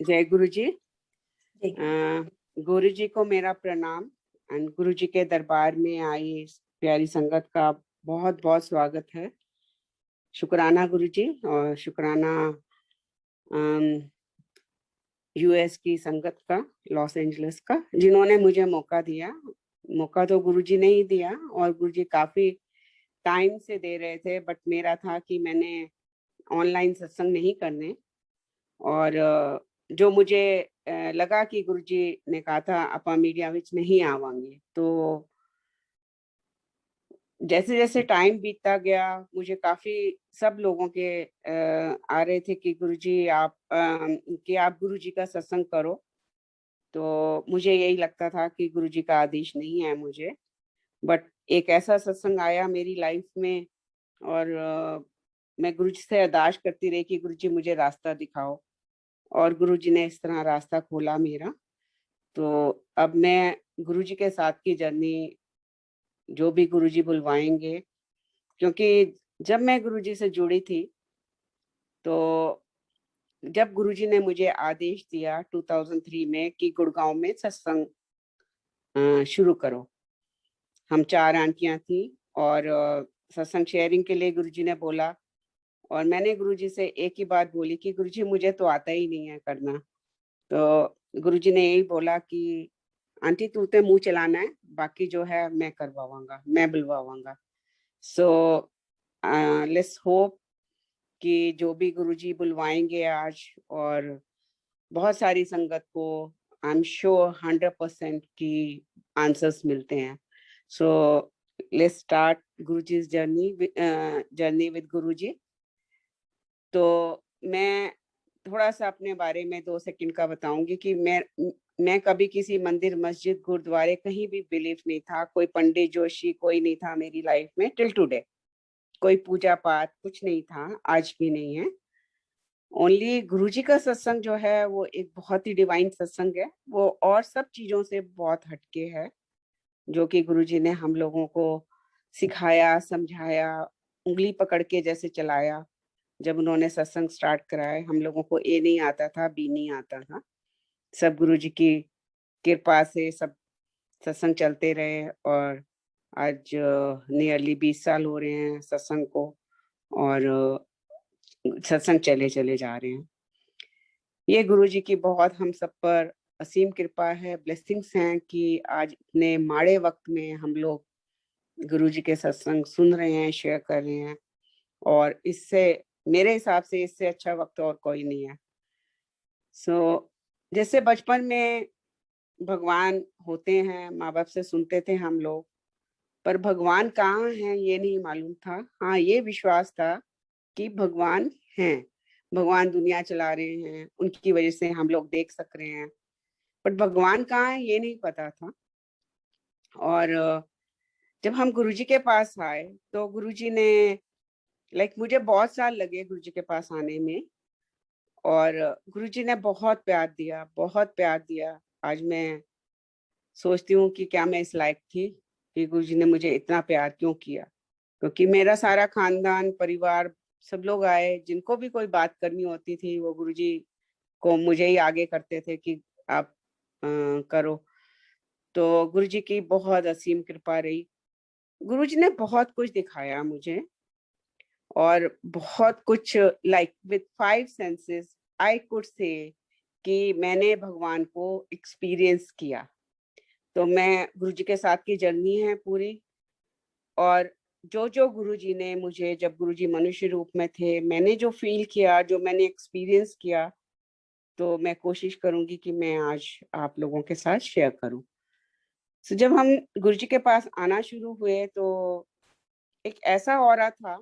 जय गुरु जी। जी। गुरु जी को मेरा प्रणाम। एंड गुरु जी के दरबार में आई इस प्यारी संगत का बहुत बहुत स्वागत है। शुक्राना गुरु जी, और शुक्राना यूएस की संगत का, लॉस एंजलिस का, जिन्होंने मुझे मौका दिया। मौका तो गुरु जी ने ही दिया, और गुरु जी काफी टाइम से दे रहे थे, बट मेरा था कि मैंने ऑनलाइन सत्संग नहीं करने। और जो मुझे लगा कि गुरुजी ने कहा था आपा मीडिया विच नहीं आवांगे, तो जैसे जैसे टाइम बीतता गया मुझे काफी सब लोगों के आ रहे थे कि गुरुजी आप गुरुजी का सत्संग करो। तो मुझे यही लगता था कि गुरुजी का आदेश नहीं है मुझे, बट एक ऐसा सत्संग आया मेरी लाइफ में, और मैं गुरुजी से अरदास करती रही कि गुरुजी मुझे रास्ता दिखाओ, और गुरुजी ने इस तरह रास्ता खोला मेरा। तो अब मैं गुरुजी के साथ की जर्नी, जो भी गुरुजी बुलवाएंगे, क्योंकि जब मैं गुरुजी से जुड़ी थी, तो जब गुरुजी ने मुझे आदेश दिया 2003 में कि गुड़गांव में सत्संग शुरू करो, हम 4 आंटियां थी, और सत्संग शेयरिंग के लिए गुरुजी ने बोला। और मैंने गुरुजी से एक ही बात बोली कि गुरुजी मुझे तो आता ही नहीं है करना। तो गुरुजी ने यही बोला कि आंटी तू तो मुंह चलाना है, बाकी जो है मैं करवाऊंगा, मैं बुलवाऊंगा। सो लेट्स होप कि जो भी गुरुजी बुलवाएंगे आज, और बहुत सारी संगत को आई एम श्योर 100% की आंसर्स मिलते हैं। So let's start Guruji journey with Guruji. तो मैं थोड़ा सा अपने बारे में 2 सेकंड का बताऊंगी कि मैं कभी किसी मंदिर, मस्जिद, गुरुद्वारे कहीं भी बिलीव नहीं था। कोई पंडित जोशी कोई नहीं था मेरी लाइफ में टिल टुडे। कोई पूजा पाठ कुछ नहीं था, आज भी नहीं है। ओनली गुरुजी का सत्संग जो है वो एक बहुत ही डिवाइन सत्संग है। वो और सब चीजों से बहुत हटके है, जो कि गुरुजी ने हम लोगों को सिखाया, समझाया, उंगली पकड़ के जैसे चलाया। जब उन्होंने सत्संग स्टार्ट कराए, हम लोगों को ए नहीं आता था, बी नहीं आता था। सब गुरुजी की कृपा से सब सत्संग चलते रहे, और आज नियरली 20 साल हो रहे हैं सत्संग को, और सत्संग चले चले जा रहे हैं। ये गुरुजी की बहुत हम सब पर असीम कृपा है, ब्लेसिंग्स हैं कि आज इतने माड़े वक्त में हम लोग गुरुजी के सत्संग सुन रहे हैं, शेयर कर रहे हैं। और इससे मेरे हिसाब से इससे अच्छा वक्त और कोई नहीं है। सो जैसे बचपन में भगवान होते हैं, माँ बाप से सुनते थे हम लोग, पर भगवान कहाँ हैं ये नहीं मालूम था। हाँ, ये विश्वास था कि भगवान हैं, भगवान दुनिया चला रहे हैं, उनकी वजह से हम लोग देख सक रहे हैं, बट भगवान कहाँ है ये नहीं पता था। और जब हम गुरुजी के पास आए, तो गुरुजी ने मुझे बहुत साल लगे गुरुजी के पास आने में, और गुरुजी ने बहुत प्यार दिया, बहुत प्यार दिया। आज मैं सोचती हूँ कि क्या मैं इस लायक थी कि गुरुजी ने मुझे इतना प्यार क्यों किया। क्योंकि मेरा सारा खानदान, परिवार, सब लोग आए, जिनको भी कोई बात करनी होती थी वो गुरुजी को मुझे ही आगे करते थे कि आप करो। तो गुरुजी की बहुत असीम कृपा रही। गुरुजी ने बहुत कुछ दिखाया मुझे, और बहुत कुछ with 5 senses I could say कि मैंने भगवान को एक्सपीरियंस किया। तो मैं गुरुजी के साथ की जर्नी है पूरी, और जो जो गुरुजी ने मुझे, जब गुरुजी मनुष्य रूप में थे, मैंने जो फील किया, जो मैंने एक्सपीरियंस किया, तो मैं कोशिश करूंगी कि मैं आज आप लोगों के साथ शेयर करूं। तो जब हम गुरुजी के पास आना शुरू हुए, तो एक ऐसा ऑरा था,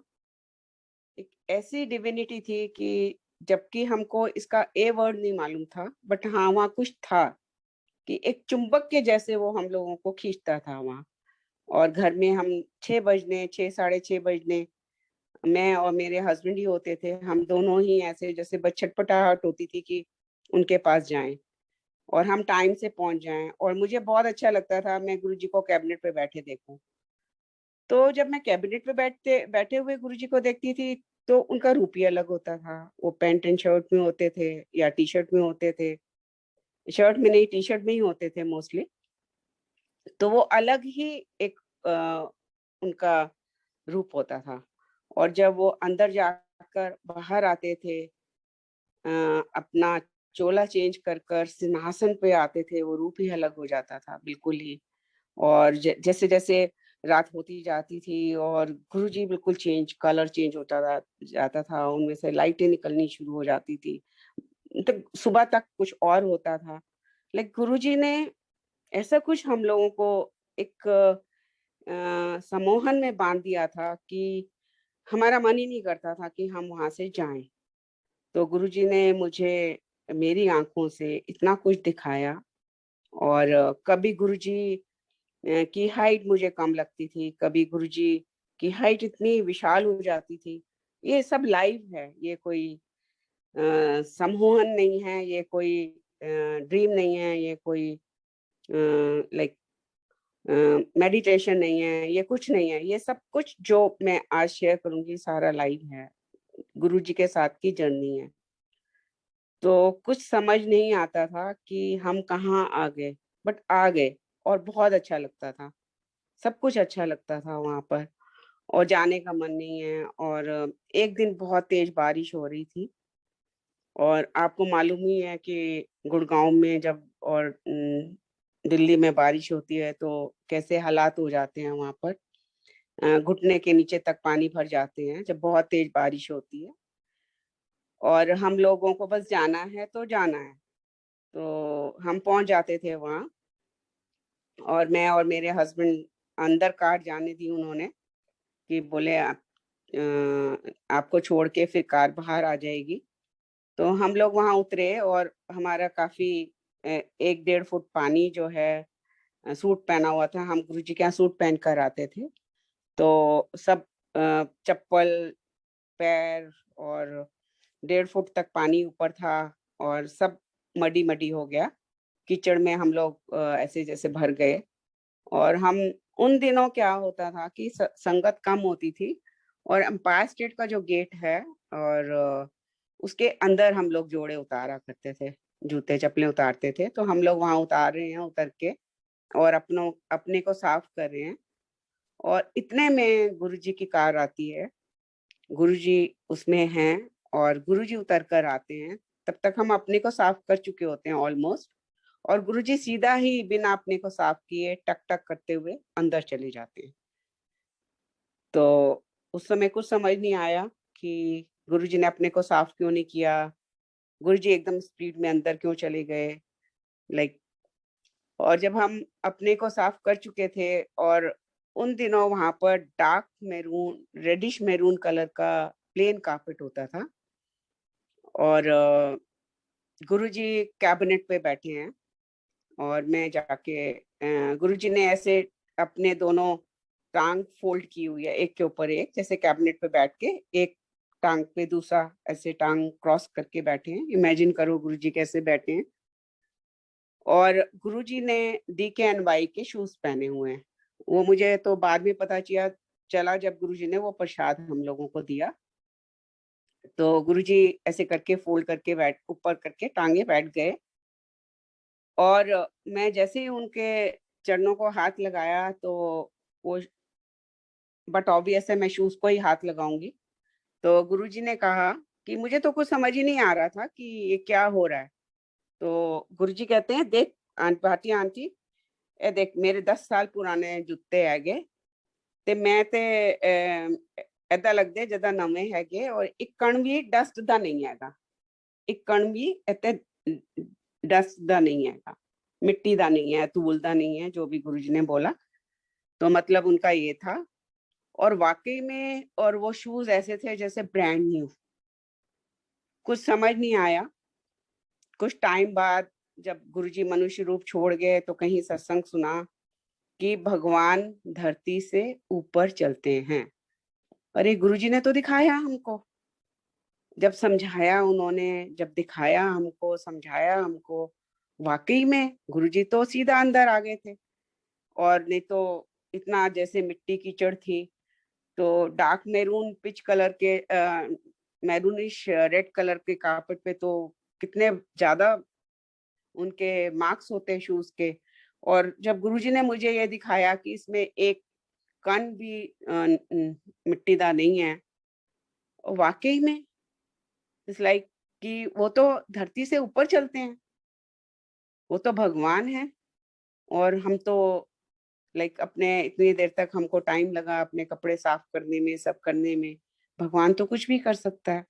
एक ऐसी डिविनिटी थी कि जबकि हमको इसका ए वर्ड नहीं मालूम था, बट हाँ वहाँ कुछ था कि एक चुंबक के जैसे वो हम लोगों को खींचता था वहाँ। और घर में हम 6 बजने, 6 साढ़े 6 बजने, मैं और मेरे हस्बैंड ही होते थे, हम दोनों ही ऐसे जैसे बस छटपटाहट होती थी कि उनके पास जाएं और हम टाइम से पहुंच जाएं। और मुझे बहुत अच्छा लगता था मैं गुरुजी को कैबिनेट पे बैठे देखूं। तो जब मैं कैबिनेट पे बैठे हुए गुरुजी को देखती थी, तो उनका रूप ही अलग होता था। वो पैंट एंड शर्ट में होते थे या टी शर्ट में होते थे, शर्ट में नहीं टी शर्ट में ही होते थे मोस्टली। तो वो अलग ही एक उनका रूप होता था। और जब वो अंदर जाकर बाहर आते थे, अपना चोला चेंज कर कर सिंहासन पे आते थे, वो रूप ही अलग हो जाता था बिल्कुल ही। और जैसे जैसे रात होती जाती थी और गुरुजी बिल्कुल कलर चेंज होता जाता था, उनमें से लाइटें निकलनी शुरू हो जाती थी। तो सुबह तक कुछ और होता था। लाइक गुरुजी ने ऐसा कुछ हम लोगों को एक सम्मोहन में बांध दिया था कि हमारा मन ही नहीं करता था कि हम वहां से जाएं। तो गुरुजी ने मुझे मेरी आंखों से इतना कुछ दिखाया। और कभी गुरुजी की हाइट मुझे कम लगती थी, कभी गुरुजी की हाइट इतनी विशाल हो जाती थी। ये सब लाइव है, ये कोई सम्मोहन नहीं है, ये कोई ड्रीम नहीं है, ये कोई लाइक मेडिटेशन नहीं है, ये कुछ नहीं है। ये सब कुछ जो मैं आज शेयर करूंगी सारा लाइव है, गुरुजी के साथ की जर्नी है। तो कुछ समझ नहीं आता था कि हम कहाँ आ गए, बट आ गए। और बहुत अच्छा लगता था, सब कुछ अच्छा लगता था वहां पर। और जाने का मन नहीं है। और एक दिन बहुत तेज बारिश हो रही थी, और आपको मालूम ही है कि गुड़गांव में जब और दिल्ली में बारिश होती है तो कैसे हालात हो जाते हैं वहां पर। घुटने के नीचे तक पानी भर जाते हैं जब बहुत तेज बारिश होती है। और हम लोगों को बस जाना है तो जाना है। तो हम पहुंच जाते थे वहां, और मैं और मेरे हस्बैंड अंदर कार जाने दी उन्होंने, कि बोले आपको छोड़ के फिर कार बाहर आ जाएगी। तो हम लोग वहां उतरे, और हमारा काफी 1-1.5 फुट पानी जो है, सूट पहना हुआ था, हम गुरुजी के यहाँ सूट पहन कर आते थे। तो सब चप्पल, पैर, और 1.5 फुट तक पानी ऊपर था, और सब मडी मडी हो गया। कीचड़ में हम लोग ऐसे जैसे भर गए। और हम उन दिनों क्या होता था कि संगत कम होती थी, और एम्पायर स्टेट का जो गेट है, और उसके अंदर हम लोग जोड़े उतारा करते थे, जूते चप्पलें उतारते थे। तो हम लोग वहां उतार रहे हैं, उतर के और अपने को साफ कर रहे हैं। और इतने में गुरुजी की कार आती है, गुरुजी उसमें हैं, और गुरुजी उतर कर आते हैं। तब तक हम अपने को साफ कर चुके होते हैं ऑलमोस्ट। और गुरुजी सीधा ही बिना अपने को साफ किए टक टक करते हुए अंदर चले जाते हैं। तो उस समय कुछ समझ नहीं आया कि गुरुजी ने अपने को साफ क्यों नहीं किया, गुरुजी एकदम स्पीड में अंदर क्यों चले गए। लाइक, और जब हम अपने को साफ कर चुके थे, और उन दिनों वहां पर dark maroon, reddish maroon colour का प्लेन कारपेट होता था। और गुरुजी कैबिनेट पे बैठे हैं, और मैं जाके गुरुजी ने ऐसे अपने दोनों टांग फोल्ड की हुई है एक के ऊपर एक, जैसे कैबिनेट पे बैठ के एक टांग पे दूसरा ऐसे टांग क्रॉस करके बैठे हैं। इमेजिन करो गुरुजी कैसे बैठे हैं। और गुरुजी ने DKNY के शूज पहने हुए हैं। वो मुझे तो बाद में पता चला जब गुरुजी ने वो प्रसाद हम लोगों को दिया। तो गुरुजी ऐसे करके फोल्ड करके बैठ ऊपर करके टांगे बैठ गए। और मैं जैसे ही उनके चरणों को हाथ लगाया, तो वो, बट ऑब्वियस है मैं शूज को ही हाथ लगाऊंगी। तो गुरुजी ने कहा कि मुझे तो कुछ समझ ही नहीं आ रहा था कि ये क्या हो रहा है। तो गुरुजी कहते हैं, देख भाटिया आंटी, ए देख मेरे 10 साल पुराने जूते हैगे, ਤੇ ਮੈਂ ਤੇ ਏਦਾਂ ਲੱਗਦੇ ਜਿੱਦਾਂ ਨਵੇਂ ਹੈਗੇ, ਔਰ ਇੱਕ ਕਣ ਵੀ ਡਸਟ ਦਾ ਨਹੀਂ ਹੈਗਾ, ਇੱਕ ਕਣ ਵੀ ਇੱਥੇ डस्ट ਦਾ नहीं है, मिट्टी ਦਾ नहीं है, धूल ਦਾ नहीं है, जो भी गुरुजी ने बोला। तो मतलब उनका ये था। और वाकई में, और वो शूज ऐसे थे जैसे ब्रांड न्यू। कुछ समझ नहीं आया। कुछ टाइम बाद जब गुरुजी मनुष्य रूप छोड़ गए, तो कहीं सत्संग सुना कि भगवान धरती से ऊपर चलते हैं। अरे गुरुजी ने तो दिखाया हमको, जब समझाया उन्होंने, जब दिखाया हमको, समझाया हमको, वाकई में गुरुजी तो सीधा अंदर आ गए थे। और नहीं तो इतना जैसे मिट्टी कीचड़ थी, तो डार्क मैरून पिच कलर के मैरूनिश रेड कलर के कारपेट पे तो कितने ज्यादा उनके मार्क्स होते हैं शूज के। और जब गुरुजी ने मुझे ये दिखाया कि इसमें एक कण भी मिट्टीदार नहीं है, और वाकई में इट्स लाइक कि वो तो धरती से ऊपर चलते हैं, वो तो भगवान है। और हम तो लाइक अपने इतनी देर तक हमको टाइम लगा अपने कपड़े साफ करने में, सब करने में, भगवान तो कुछ भी कर सकता है।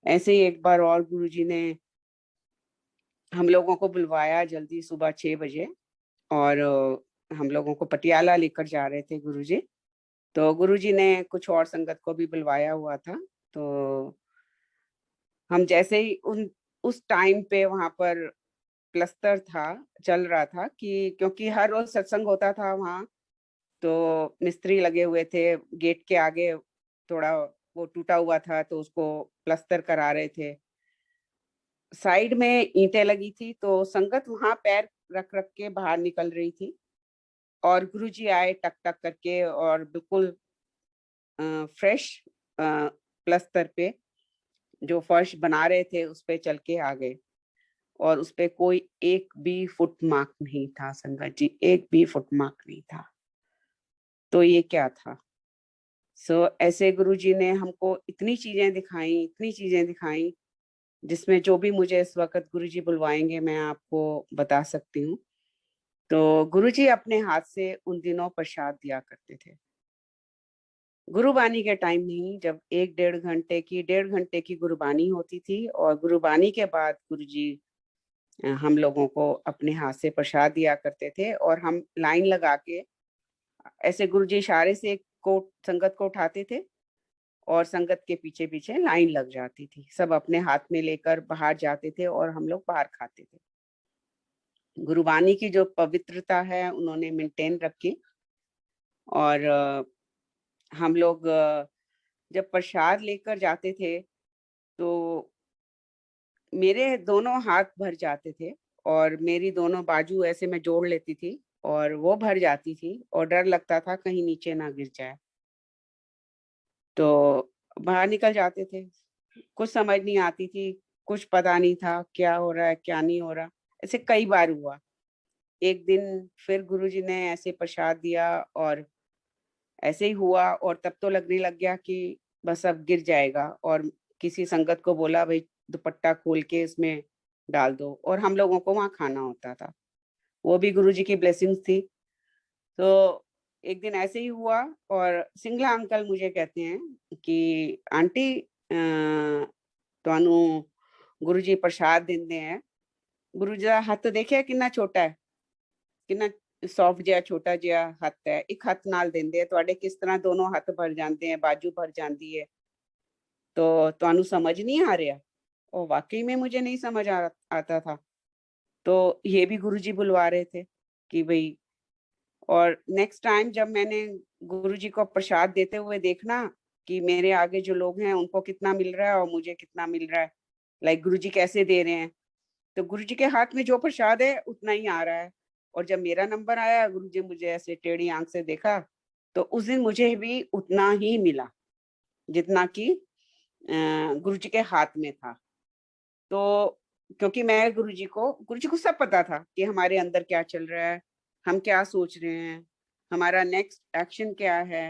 ऐसे ही एक बार और गुरुजी ने हम लोगों को बुलवाया जल्दी सुबह 6 बजे, और हम लोगों को पटियाला लेकर जा रहे थे गुरुजी। तो गुरुजी ने कुछ और संगत को भी बुलवाया हुआ था। तो हम जैसे ही उस टाइम पे वहां पर प्लस्तर था, चल रहा था, कि क्योंकि हर रोज सत्संग होता था वहाँ, तो मिस्त्री लगे हुए थे गेट के आगे, थोड़ा वो टूटा हुआ था तो उसको प्लस्तर करा रहे थे। साइड में ईंटें लगी थी, तो संगत वहां पैर रख रख के बाहर निकल रही थी, और गुरुजी आए टक टक करके, और बिल्कुल फ्रेश प्लस्तर पे जो फर्श बना रहे थे उस पे चल के आ गए। और उस पे कोई एक भी फुट मार्क नहीं था संगत जी, एक भी फुट मार्क नहीं था। तो ये क्या था? ऐसे गुरुजी ने हमको इतनी चीजें दिखाई, इतनी चीजें दिखाई, जिसमें जो भी मुझे इस वक्त गुरुजी बुलवाएंगे मैं आपको बता सकती हूँ। तो गुरुजी अपने हाथ से उन दिनों प्रसाद दिया करते थे। गुरुबानी के टाइम नहीं, जब 1-1.5 घंटे की गुरुबानी होती थी, और गुरुबानी के बाद गुरुजी हम लोगों को अपने हाथ से प्रसाद दिया करते थे, और हम लाइन लगा के ऐसे गुरुजी इशारे से को संगत को उठाते थे, और संगत के पीछे पीछे लाइन लग जाती थी, सब अपने हाथ में लेकर बाहर जाते थे और हम लोग बाहर खाते थे। गुरुबानी की जो पवित्रता है उन्होंने मेंटेन रखी। और हम लोग जब प्रसाद लेकर जाते थे तो मेरे दोनों हाथ भर जाते थे, और मेरी दोनों बाजू ऐसे मैं जोड़ लेती थी, और वो भर जाती थी, और डर लगता था कहीं नीचे ना गिर जाए। तो बाहर निकल जाते थे, कुछ समझ नहीं आती थी, कुछ पता नहीं था क्या हो रहा है क्या नहीं हो रहा। ऐसे कई बार हुआ। एक दिन फिर गुरुजी ने ऐसे प्रसाद दिया, और ऐसे ही हुआ, और तब तो लगने लग गया कि बस अब गिर जाएगा, और किसी संगत को बोला भाई दुपट्टा खोल के इसमें डाल दो, और हम लोगों को वहां खाना होता था। वो भी गुरुजी की ब्लेसिंग्स थी। तो एक दिन ऐसे ही हुआ, और सिंगला अंकल मुझे कहते हैं कि आंटी ਤੁਹਾਨੂੰ ਗੁਰੂ ਜੀ ਪ੍ਰਸ਼ਾਦ ਦਿੰਦੇ ਹੈ। ਗੁਰੂ ਜੀ ਦਾ ਹੱਥ ਦੇਖਿਆ ਕਿੰਨਾ ਛੋਟਾ ਹੈ, ਕਿੰਨਾ ਸੌਫਟ ਜਿਹਾ ਛੋਟਾ ਜਿਹਾ ਹੱਥ ਹੈ, ਇੱਕ ਹੱਥ ਨਾਲ ਦਿੰਦੇ ਆ, ਤੁਹਾਡੇ ਕਿਸ ਤਰ੍ਹਾਂ ਦੋਨੋਂ ਹੱਥ ਭਰ ਜਾਂਦੇ ਆ, ਬਾਜੂ ਭਰ ਜਾਂਦੀ ਹੈ। तो ਤੁਹਾਨੂੰ समझ नहीं आ रहा? और वाकई में मुझे नहीं समझ आता था। तो ये भी गुरुजी बुलवा रहे थे कि भाई। और नेक्स्ट टाइम जब मैंने गुरुजी को प्रसाद देते हुए देखना कि मेरे आगे जो लोग हैं उनको कितना मिल रहा है और मुझे कितना मिल रहा है, लाइक गुरुजी कैसे दे रहे हैं, तो गुरुजी के हाथ में जो प्रसाद है उतना ही आ रहा है। और जब मेरा नंबर आया, गुरुजी मुझे ऐसे टेढ़ी आंख से देखा, तो उस दिन मुझे भी उतना ही मिला जितना कि गुरुजी के हाथ में था। तो क्योंकि मैं गुरुजी को सब पता था कि हमारे अंदर क्या चल रहा है, हम क्या सोच रहे हैं, हमारा नेक्स्ट एक्शन क्या है,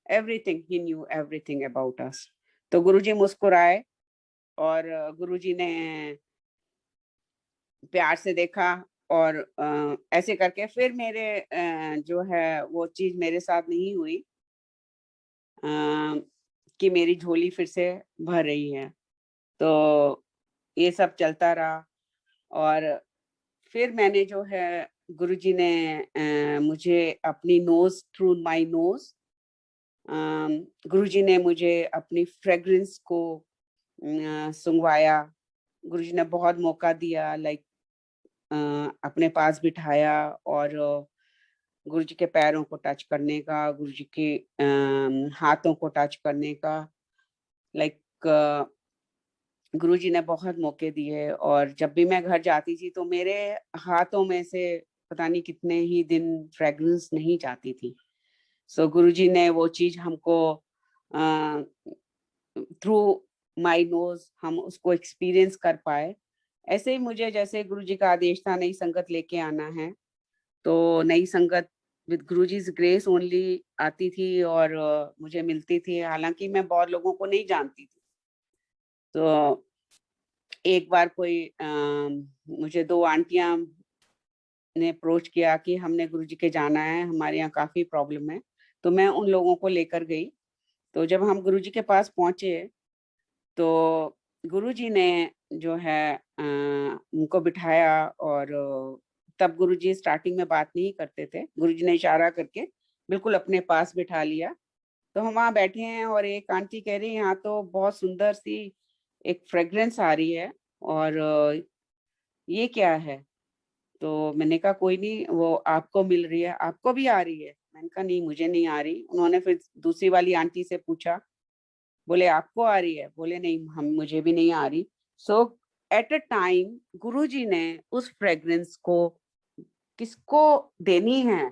everything he new everything about us. तो गुरुजी मुस्कुराए, और गुरुजी ने प्यार से देखा, और ऐसे करके फिर मेरे जो है वो चीज मेरे साथ नहीं हुई, अ, कि मेरी झोली फिर से भर रही है। तो ये सब चलता रहा। और फिर मैंने जो है गुरुजी ने मुझे अपनी नोज, थ्रू माय नोज, गुरुजी ने मुझे अपनी फ्रेग्रेंस को सुंघवाया। गुरुजी ने बहुत मौका दिया, लाइक अपने पास बिठाया, और गुरुजी के पैरों को टच करने का, गुरुजी के हाथों को टच करने का, लाइक गुरुजी ने बहुत मौके दिए। और जब भी मैं घर जाती थी तो मेरे हाथों में से पता नहीं कितने ही दिन फ्रेग्रेंस नहीं जाती थी। सो गुरुजी ने वो चीज हमको थ्रू माय नोज हम उसको एक्सपीरियंस कर पाए। ऐसे ही मुझे जैसे गुरुजी का आदेश था नई संगत लेके आना है, तो नई संगत विद गुरुजी's ग्रेस ओनली आती थी और मुझे मिलती थी, हालांकि मैं बहुत लोगों को नहीं जानती थी। तो एक बार कोई मुझे 2 आंटियां ने अप्रोच किया कि हमने गुरुजी के जाना है, हमारे यहाँ काफी प्रॉब्लम है, तो मैं उन लोगों को लेकर गई। तो जब हम गुरुजी के पास पहुंचे तो गुरुजी ने जो है उनको बिठाया और तब गुरुजी स्टार्टिंग में बात नहीं करते थे, गुरुजी ने इशारा करके बिल्कुल अपने पास बिठा लिया। तो हम वहाँ बैठे हैं और एक आंटी कह रही है यहाँ तो बहुत सुंदर सी एक फ्रेग्रेंस आ रही है और ये क्या है? तो मैंने कहा कोई नहीं, वो आपको मिल रही है, आपको भी आ रही है? मैंने कहा नहीं मुझे नहीं आ रही। उन्होंने फिर दूसरी वाली आंटी से पूछा, बोले आपको आ रही है? बोले नहीं हम मुझे भी नहीं आ रही। सो एट अ टाइम गुरुजी ने उस फ्रेग्रेंस को किसको देनी है,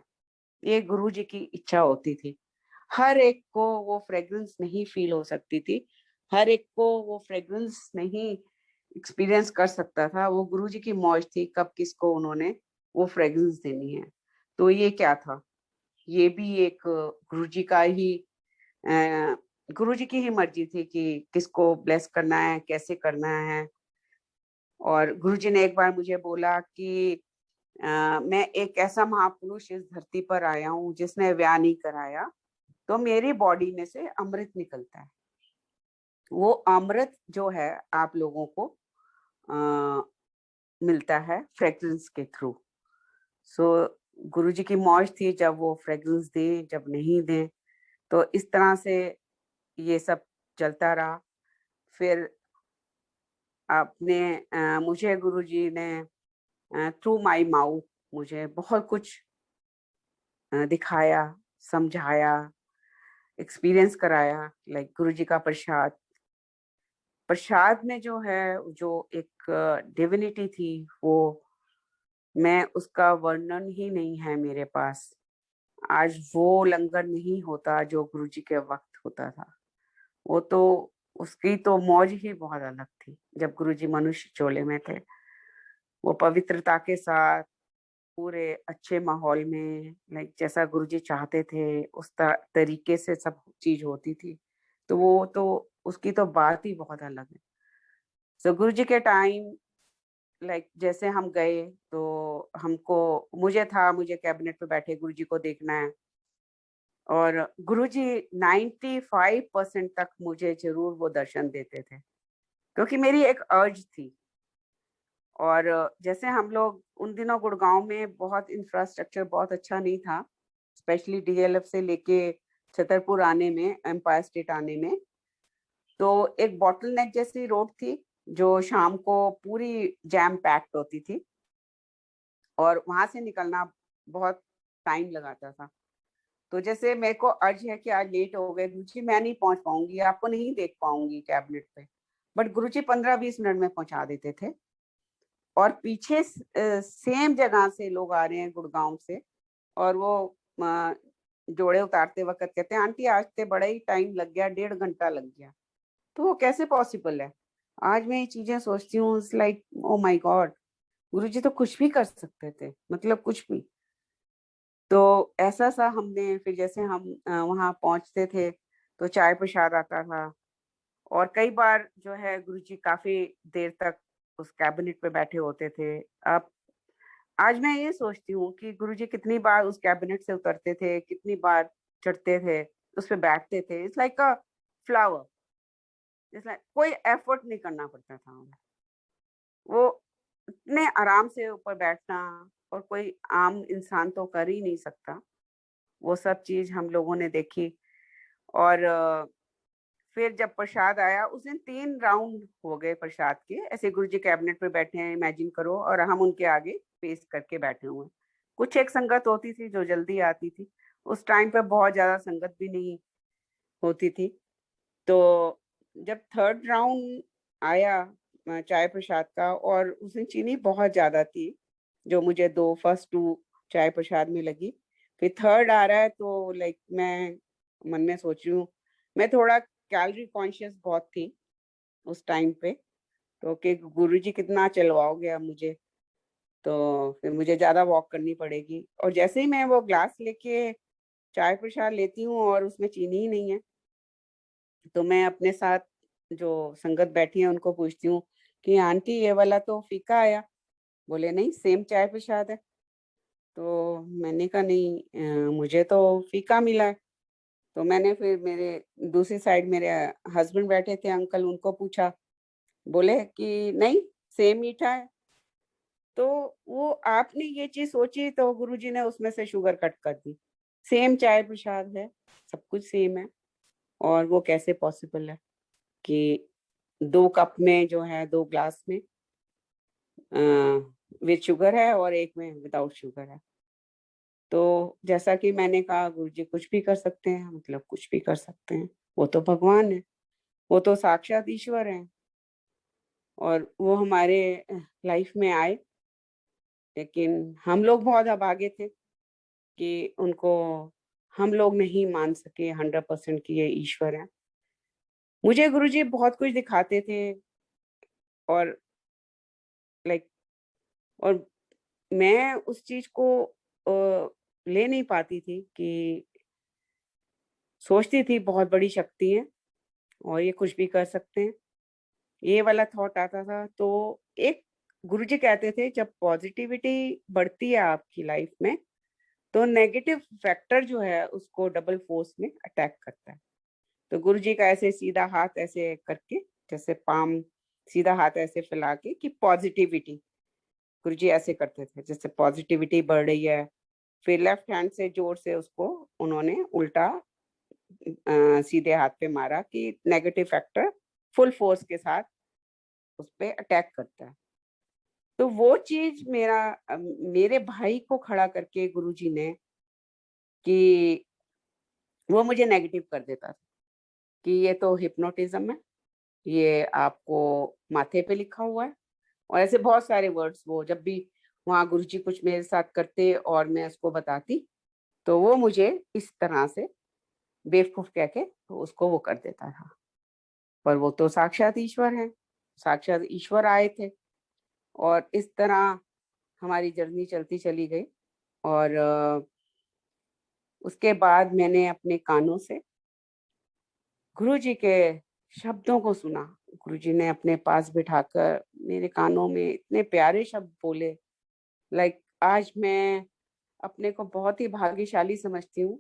ये गुरुजी की इच्छा होती थी। हर एक को वो फ्रेग्रेंस नहीं फील हो सकती थी, हर एक को वो फ्रेग्रेंस नहीं एक्सपीरियंस कर सकता था। वो गुरुजी की मौज थी कब किसको उन्होंने वो फ्रेग्रेंस देनी है। तो ये क्या था, ये भी एक गुरुजी का ही गुरुजी की ही मर्जी थी कि किसको ब्लेस करना है, कैसे करना है। और गुरुजी ने एक बार मुझे बोला कि मैं एक ऐसा महापुरुष इस धरती पर आया हूँ जिसने ब्याह नहीं कराया, तो मेरी बॉडी में से अमृत निकलता है। वो अमृत जो है आप लोगों को अ, मिलता है फ्रेग्रेंस के थ्रू। सो गुरुजी की मौज थी जब वो फ्रेग्रेंस दें, जब नहीं दें। तो इस तरह से ये सब चलता रहा। फिर आपने मुझे गुरुजी ने थ्रू माय माउथ मुझे बहुत कुछ दिखाया, समझाया, एक्सपीरियंस कराया। लाइक गुरुजी का प्रसाद, प्रसाद में जो है जो एक डिविनिटी थी, वो मैं उसका वर्णन ही नहीं है मेरे पास। आज वो लंगर नहीं होता जो गुरुजी के वक्त होता था। वो तो उसकी तो मौज ही बहुत अलग थी जब गुरुजी मनुष्य चोले में थे। वो पवित्रता के साथ पूरे अच्छे माहौल में, लाइक जैसा गुरुजी चाहते थे उस तरीके से सब चीज होती थी। तो वो तो उसकी तो बात ही बहुत अलग है। सो गुरुजी के टाइम लाइक जैसे हम गए तो हमको मुझे कैबिनेट पे बैठे गुरुजी को देखना है और गुरुजी 95% तक मुझे जरूर वो दर्शन देते थे, क्योंकि मेरी एक अर्ज थी। और जैसे हम लोग उन दिनों गुड़गांव में बहुत इंफ्रास्ट्रक्चर बहुत अच्छा नहीं था, स्पेशली डीएलएफ से लेके छतरपुर आने में, एम्पायर स्टेट आने में। तो एक बॉटल नेक जैसी रोड थी जो शाम को पूरी जैम पैक्ड होती थी और वहां से निकलना बहुत टाइम लगाता था। तो जैसे मेरे को अर्ज है कि आज लेट हो गए गुरुजी, मैं नहीं पहुंच पाऊंगी, आपको नहीं देख पाऊंगी कैबिनेट पे, बट गुरुजी 15-20 मिनट में पहुंचा देते थे। और पीछे सेम जगह से लोग आ रहे हैं गुड़गांव से, और वो जोड़े उतारते वक्त कहते हैं आंटी आज तो बड़ा ही टाइम लग गया, 1.5 घंटा लग गया। तो वो कैसे पॉसिबल है? आज मैं ये चीजें सोचती हूँ, लाइक ओ माय गॉड, गुरुजी तो कुछ भी कर सकते थे, मतलब कुछ भी। तो ऐसा सा हमने फिर जैसे हम वहां पहुंचते थे तो चाय प्रसाद आता था। और कई बार जो है गुरुजी काफी देर तक उस कैबिनेट पे बैठे होते थे। अब आज मैं ये सोचती हूँ कि गुरुजी कितनी बार उस कैबिनेट से उतरते थे, कितनी बार चढ़ते थे, उस पे बैठते थे। It's like a flower, it's like कोई एफर्ट नहीं करना पड़ता था उन्हें। वो इतने आराम से ऊपर बैठना, और कोई आम इंसान तो कर ही नहीं सकता। वो सब चीज हम लोगों ने देखी। और फिर जब प्रसाद आया उस दिन 3 राउंड हो गए प्रसाद के, ऐसे गुरुजी कैबिनेट पे बैठे हैं इमेजिन करो, और हम उनके आगे फेस करके बैठे हुए हैं। कुछ एक संगत होती थी जो जल्दी आती थी, उस टाइम पे बहुत ज्यादा संगत भी नहीं होती थी। तो जब 3rd राउंड आया चाय प्रसाद का, और उस दिन चीनी बहुत ज्यादा थी जो मुझे दो फर्स्ट 2 चाय प्रसाद में लगी। फिर 3rd आ रहा है तो लाइक मैं मन में सोच रही हूँ मैं थोड़ा कैलोरी कॉन्शियस बहुत थी उस टाइम पे, तो कि गुरुजी कितना चलवाओगे अब मुझे, तो फिर मुझे ज़्यादा वॉक करनी पड़ेगी। और जैसे ही मैं वो ग्लास लेके चाय प्रसाद लेती हूँ और उसमें चीनी ही नहीं है, तो मैं अपने साथ जो संगत बैठी है उनको पूछती हूँ कि आंटी ये वाला तो फीका आया। बोले नहीं, सेम चाय प्रसाद है। तो मैंने कहा नहीं, मुझे तो फीका मिला है। तो मैंने फिर मेरे दूसरी साइड मेरे हस्बैंड बैठे थे अंकल, उनको पूछा। बोले कि नहीं, सेम मीठा है। तो वो आपने ये चीज़ सोची तो गुरुजी ने उसमें से शुगर कट कर दी। सेम चाय प्रसाद है, सब कुछ सेम है, और वो कैसे पॉसिबल है कि 2 कप में जो है 2 ग्लास में विद शुगर है और एक में विदाउट शुगर है। तो जैसा कि मैंने कहा गुरुजी कुछ भी कर सकते हैं, मतलब कुछ भी कर सकते हैं। वो तो भगवान है, वो तो साक्षात ईश्वर हैं, और वो हमारे लाइफ में आए, लेकिन हम लोग बहुत अभागे थे कि उनको हम लोग नहीं मान सके 100% कि ये ईश्वर है। मुझे गुरुजी बहुत कुछ दिखाते थे, और लाइक, और मैं उस चीज़ को ले नहीं पाती थी कि सोचती थी बहुत बड़ी शक्ति है और ये कुछ भी कर सकते हैं। ये वाला थॉट आता था। तो एक गुरुजी कहते थे जब पॉजिटिविटी बढ़ती है आपकी लाइफ में, तो नेगेटिव फैक्टर जो है उसको डबल फोर्स में अटैक करता है। तो गुरुजी का ऐसे सीधा हाथ ऐसे करके, जैसे पाम सीधा हाथ ऐसे फैला के कि पॉजिटिविटी, गुरुजी ऐसे करते थे जैसे पॉजिटिविटी बढ़ रही है। फिर लेफ्ट हैंड से जोर से उसको उन्होंने उल्टा सीधे हाथ पे मारा कि नेगेटिव फैक्टर फुल फोर्स के साथ उस पे अटैक करता है। तो वो चीज़ मेरे भाई को खड़ा करके गुरुजी ने, कि वो मुझे नेगेटिव कर देता था कि ये तो हिप्नोटिज्म है, ये आपको माथे पे लिखा हुआ है, और ऐसे बहुत सारे वर्ड्स। वो जब भी वहाँ गुरुजी कुछ मेरे साथ करते और मैं उसको बताती, तो वो मुझे इस तरह से बेवकूफ कह के तो उसको वो कर देता था। पर वो तो साक्षात ईश्वर है, साक्षात ईश्वर आए थे, और इस तरह हमारी जर्नी चलती चली गई। और उसके बाद मैंने अपने कानों से गुरुजी के शब्दों को सुना। गुरुजी ने अपने पास बिठाकर मेरे कानों में इतने प्यारे शब्द बोले। लाइक, आज मैं अपने को बहुत ही भाग्यशाली समझती हूँ,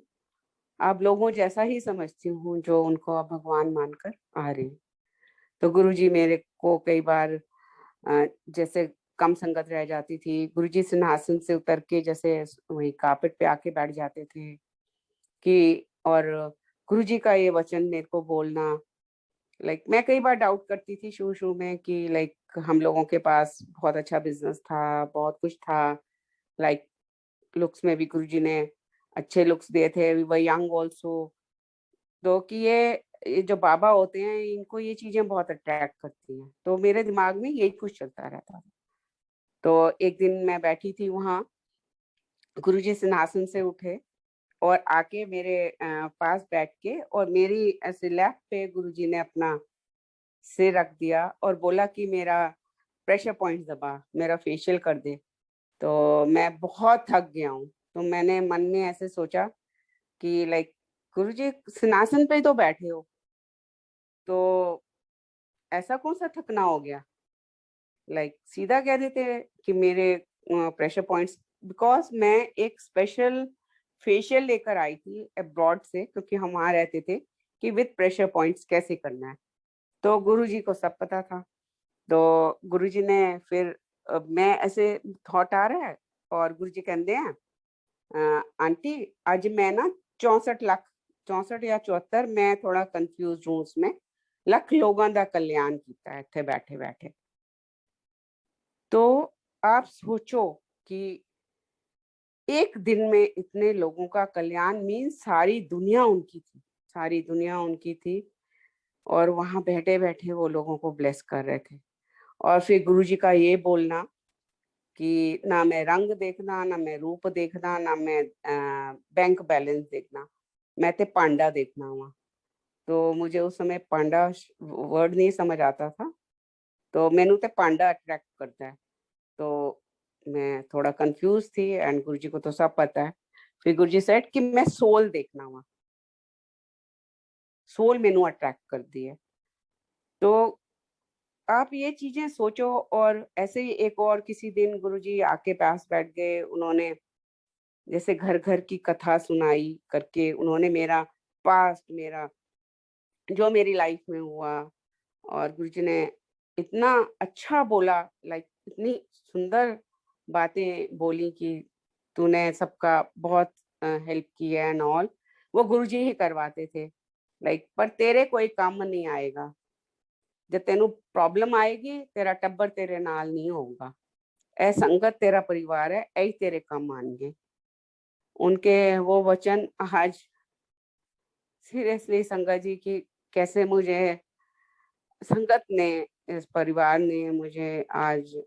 आप लोगों जैसा ही समझती हूँ जो उनको अब भगवान मानकर आ रहे हैं। तो गुरुजी मेरे को कई बार जैसे कम संगत रह जाती थी, गुरुजी सिंहासन से उतर के जैसे वही कार्पेट पे आके बैठ जाते थे कि, और गुरुजी का ये वचन मेरे को बोलना। लाइक, मैं कई बार डाउट करती थी शुरू शुरू में कि लाइक हम लोगों के पास बहुत अच्छा बिजनेस था, बहुत कुछ था। लाइक, लुक्स में भी गुरुजी ने अच्छे लुक्स दिए थे, वी वर यंग आल्सो। तो कि ये जो बाबा होते हैं इनको ये चीजें बहुत अट्रैक्ट करती हैं, तो मेरे दिमाग में यही कुछ चलता रहता था। तो एक दिन मैं बैठी थी वहाँ, गुरुजी सिंहासन से उठे और आके मेरे पास बैठ के, और मेरी ऐसे लैप पे गुरुजी ने अपना सिर रख दिया और बोला कि मेरा प्रेशर पॉइंट दबा, मेरा फेशियल कर दे। तो मैं बहुत थक गया हूँ। तो मैंने मन में ऐसे सोचा कि लाइक, गुरुजी सिंहासन पे ही तो बैठे हो, तो ऐसा कौन सा थकना हो गया। लाइक, सीधा कह देते कि मेरे प्रेशर पॉइंट्स, बिकॉज मैं एक स्पेशल फेशियल लेकर आई थी अब्रॉड से, क्योंकि हम वहाँ रहते थे कि विद प्रेशर पॉइंट्स कैसे करना है। तो गुरुजी को सब पता था। तो गुरुजी ने फिर मैं ऐसे थॉट आ रहा है, और गुरुजी कहते हैं, आंटी आज मैं ना 64 लाख, 64 या 74, मैं थोड़ा कंफ्यूज हूँ उसमें, लख लोगों का कल्याण किया है इत्थे बैठे बैठे। तो आप सोचो कि एक दिन में इतने लोगों का कल्याण, मीन सारी दुनिया उनकी थी, सारी दुनिया उनकी थी, और वहां बैठे बैठे वो लोगों को ब्लेस कर रहे थे। और फिर गुरुजी का ये बोलना कि ना मैं रंग देखना, ना मैं रूप देखना, ना मैं बैंक बैलेंस देखना, मैं ते पांडा देखना हुआ। तो मुझे उस समय पांडा वर्ड नहीं समझ आता था, तो मैनू ते पांडा अट्रैक्ट करता है। तो मैं थोड़ा कंफ्यूज थी एंड गुरुजी को तो सब पता है। फिर गुरुजी सेड कि मैं सोल देखना वा, सोल मैनू अट्रैक्ट कर दी है। तो आप ये चीजें सोचो। और ऐसे ही एक और किसी दिन गुरुजी आके पास बैठ गए, उन्होंने जैसे घर घर की कथा सुनाई करके उन्होंने मेरा पास्ट, मेरा जो मेरी लाइफ में हुआ, और गुरुजी ने इतना अच्छा बोला, लाइक इतनी सुंदर बातें बोली कि तूने सबका बहुत हेल्प की है एंड ऑल। वो गुरुजी ही करवाते थे, लाइक पर तेरे कोई काम नहीं आएगा, जब तेनू प्रॉब्लम आएगी तेरा टब्बर तेरे नाल नहीं होगा, ए संगत तेरा परिवार है, ऐ तेरे काम आएंगे। उनके वो वचन आज सीरियसली संगत जी की कैसे मुझे संगत ने, इस परिवार ने मुझे आज,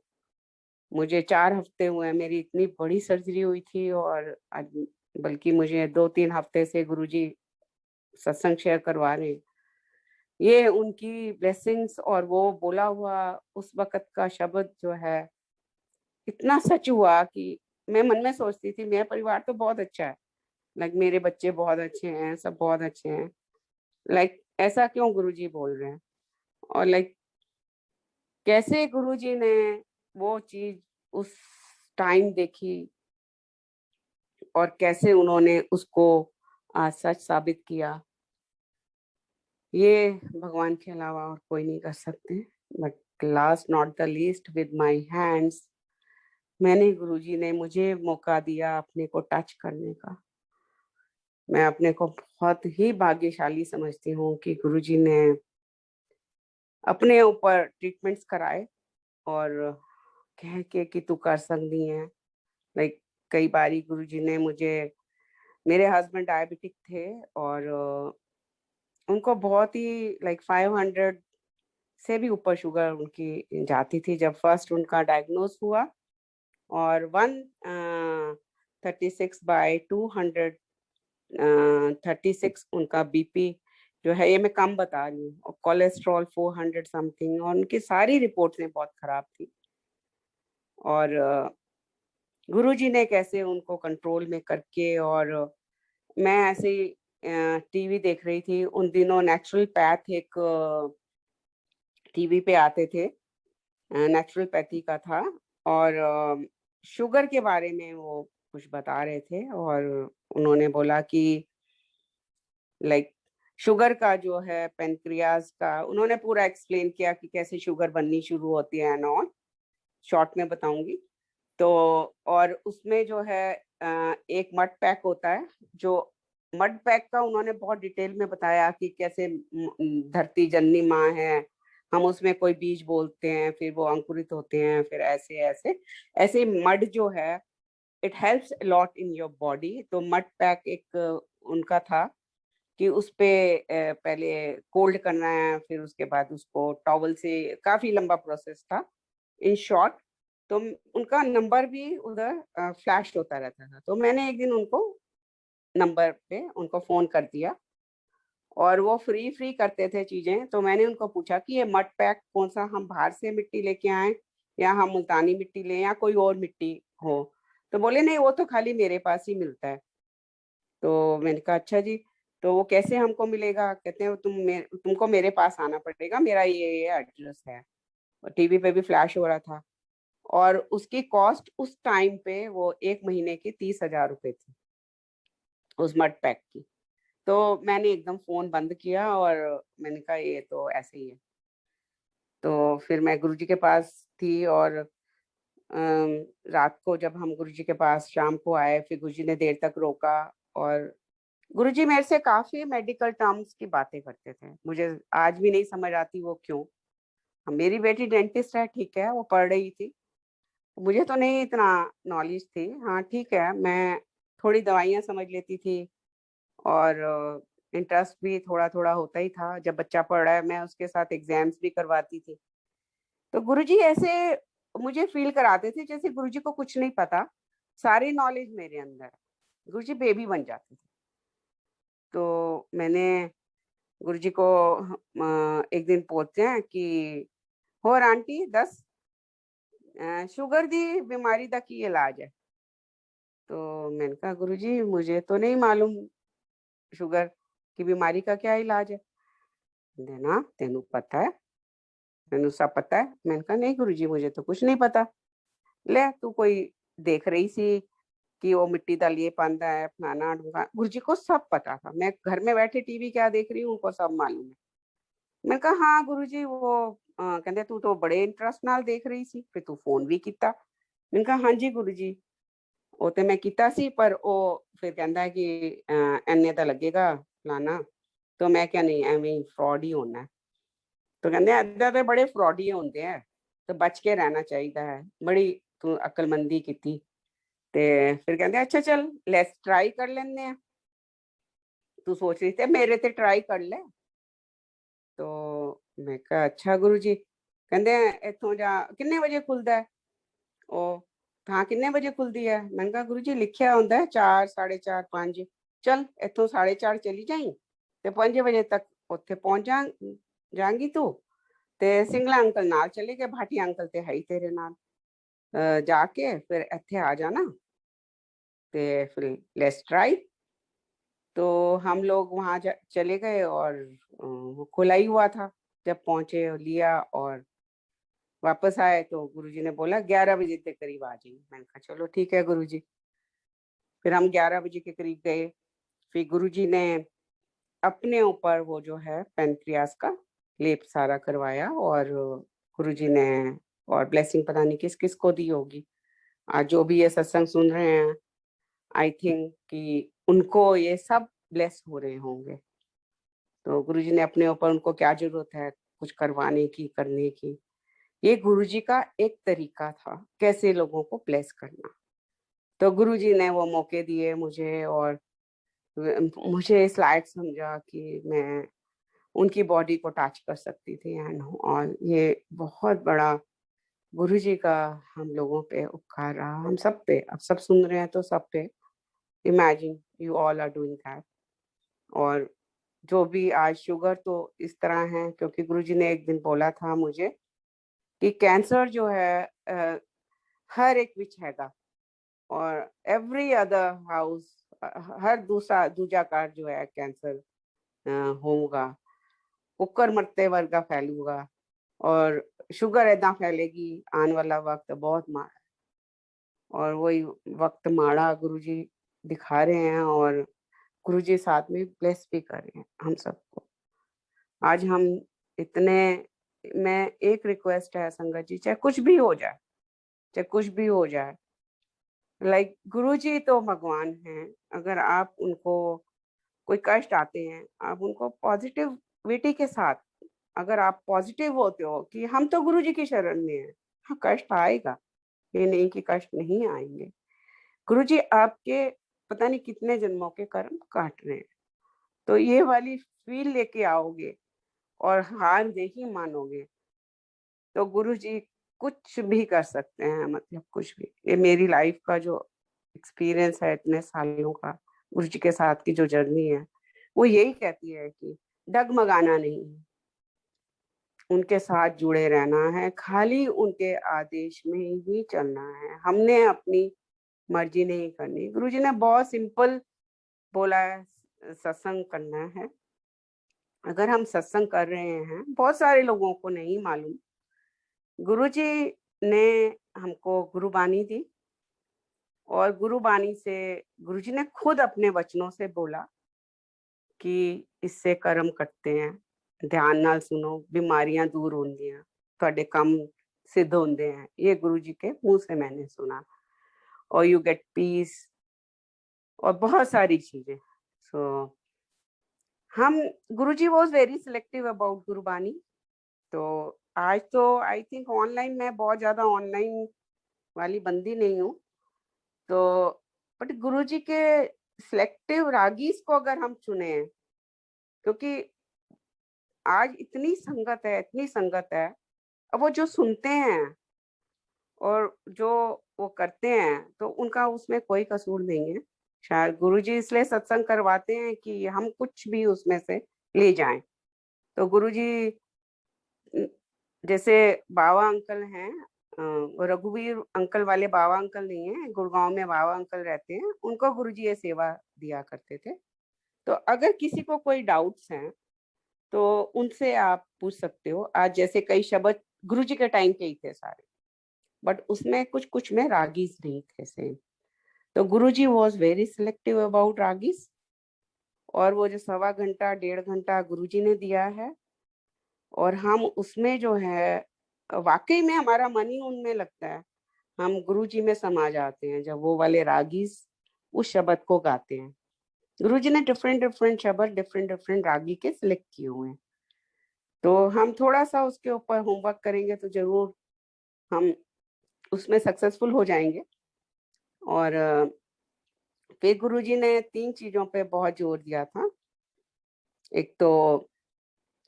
मुझे 4 हफ्ते हुए हैं, मेरी इतनी बड़ी सर्जरी हुई थी और आज बल्कि मुझे 2-3 हफ्ते से गुरुजी सत्संग शेयर करवा रहे हैं। ये उनकी ब्लेसिंग्स और वो बोला हुआ उस वक़्त का शब्द जो है, इतना सच हुआ कि मैं मन में सोचती थी मेरा परिवार तो बहुत अच्छा है, लाइक मेरे बच्चे बहुत अच्छे हैं, सब बहुत अच्छे हैं, लाइक ऐसा क्यों गुरुजी बोल रहे हैं? और लाइक कैसे गुरुजी ने वो चीज़ उस टाइम देखी और कैसे उन्होंने उसको आज सच साबित किया, ये भगवान के अलावा और कोई नहीं कर सकते। But last not the least with my hands, मैंने गुरुजी ने मुझे मौका दिया अपने को टच करने का। मैं अपने को बहुत ही भाग्यशाली समझती हूँ कि गुरुजी ने अपने ऊपर ट्रीटमेंट्स कराए और कह के कि तू कर सकती है। लाइक कई बारी गुरुजी ने मुझे, मेरे हस्बैंड डायबिटिक थे और उनको बहुत ही लाइक 500 से भी ऊपर शुगर उनकी जाती थी जब फर्स्ट उनका डायग्नोस हुआ। और 136/236 उनका बीपी जो है, ये मैं कम बता रही हूँ, और कोलेस्ट्रॉल 400 समथिंग, और उनकी सारी रिपोर्ट्स बहुत खराब थी। और गुरुजी ने कैसे उनको कंट्रोल में करके, और मैं ऐसे ही टीवी देख रही थी उन दिनों, नेचुरल पैथ एक टीवी पे आते थे, नेचुरोपैथी का था, और शुगर के बारे में वो कुछ बता रहे थे, और उन्होंने बोला कि लाइक शुगर का जो है पेनक्रियाज का, उन्होंने पूरा एक्सप्लेन किया कि कैसे शुगर बननी शुरू होती है एंड ऑल, शॉर्ट में बताऊंगी। तो और उसमें जो है एक मड पैक होता है, जो मड पैक का उन्होंने बहुत डिटेल में बताया कि कैसे धरती जननी माँ है, हम उसमें कोई बीज बोलते हैं, फिर वो अंकुरित होते हैं, फिर ऐसे ऐसे ऐसे मड जो है, it helps lot in your body. तो मड पैक एक उनका था कि उस पे पहले कोल्ड करना है, फिर उसके बाद उसको टॉवल से, काफी लंबा प्रोसेस था इन शॉर्ट। तो उनका नंबर भी उधर फ्लैश होता रहता था, तो मैंने एक दिन उनको नंबर पे उनको फोन कर दिया, और वो फ्री फ्री करते थे चीजें। तो मैंने उनको पूछा कि ये मड पैक कौन सा, हम बाहर से मिट्टी लेके आए या हम मुल्तानी मिट्टी लें या कोई और मिट्टी हो? तो बोले नहीं, वो तो खाली मेरे पास ही मिलता है। तो मैंने कहा अच्छा जी, तो वो कैसे हमको मिलेगा? कहते हैं तुमको मेरे पास आना पड़ेगा, मेरा ये एड्रेस है। और टीवी पे भी फ्लैश हो रहा था, और उसकी कॉस्ट उस टाइम पे वो 1 महीने की 30,000 रुपए थी उस मड पैक की। तो मैंने एकदम फोन बंद किया और मैंने कहा ये तो ऐसे ही है। तो फिर मैं गुरुजी के पास थी, और रात को जब हम गुरुजी के पास शाम को आए, फिर गुरुजी ने देर तक रोका, और गुरुजी मेरे से काफी मेडिकल टर्म्स की बातें करते थे, मुझे आज भी नहीं समझ आती वो क्यों। मेरी बेटी डेंटिस्ट है, ठीक है, वो पढ़ रही थी, मुझे तो नहीं इतना नॉलेज थी। हाँ ठीक है, मैं थोड़ी दवाइयाँ समझ लेती थी, और इंटरेस्ट भी थोड़ा थोड़ा होता ही था, जब बच्चा पढ़ रहा है मैं उसके साथ एग्जाम्स भी करवाती थी। तो गुरुजी ऐसे मुझे फील कराते थे जैसे गुरुजी को कुछ नहीं पता, सारी नॉलेज मेरे अंदर है, गुरुजी बेबी बन जाते थे। तो मैंने गुरुजी को एक दिन पूछते हैं कि होर आंटी दस शुगर दी बीमारी का की इलाज है। तो मैंने कहा गुरुजी मुझे तो नहीं मालूम शुगर की बीमारी का क्या इलाज है। ना तेनू पता है, तेनू सब पता है। मैंने कहा नहीं गुरुजी मुझे तो कुछ नहीं पता। ले तू कोई देख रही सी कि वो मिट्टी का लिए पांदा है फलाना ढुंगा। गुरुजी को सब पता था, मैं घर में बैठे टीवी क्या देख रही हूँ उनको सब मालूम है। मैं कहा हाँ गुरुजी वो कहते तू तो बड़े इंटरेस्ट नाल देख रही सी फिर तू फोन भी किया। मैंने कहा हाँ जी गुरुजी वो तो मैं किया सी पर वो फिर कहता है कि इन्ने दा लगेगा फलाना। तो मैं क्या नहीं एवं फ्रॉड ही होना है। तो कहते इदा तो बड़े फ्रॉड ही होंगे हैं तो बच के रहना चाहिए है। बड़ी तू अकलमंदी की ते फिर कहते अच्छा चल लेट्स ट्राई कर लेने हैं। तू सोच रही थे मेरे ते ट्राई कर ले। तो मैं कहा अच्छा गुरु जी कहते इथों जा किन्ने बजे खुलता है ओ थां किन्ने बजे खुलती है। मैंने कहा गुरु जी लिखिया होंदा है 4 साढ़े 4 5 चल इथों 4:30 चली जाई ते 5 बजे तक उत्थे पहुंच जाएंगी तू ते सिंगला अंकल नाल चले गए भाटिया अंकल ते है ही तेरे नाल जाके फिर इत्थे आ जाना ते फिर लेट्स ट्राई। तो हम लोग वहां चले गए और वो खुला ही हुआ था। जब पहुंचे और लिया और वापस आए तो गुरुजी ने बोला 11 बजे के करीब आ जाइए। मैंने कहा चलो ठीक है गुरुजी। फिर हम 11 बजे के करीब गए। फिर गुरुजी ने अपने ऊपर वो जो है पेनक्रियास का लेप सारा करवाया और गुरुजी ने और ब्लेसिंग पता नहीं किस किस को दी होगी। आज जो भी ये सत्संग सुन रहे हैं आई थिंक कि उनको ये सब ब्लेस हो रहे होंगे। तो गुरुजी ने अपने ऊपर उनको क्या जरूरत है कुछ करवाने की करने की। ये गुरुजी का एक तरीका था कैसे लोगों को ब्लेस करना। तो गुरुजी ने वो मौके दिए मुझे और मुझे इस लायक समझा कि मैं उनकी बॉडी को टच कर सकती थी एंड और ये बहुत बड़ा गुरुजी का हम लोगों पे उपकार रहा हम सब पे। अब सब सुन रहे हैं तो सब पे imagine you all are doing that. और जो भी आज शुगर तो इस तरह है क्योंकि गुरुजी ने एक दिन बोला था मुझे कि कैंसर जो है हर एक विच हैगा और एवरी अदर हाउस हर दूसरा दूजा कार जो है कैंसर होगा कुकर मरते वर्गा फैलूगा और शुगर ऐदा फैलेगी आने वाला वक्त बहुत माड़ा। और वही वक्त माड़ा गुरुजी दिखा रहे हैं और गुरुजी साथ में ब्लेस भी कर रहे हैं हम सबको। आज हम इतने मैं एक रिक्वेस्ट है संगत जी चाहे कुछ भी हो जाए चाहे कुछ भी हो जाए लाइक गुरुजी तो भगवान हैं। अगर आप उनको कोई कष्ट आते हैं आप उनको पॉजिटिविटी के साथ अगर आप पॉजिटिव होते हो कि हम तो गुरुजी की शरण में हैं। हाँ कष्ट आएगा ये नहीं कि कष्ट नहीं आएंगे। गुरुजी आपके पता नहीं कितने जन्मों के कर्म काट रहे हैं। तो ये वाली फील लेके आओगे और हार नहीं मानोगे तो गुरुजी कुछ भी कर सकते हैं मतलब कुछ भी। ये मेरी लाइफ का जो एक्सपीरियंस है इतने सालों का गुरुजी के साथ की जो जर्नी है वो यही कहती है कि डगमगाना नहीं है उनके साथ जुड़े रहना है खाली उनके आदेश में ही चलना है। हमने अपनी मर्जी नहीं करनी। गुरुजी ने बहुत सिंपल बोला है सत्संग करना है। अगर हम सत्संग कर रहे हैं बहुत सारे लोगों को नहीं मालूम गुरुजी ने हमको गुरुबानी दी और गुरुबानी से गुरुजी ने खुद अपने वचनों से बोला कि इससे कर्म करते हैं ध्यान नाल सुनो बीमारियां दूर होंदियां ਤੁਹਾਡੇ ਕੰਮ सिद्ध होंदे हैं। ये गुरुजी के मुंह से मैंने सुना और यू गेट पीस और बहुत सारी चीजें। सो हम गुरुजी was very selective about Gurbani. तो आज तो आई थिंक ऑनलाइन मैं बहुत ज्यादा ऑनलाइन वाली बंदी नहीं हूँ। तो बट गुरुजी के सिलेक्टिव रागीस को अगर हम चुने क्योंकि आज इतनी संगत है अब वो जो सुनते हैं और जो वो करते हैं तो उनका उसमें कोई कसूर नहीं है। शायद गुरुजी इसलिए सत्संग करवाते हैं कि हम कुछ भी उसमें से ले जाएं। तो गुरुजी जैसे बाबा अंकल हैं, वो रघुवीर अंकल वाले बाबा अंकल नहीं है, गुड़गांव में बाबा अंकल रहते हैं, उनको गुरुजी ये सेवा दिया करते थे। तो अगर किसी को कोई डाउट्स हैं तो उनसे आप पूछ सकते हो। आज जैसे कई शब्द गुरुजी के टाइम के ही थे सारे, बट उसमें कुछ कुछ में रागीज नहीं थे सेम। तो गुरुजी वॉज वेरी सिलेक्टिव अबाउट रागीज, और वो जो 1.25 घंटा 1.5 घंटा गुरुजी ने दिया है, और हम उसमें जो है वाकई में हमारा मन ही उनमें लगता है। हम गुरुजी में समा जाते हैं जब वो वाले रागीज उस शब्द को गाते हैं। गुरुजी ने डिफरेंट डिफरेंट शब्द डिफरेंट डिफरेंट रागी के सिलेक्ट किए हुए हैं। तो हम थोड़ा सा उसके ऊपर होमवर्क करेंगे तो जरूर हम उसमें सक्सेसफुल हो जाएंगे। और फिर गुरुजी ने 3 चीजों पे बहुत जोर दिया था। एक तो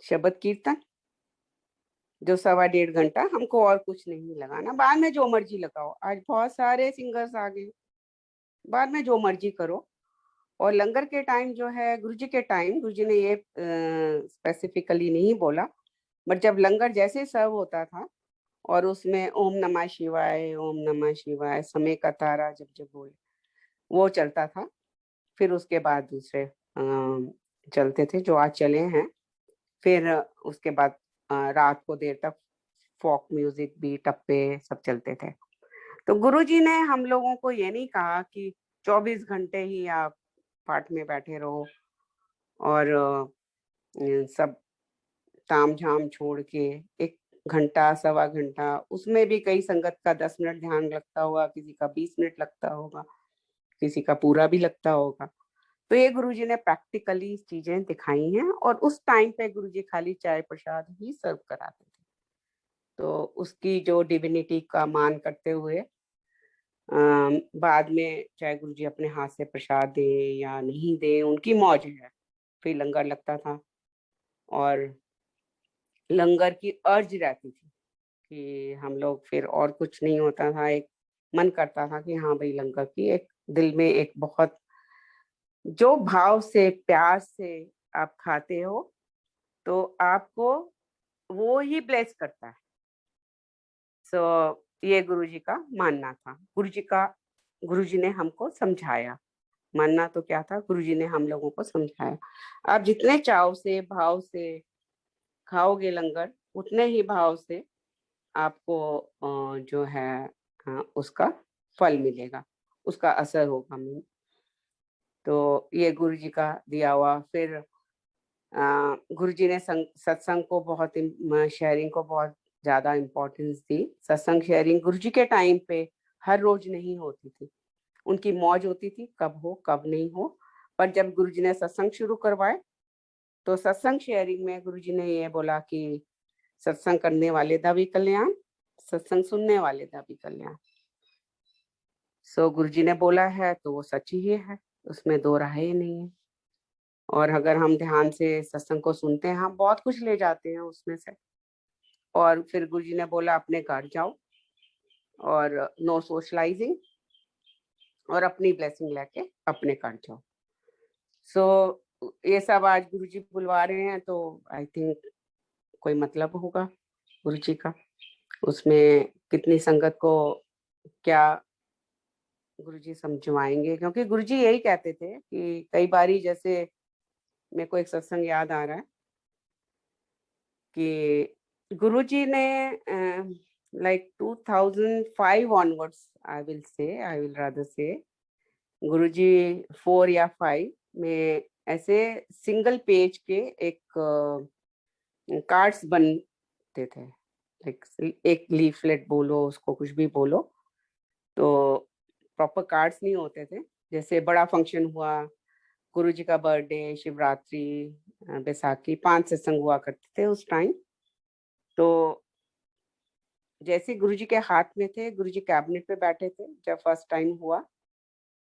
शब्द कीर्तन, जो 1.25 घंटा, हमको और कुछ नहीं लगाना, बाद में जो मर्जी लगाओ। आज बहुत सारे सिंगर्स आ गए, बाद में जो मर्जी करो। और लंगर के टाइम जो है, गुरुजी के टाइम, गुरुजी ने ये स्पेसिफिकली नहीं बोला, बट जब लंगर जैसे सर्व होता था और उसमें ओम नमः शिवाय, ओम नमः शिवाय, समय का तारा जब जब बोले, वो चलता था। फिर उसके बाद दूसरे चलते थे जो आज चले हैं। फिर उसके बाद रात को देर तक फोक म्यूजिक भी, टप्पे सब चलते थे। तो गुरुजी ने हम लोगों को ये नहीं कहा कि 24 घंटे ही आप पाठ में बैठे रहो और सब ताम झाम छोड़ के 1 घंटा 1.25 घंटा, उसमें भी कई संगत का 10 मिनट ध्यान लगता होगा, किसी का 20 मिनट लगता होगा, किसी का पूरा भी लगता होगा। तो ये गुरुजी ने प्रैक्टिकली चीजें दिखाई हैं, और उस टाइम पे गुरुजी खाली चाय प्रसाद ही सर्व कराते थे। तो उसकी जो डिविनिटी का मान करते हुए बाद में चाहे गुरुजी अपने हाथ से प्रसाद दें या नहीं दें, उनकी मौज है। फिर लंगर लगता था, और लंगर की अर्ज रहती थी कि हम लोग, फिर और कुछ नहीं होता था, एक मन करता था कि हाँ भाई लंगर की, एक दिल में एक बहुत, जो भाव से प्यार से आप खाते हो तो आपको वो ही ब्लेस करता है। सो ये गुरुजी का मानना था। गुरुजी ने हमको समझाया। मानना तो क्या था, गुरुजी ने हम लोगों को समझाया। आप जितने चाव से भाव से खाओगे लंगर, उतने ही भाव से आपको जो है उसका फल मिलेगा, उसका असर होगा। तो ये गुरुजी का दिया हुआ। फिर गुरुजी ने सत्संग को बहुत, शेयरिंग को बहुत ज्यादा इम्पोर्टेंस दी। सत्संग शेयरिंग गुरुजी के टाइम पे हर रोज नहीं होती थी, उनकी मौज होती थी कब हो कब नहीं हो। पर जब गुरुजी ने सत्संग शुरू करवाए तो सत्संग शेयरिंग में गुरुजी ने ये बोला कि सत्संग करने वाले दा भी कल्याण, सत्संग सुनने वाले दा भी कल्याण। सो गुरुजी ने बोला है तो वो सच ही है, उसमें दो राहें ही नहीं है। और अगर हम ध्यान से सत्संग को सुनते हैं, हम बहुत कुछ ले जाते हैं उसमें से। और फिर गुरुजी ने बोला अपने घर जाओ और नो सोशलाइजिंग, और अपनी ब्लेसिंग लेके अपने घर जाओ। सो ये सब आज गुरुजी बुलवा रहे हैं, तो आई थिंक कोई मतलब होगा गुरुजी का। उसमें कितनी संगत को क्या गुरुजी समझवाएंगे, क्योंकि गुरुजी यही कहते थे कि कई बारी, जैसे मेरे को एक सत्संग याद आ रहा है कि गुरुजी ने like 2005 onwards, I will rather से, गुरुजी 4 या 5 में ऐसे सिंगल पेज के एक कार्ड्स बनते थे। एक लीफलेट बोलो, उसको कुछ भी बोलो, तो प्रॉपर कार्ड्स नहीं होते थे। जैसे बड़ा फंक्शन हुआ, गुरुजी का बर्थडे, शिवरात्रि, बैसाखी, 5 सत्संग हुआ करते थे उस टाइम। तो जैसे गुरुजी के हाथ में थे, गुरुजी कैबिनेट पे बैठे थे जब फर्स्ट टाइम हुआ,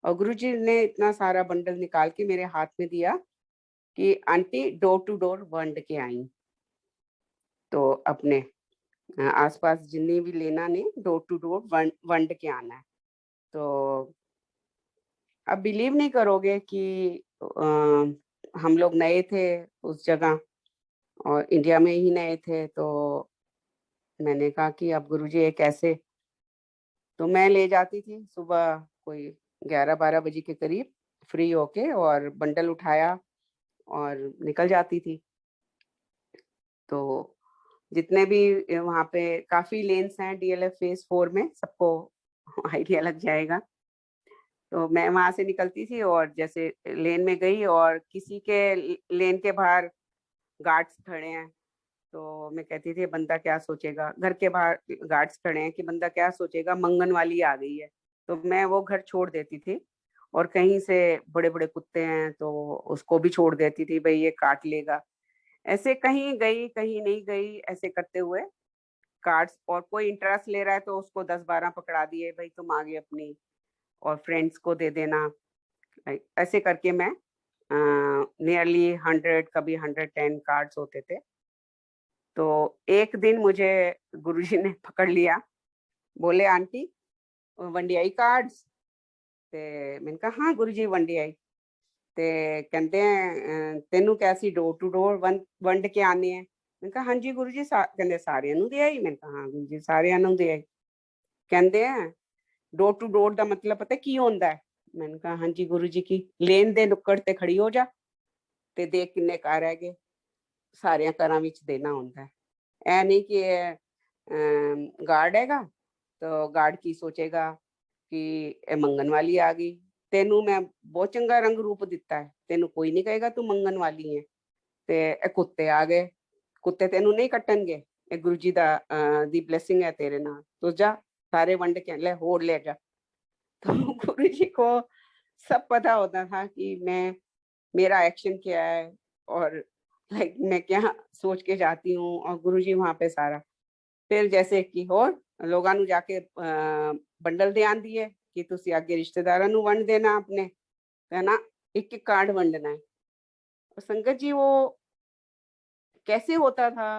और गुरुजी ने इतना सारा बंडल निकाल के मेरे हाथ में दिया कि आंटी डोर टू डोर वंड के आई। तो अपने आसपास जिन्हें भी लेना ने, डोर टू डोर वंड के आना है। तो अब बिलीव नहीं करोगे कि हम लोग नए थे उस जगह और इंडिया में ही नए थे, तो मैंने कहा कि अब गुरुजी ये कैसे। तो मैं ले जाती थी सुबह कोई 11-12 बजे के करीब फ्री होके, और बंडल उठाया और निकल जाती थी। तो जितने भी वहाँ पे काफी लेन्स हैं डीएलएफ फेज 4 में, सबको आइडिया लग जाएगा। तो मैं वहां से निकलती थी और जैसे लेन में गई और किसी के लेन के बाहर गार्ड्स खड़े हैं, तो मैं कहती थी बंदा क्या सोचेगा, घर के बाहर गार्ड्स खड़े हैं कि बंदा क्या सोचेगा, मंगन वाली आ गई है। तो मैं वो घर छोड़ देती थी, और कहीं से बड़े बड़े कुत्ते हैं तो उसको भी छोड़ देती थी, भाई ये काट लेगा। ऐसे कहीं गई कहीं नहीं गई, ऐसे करते हुए कार्ड्स, और कोई इंटरेस्ट ले रहा है तो उसको 10-12 पकड़ा दिए, भाई तुम आगे अपनी और फ्रेंड्स को दे देना। ऐसे करके मैं नियरली 100, कभी 110 कार्ड्स होते थे। तो एक दिन मुझे गुरुजी ने पकड़ लिया, बोले आंटी वंडियाई कार्ड्स। ते मैंने कहा हाँ गुरुजी वंडियाई। ते कहते हैं तेनू कैसी डोर टू डोर वंड के आने हैं। मैंने कहा हाँ जी गुरुजी, कहते सारिਆਂ ਨੂੰ ਦੇ ਆਈ। मैंने कहा हाँ गुरुजी सारिਆਂ ਨੂੰ ਦੇ ਆਈ। कहते हैं डोर टू डोर का मतलब पता की होता है। मैंने कहा हाँ जी गुरु जी की, लेन दे नुक्कड़ ते खड़ी हो जा ते देख किन्ने घर है, सारिया घर देना होता है। ऐ नहीं कि गार्ड हैगा तो गार्ड की सोचेगा कि मंगन वाली आ गई, तेनू मैं बहुत चंगा रंग रूप दिता है, तेनू कोई नहीं कहेगा तू मंगन वाली है। ते कुत्ते आ गए, कुत्ते तेनू नहीं कट्टनगे, गुरु जी दी ब्लेसिंग है तेरे नाल, तो जा सारे वंड के ले होर ले जा। तो गुरु जी को सब पता होता था कि मैं, मेरा एक्शन क्या है, और लाइक मैं क्या सोच के जाती हूँ, और गुरु जी वहां पे सारा। फिर जैसे कि होर लोगों ਨੂੰ जाके बंडल ध्यान दिए कि तुसी आगे रिश्तेदारों ਨੂੰ वंड देना अपने, है ना, एक एक कार्ड वंडना है। और संगत जी वो कैसे होता था,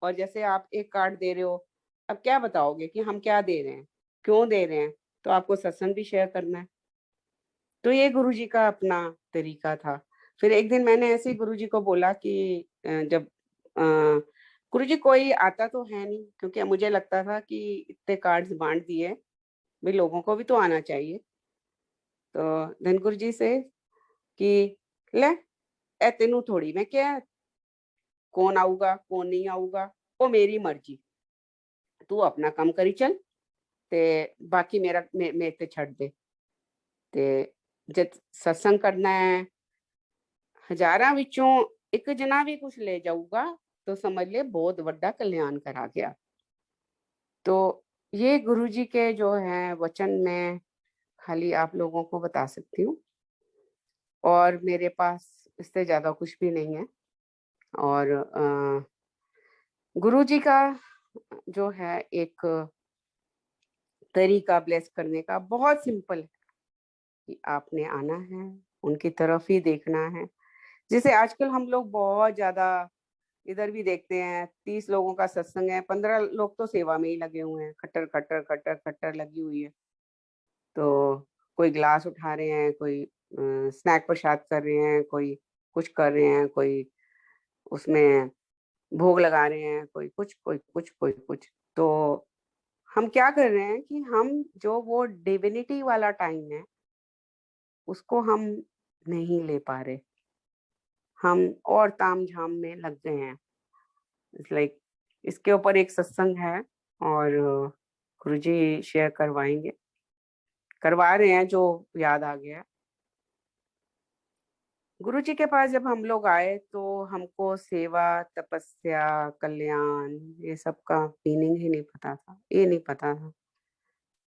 और जैसे आप एक कार्ड दे रहे हो, अब क्या बताओगे कि हम क्या दे रहे हैं, क्यों दे रहे हैं, तो आपको सत्संग भी शेयर करना है। तो ये गुरुजी का अपना तरीका था। फिर एक दिन मैंने ऐसे ही गुरुजी को बोला कि जब गुरुजी कोई आता तो है नहीं, क्योंकि मुझे लगता था कि इतने कार्ड्स बांट दिए, भाई लोगों को भी तो आना चाहिए। तो धन गुरुजी से कि ले ए तेनू थोड़ी मैं क्या, कौन आऊगा कौन नहीं आऊगा वो मेरी मर्जी, तू अपना काम करी चल, ते बाकी मेरे ते छड़ दे। ते जब सत्संग करना है, हजारां विचों एक जना भी कुछ ले जाऊगा तो समझ ले बहुत बड़ा कल्याण करा गया। तो ये गुरुजी के जो है वचन मैं खाली आप लोगों को बता सकती हूँ, और मेरे पास इससे ज्यादा कुछ भी नहीं है। और गुरुजी का जो है एक तरीका ब्लेस करने का बहुत सिंपल है कि आपने आना है, उनकी तरफ ही देखना है। जैसे आजकल हम लोग बहुत ज्यादा इधर भी देखते हैं, 30 लोगों का सत्संग है, 15 लोग तो सेवा में ही लगे हुए हैं, खट्टर खट्टर खट्टर खट्टर लगी हुई है। तो कोई गिलास उठा रहे हैं, कोई स्नैक प्रसाद कर रहे हैं, कोई कुछ कर रहे हैं, कोई उसमें भोग लगा रहे हैं, कोई कुछ कोई कुछ कोई कुछ। तो हम क्या कर रहे हैं कि हम जो वो डिविनिटी वाला टाइम है उसको हम नहीं ले पा रहे, हम और ताम झाम में लग गए हैं। लाइक इसके ऊपर एक सत्संग है, और गुरुजी शेयर करवाएंगे, करवा रहे हैं जो याद आ गया। गुरुजी के पास जब हम लोग आए तो हमको सेवा, तपस्या, कल्याण, ये सब का मीनिंग ही नहीं पता था, ये नहीं पता था।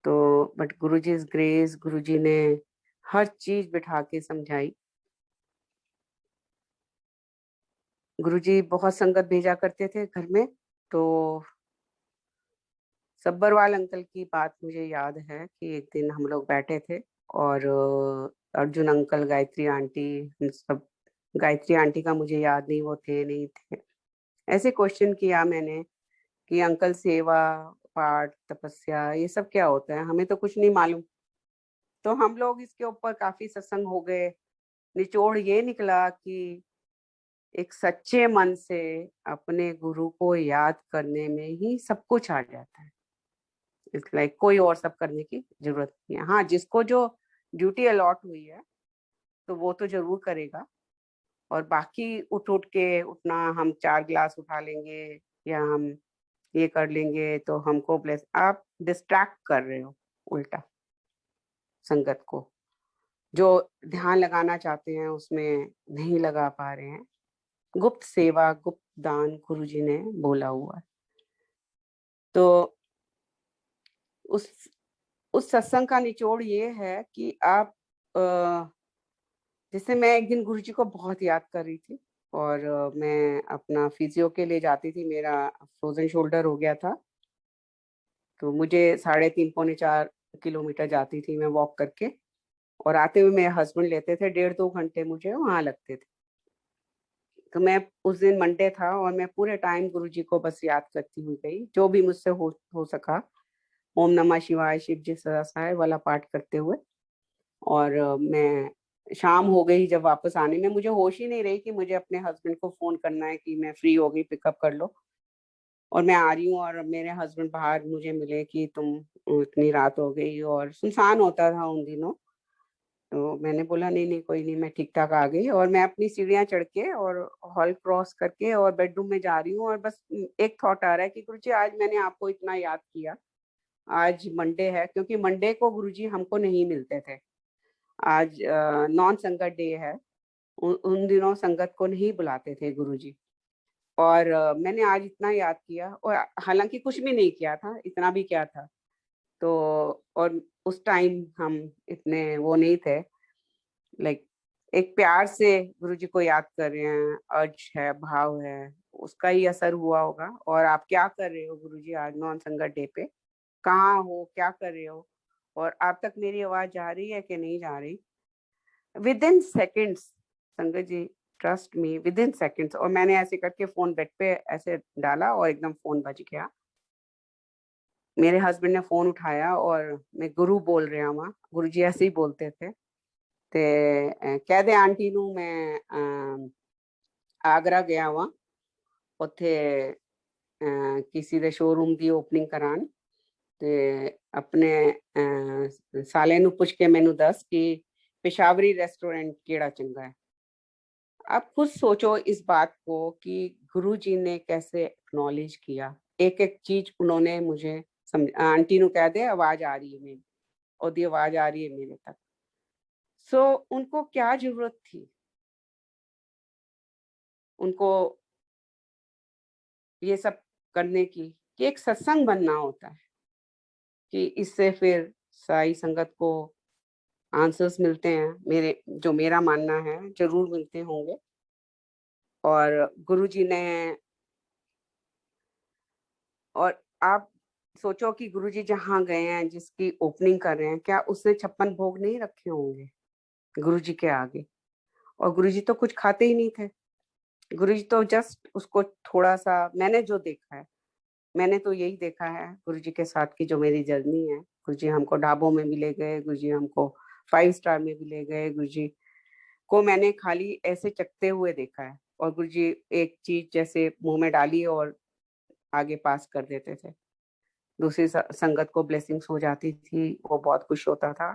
तो बट गुरुजी इज ग्रेस, गुरुजी ने हर चीज बिठा के समझाई। गुरुजी बहुत संगत भेजा करते थे घर में। तो सब्बरवाल अंकल की बात मुझे याद है कि एक दिन हम लोग बैठे थे, और अर्जुन अंकल, गायत्री आंटी, हम सब, गायत्री आंटी का मुझे याद नहीं, वो थे नहीं थे। ऐसे क्वेश्चन किया मैंने कि अंकल सेवा, पाठ, तपस्या ये सब क्या होता है, हमें तो कुछ नहीं मालूम। तो हम लोग इसके ऊपर काफी सत्संग हो गए। निचोड़ ये निकला कि एक सच्चे मन से अपने गुरु को याद करने में ही सब कुछ आ जाता है। इट्स लाइक कोई और सब करने की जरूरत नहीं है। हाँ, जिसको जो ड्यूटी अलॉट हुई है तो वो तो जरूर करेगा, और बाकी उठ उठ के उठना, हम 4 गिलास उठा लेंगे या हम ये कर लेंगे तो हमको ब्लेस, आप डिस्ट्रैक्ट कर रहे हो उल्टा संगत को। जो ध्यान लगाना चाहते हैं उसमें नहीं लगा पा रहे हैं। गुप्त सेवा, गुप्त दान गुरुजी ने बोला हुआ है। तो उस सत्संग का निचोड़ ये है कि आप जैसे मैं एक दिन गुरुजी को बहुत याद कर रही थी, और मैं अपना फिजियो के लिए जाती थी, मेरा फ्रोजन शोल्डर हो गया था, तो मुझे 3.5 पौने 4 किलोमीटर जाती थी मैं वॉक करके, और आते हुए मेरे हस्बैंड लेते थे, 1.5 2 घंटे मुझे वहां लगते थे। तो मैं उस दिन मंडे था और मैं पूरे टाइम गुरुजी को बस याद करती हुई गई, जो भी मुझसे हो सका। ओम नमः शिवाय, शिव जी सदा सहाय वाला पाठ करते हुए। और मैं शाम हो गई जब वापस आने में, मुझे होश ही नहीं रही कि मुझे अपने हस्बैंड को फोन करना है कि मैं फ्री हो गई, पिकअप कर लो। और मैं आ रही हूँ और मेरे हस्बैंड बाहर मुझे मिले कि तुम, इतनी रात हो गई, और सुनसान होता था उन दिनों। तो मैंने बोला नहीं नहीं कोई नहीं, मैं ठीक ठाक आ गई, और मैं अपनी सीढ़ियाँ चढ़ के और हॉल क्रॉस करके और बेडरूम में जा रही हूँ, और बस एक थॉट आ रहा है कि गुरुजी आज मैंने आपको इतना याद किया। आज मंडे है, क्योंकि मंडे को गुरुजी हमको नहीं मिलते थे। आज नॉन संगत डे है, उन दिनों संगत को नहीं बुलाते थे गुरुजी। और मैंने आज इतना याद किया, और हालांकि कुछ भी नहीं किया था, इतना भी क्या था। तो और उस टाइम हम इतने वो नहीं थे, लाइक एक प्यार से गुरुजी को याद कर रहे हैं, अर्ज है, भाव है, उसका ही असर हुआ होगा। और आप क्या कर रहे हो गुरुजी आज नॉन संगत डे पे, कहाँ हो, क्या कर रहे हो, और आप तक मेरी आवाज जा रही है कि नहीं जा रही, with in seconds. Sangat ji, trust me, within seconds. और मैंने ऐसे करके फोन बेड पे ऐसे डाला और एकदम फोन बज गया। मेरे हस्बैंड ने फोन उठाया और मैं गुरु बोल रहा वहाँ, गुरु जी ऐसे ही बोलते थे। ते कह दे आंटी नू मैं आगरा गया वहाँ, ਉੱਥੇ ਕਿਸੇ ਦੇ ਸ਼ੋਰੂਮ ਦੀ ਓਪਨਿੰਗ ਕਰਾਉਣ, ਤੇ ਆਪਣੇ ਸਾਲੇ ਨੂੰ ਪੁੱਛ ਕੇ ਮੈਨੂੰ ਦੱਸ ਕਿ पेशावरी रेस्टोरेंट केड़ा चंगा है। आप खुद सोचो इस बात को कि गुरु जी ने कैसे एक्नॉलेज किया, एक एक चीज उन्होंने मुझे समझ, आंटी नु कह दे आवाज आ रही है मेरी, ओदी आवाज आ रही है मेरे तक। सो उनको क्या जरूरत थी, उनको ये सब करने की, कि एक सत्संग बनना होता है कि इससे फिर साई संगत को आंसर्स मिलते हैं। मेरे जो मेरा मानना है जरूर मिलते होंगे। और गुरुजी ने, और आप सोचो कि गुरुजी जहाँ गए हैं, जिसकी ओपनिंग कर रहे हैं, क्या उसने 56 भोग नहीं रखे होंगे गुरुजी के आगे? और गुरुजी तो कुछ खाते ही नहीं थे। गुरुजी तो जस्ट उसको थोड़ा सा, मैंने जो देखा है, मैंने तो यही देखा है गुरुजी के साथ की जो मेरी जर्नी है। गुरुजी हमको ढाबों में भी ले गए, गुरुजी हमको 5 स्टार में भी ले गए, गुरुजी को मैंने खाली ऐसे चखते हुए देखा है। और गुरुजी एक चीज जैसे मुंह में डाली और आगे पास कर देते थे, दूसरी संगत को ब्लेसिंग्स हो जाती थी, वो बहुत खुश होता था,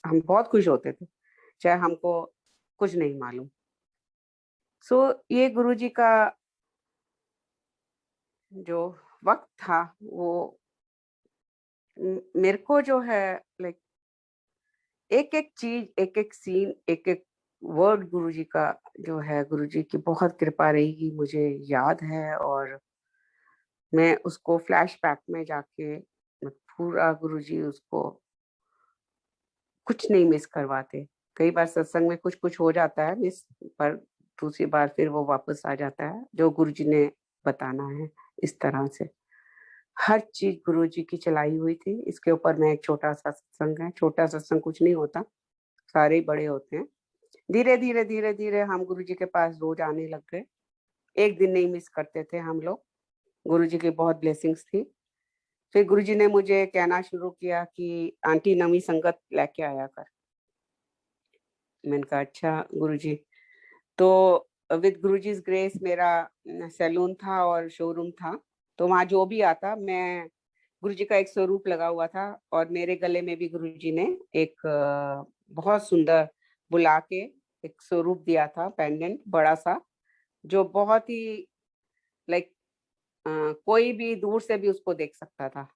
हम बहुत खुश होते थे, चाहे हमको कुछ नहीं मालूम। सो ये गुरुजी का जो वक्त था, वो मेरे को जो है, लाइक एक एक चीज, एक एक सीन, एक एक वर्ड गुरुजी का जो है, गुरुजी की बहुत कृपा रहेगी, मुझे याद है। और मैं उसको फ्लैशबैक में जाके पूरा, गुरुजी उसको कुछ नहीं मिस करवाते। कई बार सत्संग में कुछ कुछ हो जाता है मिस, पर दूसरी बार फिर वो वापस आ जाता है जो गुरुजी ने बताना है। इस तरह से हर चीज गुरुजी की चलाई हुई थी। इसके ऊपर मैं एक छोटा सा सत्संग है, छोटा सत्संग कुछ नहीं होता, सारे ही बड़े होते हैं। धीरे धीरे धीरे धीरे हम गुरुजी के पास रोज आने लग गए, एक दिन नहीं मिस करते थे हम लोग। गुरुजी की बहुत ब्लेसिंग्स थी। फिर गुरुजी ने मुझे कहना शुरू किया कि आंटी नवी संगत लेके आया कर। मैंने कहा अच्छा गुरुजी। तो विद गुरुजी's ग्रेस मेरा सैलून था और शोरूम था, तो वहाँ जो भी आता मैं गुरुजी का एक स्वरूप लगा हुआ था, और मेरे गले में भी गुरुजी ने एक बहुत सुंदर बुला के एक स्वरूप दिया था, पेंडेंट बड़ा सा, जो बहुत ही लाइक कोई भी दूर से भी उसको देख सकता था।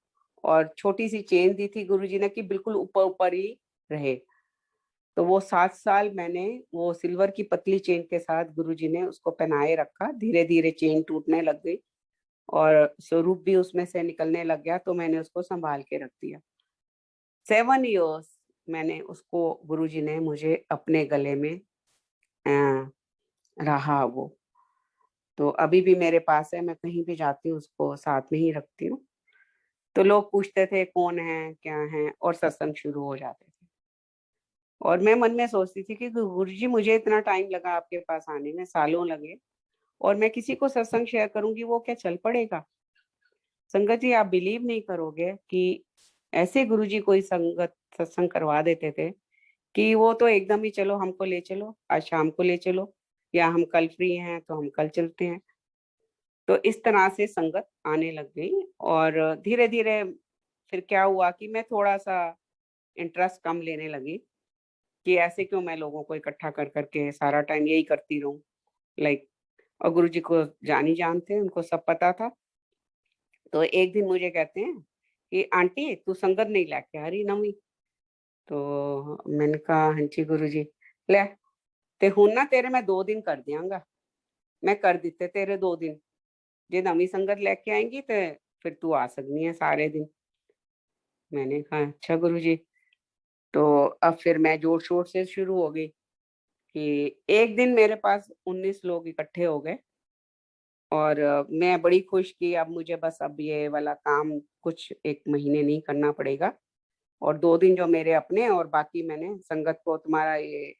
और छोटी सी चेन दी थी गुरुजी ने कि बिल्कुल ऊपर ऊपर ही रहे। तो वो 7 साल मैंने वो सिल्वर की पतली चेन के साथ गुरुजी ने उसको पहनाए रखा। धीरे धीरे चेन टूटने लग गई और स्वरूप भी उसमें से निकलने लग गया, तो मैंने उसको संभाल के रख दिया। 7 years मैंने उसको, गुरुजी ने मुझे अपने गले में रहा वो। तो अभी भी मेरे पास है, मैं कहीं भी जाती हूँ उसको साथ में ही रखती हूँ। तो लोग पूछते थे कौन है क्या है, और सत्संग शुरू हो जाते थे। और मैं मन में सोचती थी कि गुरुजी मुझे इतना टाइम लगा आपके पास आने में, सालों लगे, और मैं किसी को सत्संग शेयर करूंगी वो क्या चल पड़ेगा? संगत जी, आप बिलीव नहीं करोगे कि ऐसे गुरुजी कोई संगत सत्संग करवा देते थे कि वो तो एकदम ही चलो हमको ले चलो, आज शाम को ले चलो, या हम कल फ्री हैं तो हम कल चलते हैं। तो इस तरह से संगत आने लग गई। और धीरे धीरे फिर क्या हुआ कि मैं थोड़ा सा इंटरेस्ट कम लेने लगी कि ऐसे क्यों मैं लोगों को इकट्ठा कर करके सारा टाइम यही करती रहूं, लाइक। और गुरुजी को जानी जानते, उनको सब पता था। तो एक दिन मुझे कहते हैं कि आंटी तू संगत नहीं लेके आ रही नवी। तो मैंने कहा हाँ जी गुरुजी। ले ते हुन ना तेरे मैं 2 दिन कर दियांगा। मैं कर दिते तेरे 2 दिन, जे नवी संगत लेके आएंगी तो फिर तू आ सकनी है सारे दिन। मैंने कहा अच्छा गुरुजी। तो अब फिर मैं जोर शोर से शुरू हो गई कि एक दिन मेरे पास 19 लोग इकट्ठे हो गए। और मैं बड़ी खुश कि अब मुझे बस अब ये वाला काम कुछ 1 महीने नहीं करना पड़ेगा। और 2 दिन जो मेरे अपने, और बाकी मैंने संगत को, तुम्हारा ये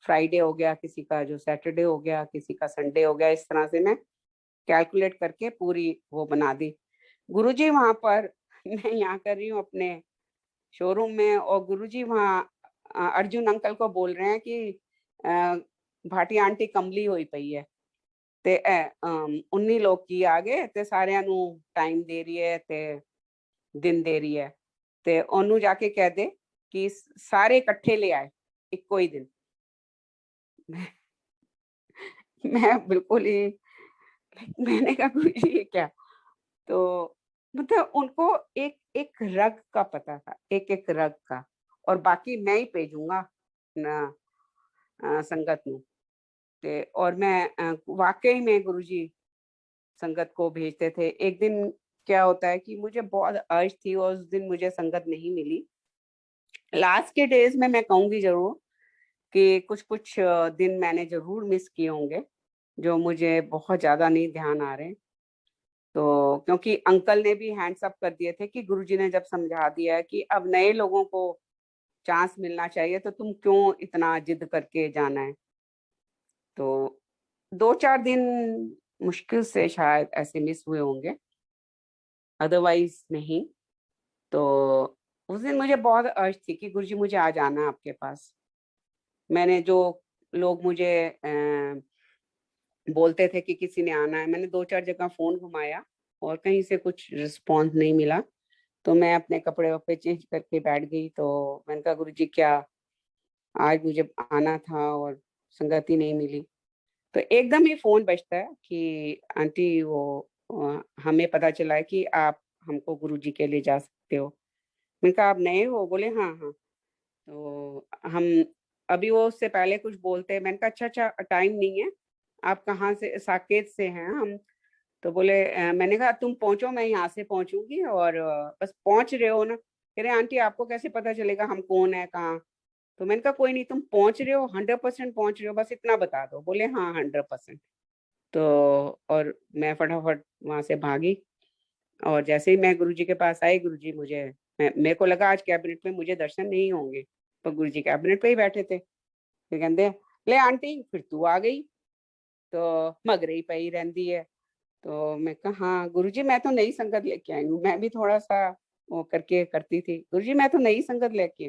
फ्राइडे हो गया, किसी का जो सैटरडे हो गया, किसी का संडे हो गया, इस तरह से मैं कैलकुलेट करके पूरी वो बना दी। गुरुजी वहां पर मैं यहाँ कर रही हूँ अपने शोरूम में, और गुरुजी वहाँ अर्जुन अंकल को बोल रहे हैं कि भाटी आंटी कमली हुई पई है ते 19 लोग की आ गए ते सारिਆਂ ਨੂੰ टाइम दे रही है ते दिन दे रही है ते ओनू जाके कह दे कि सारे इकट्ठे ले आए इको ही दिन। मैं बिल्कुल ही मैंने कहा गुरुजी ये क्या? तो मतलब उनको एक एक रग का पता था, एक एक रग का। और बाकी मैं ही भेजूंगा ना संगत ਨੂੰ। ते और मैं वाकई में गुरुजी संगत को भेजते थे। एक दिन क्या होता है कि मुझे बहुत अर्ज थी और उस दिन मुझे संगत नहीं मिली। लास्ट के डेज में मैं कहूँगी ज़रूर कि कुछ-कुछ दिन मैंने ज़रूर मिस किए होंगे, जो मुझे बहुत ज़्यादा नहीं ध्यान आ रहे। तो क्योंकि अंकल ने भी हैंड्स अप कर दिए थे कि गुरुजी ने जब समझा दिया है कि अब नए लोगों को चांस मिलना चाहिए, तो तुम क्यों इतना जिद करके जाना है? तो 2-4 दिन मुश्किल से शायद ऐसे मिस हुए होंगे, अदरवाइज़ नहीं। तो उस दिन मुझे बहुत अर्ज थी कि गुरुजी मुझे आज आना है आपके पास। मैंने जो लोग मुझे बोलते थे कि किसी ने आना है, मैंने 2-4 जगह फ़ोन घुमाया और कहीं से कुछ रिस्पॉन्स नहीं मिला। तो मैं अपने कपड़े-वपड़े चेंज करके बैठ गई। तो मैंने कहा गुरुजी क्या आज मुझे आना था और संगति नहीं मिली। तो एकदम ही फ़ोन बजता है कि आंटी वो हमें पता चला है कि आप हमको गुरुजी के ले जा सकते हो। मैंने कहा आप नए हो? बोले हाँ, हाँ। तो हम अभी वो उससे पहले कुछ बोलते हैं। मैंने कहा अच्छा टाइम नहीं है। आप कहाँ से? साकेत से हैं हम। तो बोले मैंने कहा तुम पहुँचो, मैं यहाँ से पहुँचूँगी और बस पहुँच रहे हो ना? कह रहे आंटी आपको कैसे पता चलेगा हम कौन है, कहाँ? तो मैंने कहा कोई नहीं, तुम पहुँच रहे हो, 100% पहुँच रहे हो, बस इतना बता दो। बोले हाँ 100%। तो और मैं फटाफट वहाँ से भागी। और जैसे ही मैं गुरुजी के पास आई, गुरुजी मुझे मेरे को लगा आज कैबिनेट में मुझे दर्शन नहीं होंगे, पर गुरुजी कैबिनेट पे ही बैठे थे। फिर कहते ले आंटी फिर तू आ गई, तो मगरे ही पई रहंदी है। तो मैं कहा हाँ गुरुजी मैं तो नई संगत लेके आई हूँ, मैं भी थोड़ा-सा वो करके करती थी। गुरुजी मैं तो नई संगत लेके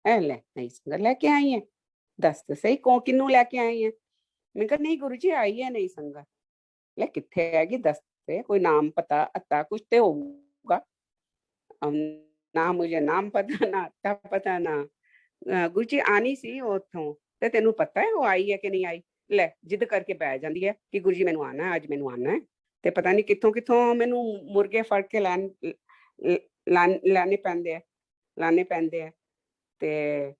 आई। ले नई संगत लेके आई हैं, दस तो सही किन्नू लेके आई हैं? मैं कहा नहीं गुरुजी आई है नहीं संगत। ले किथे हैगी दस ते कोई नाम पता अता कुछ ते होगा। अब ना मुझे नाम पता ना अता पता ना गुरुजी आनी सी उथों ते तेनू पता है वो आई है कि नहीं आई। ले जिद करके बह जाती है कि गुरुजी मैनू आना है अज मैनू आना है ते पता नहीं कित्थों कित्थों मैनू मुर्गे फड़ के लाने पैंदे है लाने पैंदे है ते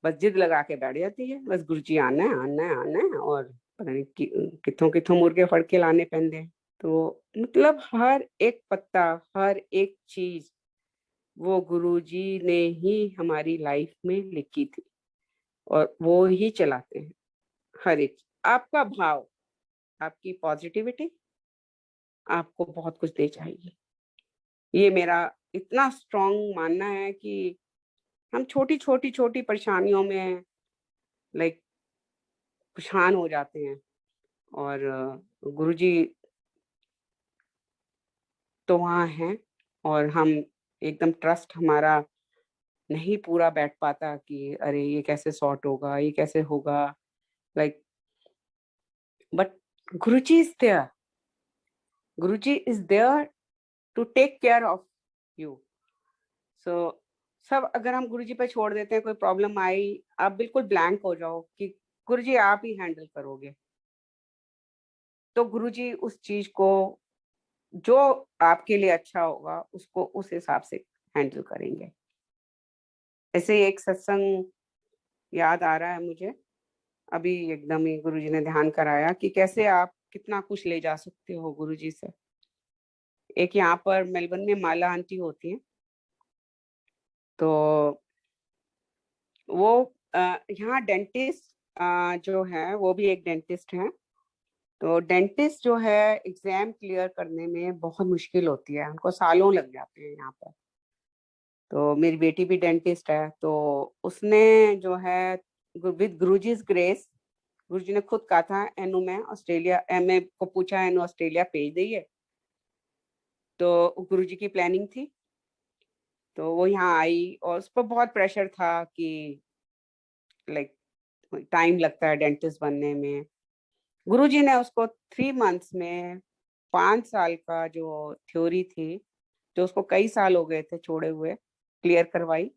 बस जिद लगा के बैठ जाती है बस गुरुजी आना है आना है आना है और पता नहीं कित्थों कित्थों मुर्गे फड़ के लाने पैंदे हैं। तो मतलब हर एक पत्ता हर एक चीज वो गुरुजी ने ही हमारी लाइफ में लिखी थी और वो ही चलाते हैं हर एक। आपका भाव आपकी पॉजिटिविटी आपको बहुत कुछ दे जाएगी। ये मेरा इतना स्ट्रांग मानना है कि हम छोटी छोटी छोटी परेशानियों में लाइक परेशान हो जाते हैं और गुरुजी तो वहाँ हैं और हम एकदम ट्रस्ट हमारा नहीं पूरा बैठ पाता कि अरे ये कैसे सॉर्ट होगा ये कैसे होगा like but Guruji is there Guruji is there to take care of you. So सब अगर हम गुरुजी पे छोड़ देते हैं कोई प्रॉब्लम आई आप बिल्कुल ब्लैंक हो जाओ कि गुरुजी आप ही हैंडल करोगे तो गुरुजी उस चीज को जो आपके लिए अच्छा होगा उसको उस हिसाब से हैंडल करेंगे। ऐसे ही एक सत्संग याद आ रहा है मुझे अभी एकदम ही गुरुजी ने ध्यान कराया कि कैसे आप कितना कुछ ले जा सकते हो गुरुजी से। एक यहाँ पर मेलबर्न में माला आंटी होती है तो वो यहाँ डेंटिस्ट जो है वो भी एक डेंटिस्ट है। तो डेंटिस्ट जो है एग्जाम क्लियर करने में बहुत मुश्किल होती है उनको सालों लग जाते हैं यहाँ पर। तो मेरी बेटी भी डेंटिस्ट है तो उसने जो है विद गुरुजीज ग्रेस गुरुजी ने खुद कहा था एनु में ऑस्ट्रेलिया एमए को पूछा एनु ऑस्ट्रेलिया भेज दी है। तो गुरुजी की प्लानिंग थी तो वो यहाँ आई और उस पर बहुत प्रेशर था कि लाइक टाइम लगता है डेंटिस्ट बनने में। गुरुजी ने उसको 3 मंथ्स में 5 साल का जो थ्योरी थी जो उसको कई साल हो गए थे छोड़े हुए क्लियर करवाई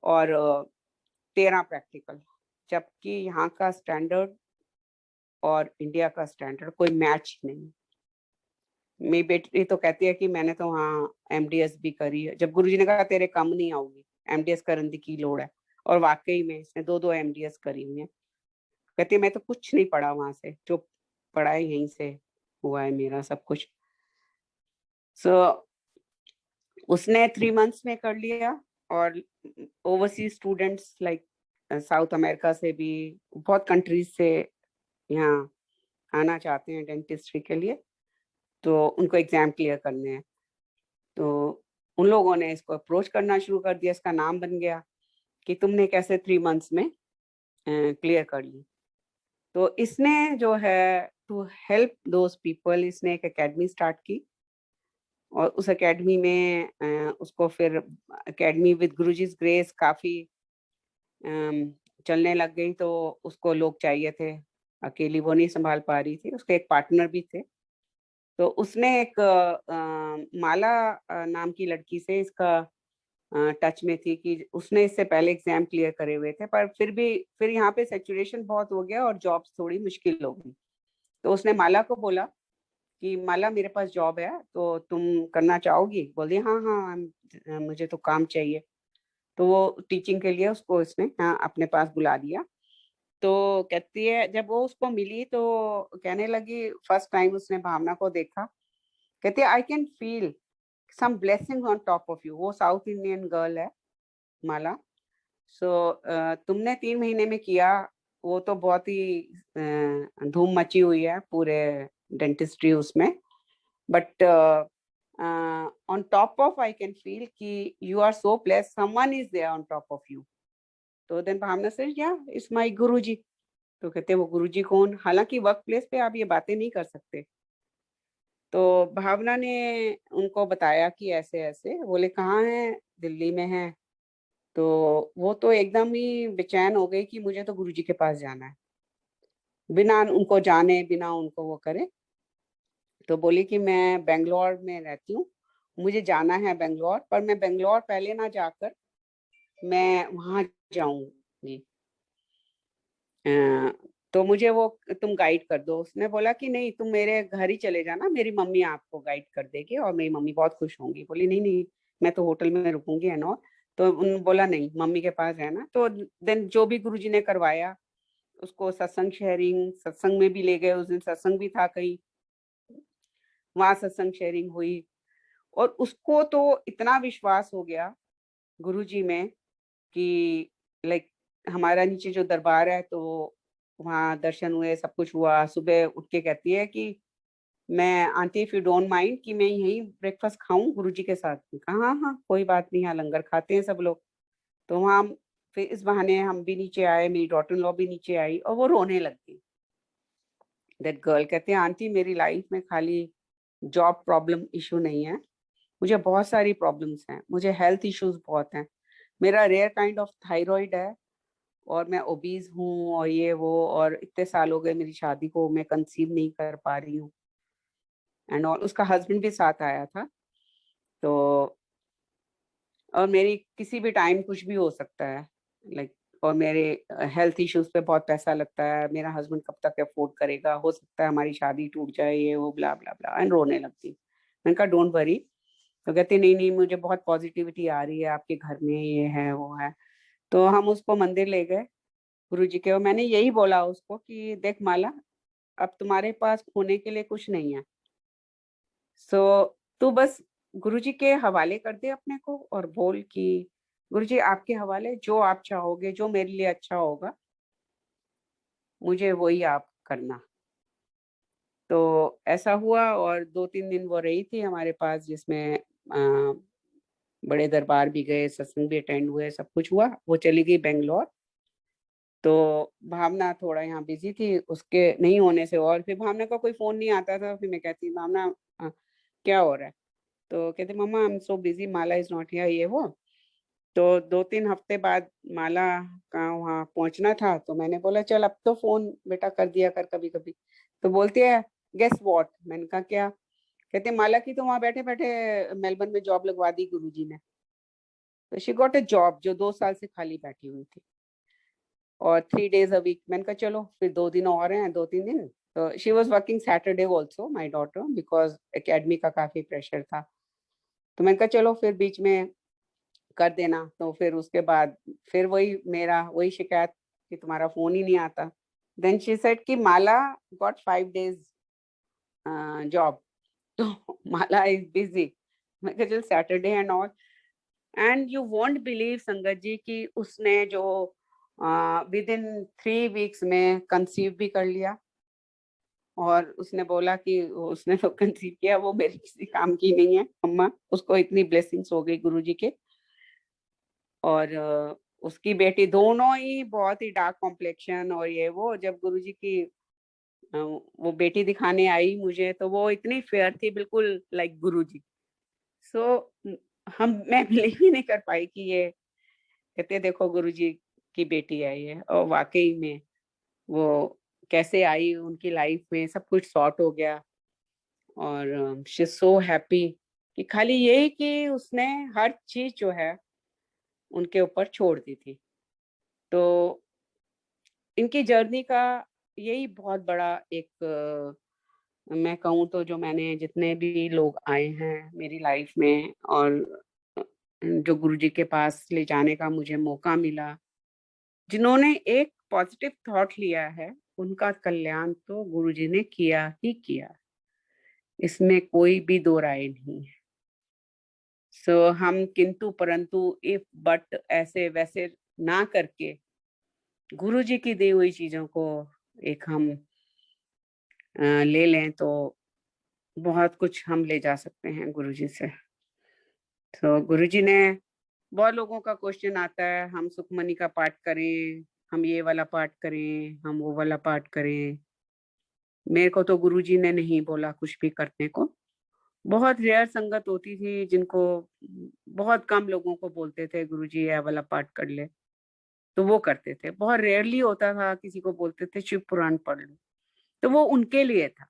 और 13 प्रैक्टिकल। जबकि यहाँ का स्टैंडर्ड और इंडिया का स्टैंडर्ड कोई मैच नहीं। मेरी बेटी तो कहती है कि मैंने तो वहाँ एमडीएस भी करी है। जब गुरुजी ने कहा तेरे कम नहीं आऊगी एमडीएस करने की लोड़ है और वाकई में इसने 2-2 एमडीएस करी हुई है। कहती है मैं तो कुछ नहीं पढ़ा वहां से जो पढ़ा है यहीं से हुआ है मेरा सब कुछ। सो उसने 3 मंथ्स में कर लिया और overseas students like south America से भी बहुत कंट्रीज से यहाँ आना चाहते हैं डेंटिस्ट्री के लिए तो उनको एग्जाम क्लियर करने हैं। तो उन लोगों ने इसको अप्रोच करना शुरू कर दिया। इसका नाम बन गया कि तुमने कैसे 3 मंथ्स में क्लियर कर ली। तो इसने जो है टू हेल्प दोज पीपल इसने एक एकेडमी स्टार्ट की और उस एकेडमी में उसको फिर एकेडमी विद गुरुजीज ग्रेस काफ़ी चलने लग गई। तो उसको लोग चाहिए थे अकेली वो नहीं संभाल पा रही थी उसके एक पार्टनर भी थे। तो उसने एक माला नाम की लड़की से इसका टच में थी कि उसने इससे पहले एग्जाम क्लियर करे हुए थे पर फिर यहाँ पे सैचुरेशन बहुत हो गया और जॉब्स थोड़ी मुश्किल हो गई। तो उसने माला को बोला कि माला मेरे पास जॉब है तो तुम करना चाहोगी। बोल दी हाँ हाँ मुझे तो काम चाहिए। तो वो टीचिंग के लिए उसको इसने हाँ अपने पास बुला लिया। तो कहती है जब वो उसको मिली तो कहने लगी फर्स्ट टाइम उसने भावना को देखा कहती है I can feel some blessing on top of you. वो साउथ इंडियन गर्ल है माला। सो तुमने 3 महीने में किया वो तो बहुत ही धूम मची हुई है पूरे डेंटिस्ट्री उसमें। But on top of I can feel कि you are so blessed someone is there on top of you. तो देन भावना से या इट्स माय गुरुजी। तो कहते वो गुरुजी कौन। हालांकि वर्क प्लेस पे आप ये बातें नहीं कर सकते। तो भावना ने उनको बताया कि ऐसे ऐसे। बोले कहाँ है। दिल्ली में है। तो वो तो एकदम ही बेचैन हो गई कि मुझे तो गुरुजी के पास जाना है। बिना उनको जाने, बिना उनको वो करे। तो बोली कि मैं बेंगलोर में रहती हूँ, मुझे जाना है बेंगलोर, पर मैं बेंगलोर पहले ना जाकर मैं वहां जाऊंगी। अ, तो मुझे वो तुम गाइड कर दो। उसने बोला कि नहीं, तुम मेरे घर ही चले जाना, मेरी मम्मी आपको गाइड कर देगी और मेरी मम्मी बहुत खुश होंगी। बोली नहीं नहीं, मैं तो होटल में रुकूंगी है ना। तो उन बोला नहीं, मम्मी के पास रहना। तो देन जो भी गुरुजी ने करवाया, उसको सत्संग शेयरिंग, सत्संग में भी ले गए। उस दिन सत्संग भी था कहीं, वहां सत्संग शेयरिंग हुई। और उसको तो इतना विश्वास हो गया गुरुजी में कि लाइक हमारा नीचे जो दरबार है, तो वहाँ दर्शन हुए, सब कुछ हुआ। सुबह उठ के कहती है कि मैं aunty, if you don't mind, कि मैं यहीं ब्रेकफास्ट खाऊं गुरुजी के साथ। मैं कहा हाँ हाँ कोई बात नहीं, यहाँ लंगर खाते हैं सब लोग। तो वहाँ फिर इस बहाने हम भी नीचे आए, मेरी डॉटर इन लॉ भी नीचे आई और वो रोने लग गई। दैट गर्ल कहते हैं आंटी, मेरी लाइफ में खाली जॉब प्रॉब्लम इशू नहीं है, मुझे बहुत सारी प्रॉब्लम्स हैं, मुझे हेल्थ इश्यूज बहुत हैं। मेरा रेयर काइंड ऑफ थायराइड है और मैं ओबीज हूँ और ये वो, और इतने साल हो गए मेरी शादी को, मैं कंसीव नहीं कर पा रही हूँ। एंड और उसका हस्बैंड भी साथ आया था। तो और मेरी किसी भी टाइम कुछ भी हो सकता है, लाइक और मेरे हेल्थ इश्यूज पे बहुत पैसा लगता है, मेरा हस्बैंड कब तक अफोर्ड करेगा, हो सकता है हमारी शादी टूट जाए, ये वो ब्ला ब्ला ब्ला। एंड रोने लगती। मैंने कहा डोंट वरी। तो कहती नहीं नहीं, मुझे बहुत पॉजिटिविटी आ रही है आपके घर में, ये है वो है। तो हम उसको मंदिर ले गए गुरु जी के, और मैंने यही बोला उसको कि देख माला, अब तुम्हारे पास खोने के लिए कुछ नहीं है। सो तू बस गुरु जी के हवाले कर दे अपने को और बोल कि गुरु जी आपके हवाले, जो आप चाहोगे, जो मेरे लिए अच्छा होगा, मुझे वही आप करना। तो ऐसा हुआ और 2-3 दिन वो रही थी हमारे पास, जिसमें बड़े दरबार भी गए, सत्संग भी अटेंड हुए, सब कुछ हुआ। वो चली गई बेंगलोर। तो भावना थोड़ा यहाँ बिजी थी, उसके नहीं होने से। और फिर भावना का कोई फोन नहीं आता था। फिर मैं कहती भावना क्या हो रहा है? तो कहते mama I am so busy, Mala is not here, ये वो। तो 2-3 हफ्ते बाद माला का वहाँ पहुंचना था, तो मैंने बोला चल अब तो फोन बेटा कर दिया कर कभी कभी। तो बोलती है गेस व्हाट? मैंने कहा क्या? कहते माला की तो वहां बैठे बैठे मेलबर्न में जॉब लगवा दी गुरुजी ने। तो शी गॉट अ जॉब, जो 2 साल से खाली बैठी हुई थी, और 3 days a week। मैंने कहा चलो फिर 2 दिन और हैं, 2-3 दिन। तो she was working Saturday also my daughter, because academy का काफी प्रेशर था। तो मैंने कहा चलो फिर बीच में कर देना। तो फिर उसके बाद फिर वही शिकायत कि तुम्हारा फोन ही नहीं आता। देन शी सेड कि माला गॉट 5 days जॉब, तो माला इज बिजी। मैं कहा चल Saturday and all. And you won't believe संगत जी कि उसने जो विद इन 3 weeks में कंसीव भी कर लिया। और उसने बोला कि उसने तो कंसीव किया, वो मेरे किसी काम की नहीं है अम्मा, उसको इतनी ब्लेसिंग्स हो गई गुरुजी के। और उसकी बेटी, दोनों ही बहुत ही डार्क कॉम्प्लेक्शन और ये वो। जब गुरुजी की वो बेटी दिखाने आई मुझे, तो वो इतनी फेयर थी, बिल्कुल लाइक गुरुजी। सो हम मैं बिलीव ही नहीं कर पाई कि ये, कहते देखो गुरुजी की बेटी है ये। और वाकई में वो कैसे आई उनकी लाइफ में, सब कुछ सॉर्ट हो गया। और शी इज सो हैप्पी कि खाली यही कि उसने हर चीज जो है उनके ऊपर छोड़ दी थी। तो इनकी जर्नी का यही बहुत बड़ा एक मैं कहूँ तो, जो मैंने जितने भी लोग आए हैं मेरी लाइफ में, और जो गुरुजी के पास ले जाने का मुझे मौका मिला, जिन्होंने एक पॉजिटिव थॉट लिया है, उनका कल्याण तो गुरुजी ने किया ही किया, इसमें कोई भी दो राय नहीं है। सो हम किंतु परंतु इफ बट ऐसे वैसे ना करके गुरुजी की दी हुई चीजों को एक हम ले लें, तो बहुत कुछ हम ले जा सकते हैं गुरुजी से। तो गुरुजी ने, बहुत लोगों का क्वेश्चन आता है हम सुखमनी का पाठ करें, हम ये वाला पाठ करें, हम वो वाला पाठ करें। मेरे को तो गुरुजी ने नहीं बोला कुछ भी करने को। बहुत रेयर संगत होती थी जिनको, बहुत कम लोगों को बोलते थे गुरुजी ये वाला पाठ कर ले। तो वो करते थे। बहुत रेयरली होता था, किसी को बोलते थे शिव पुराण पढ़ लो, तो वो उनके लिए था।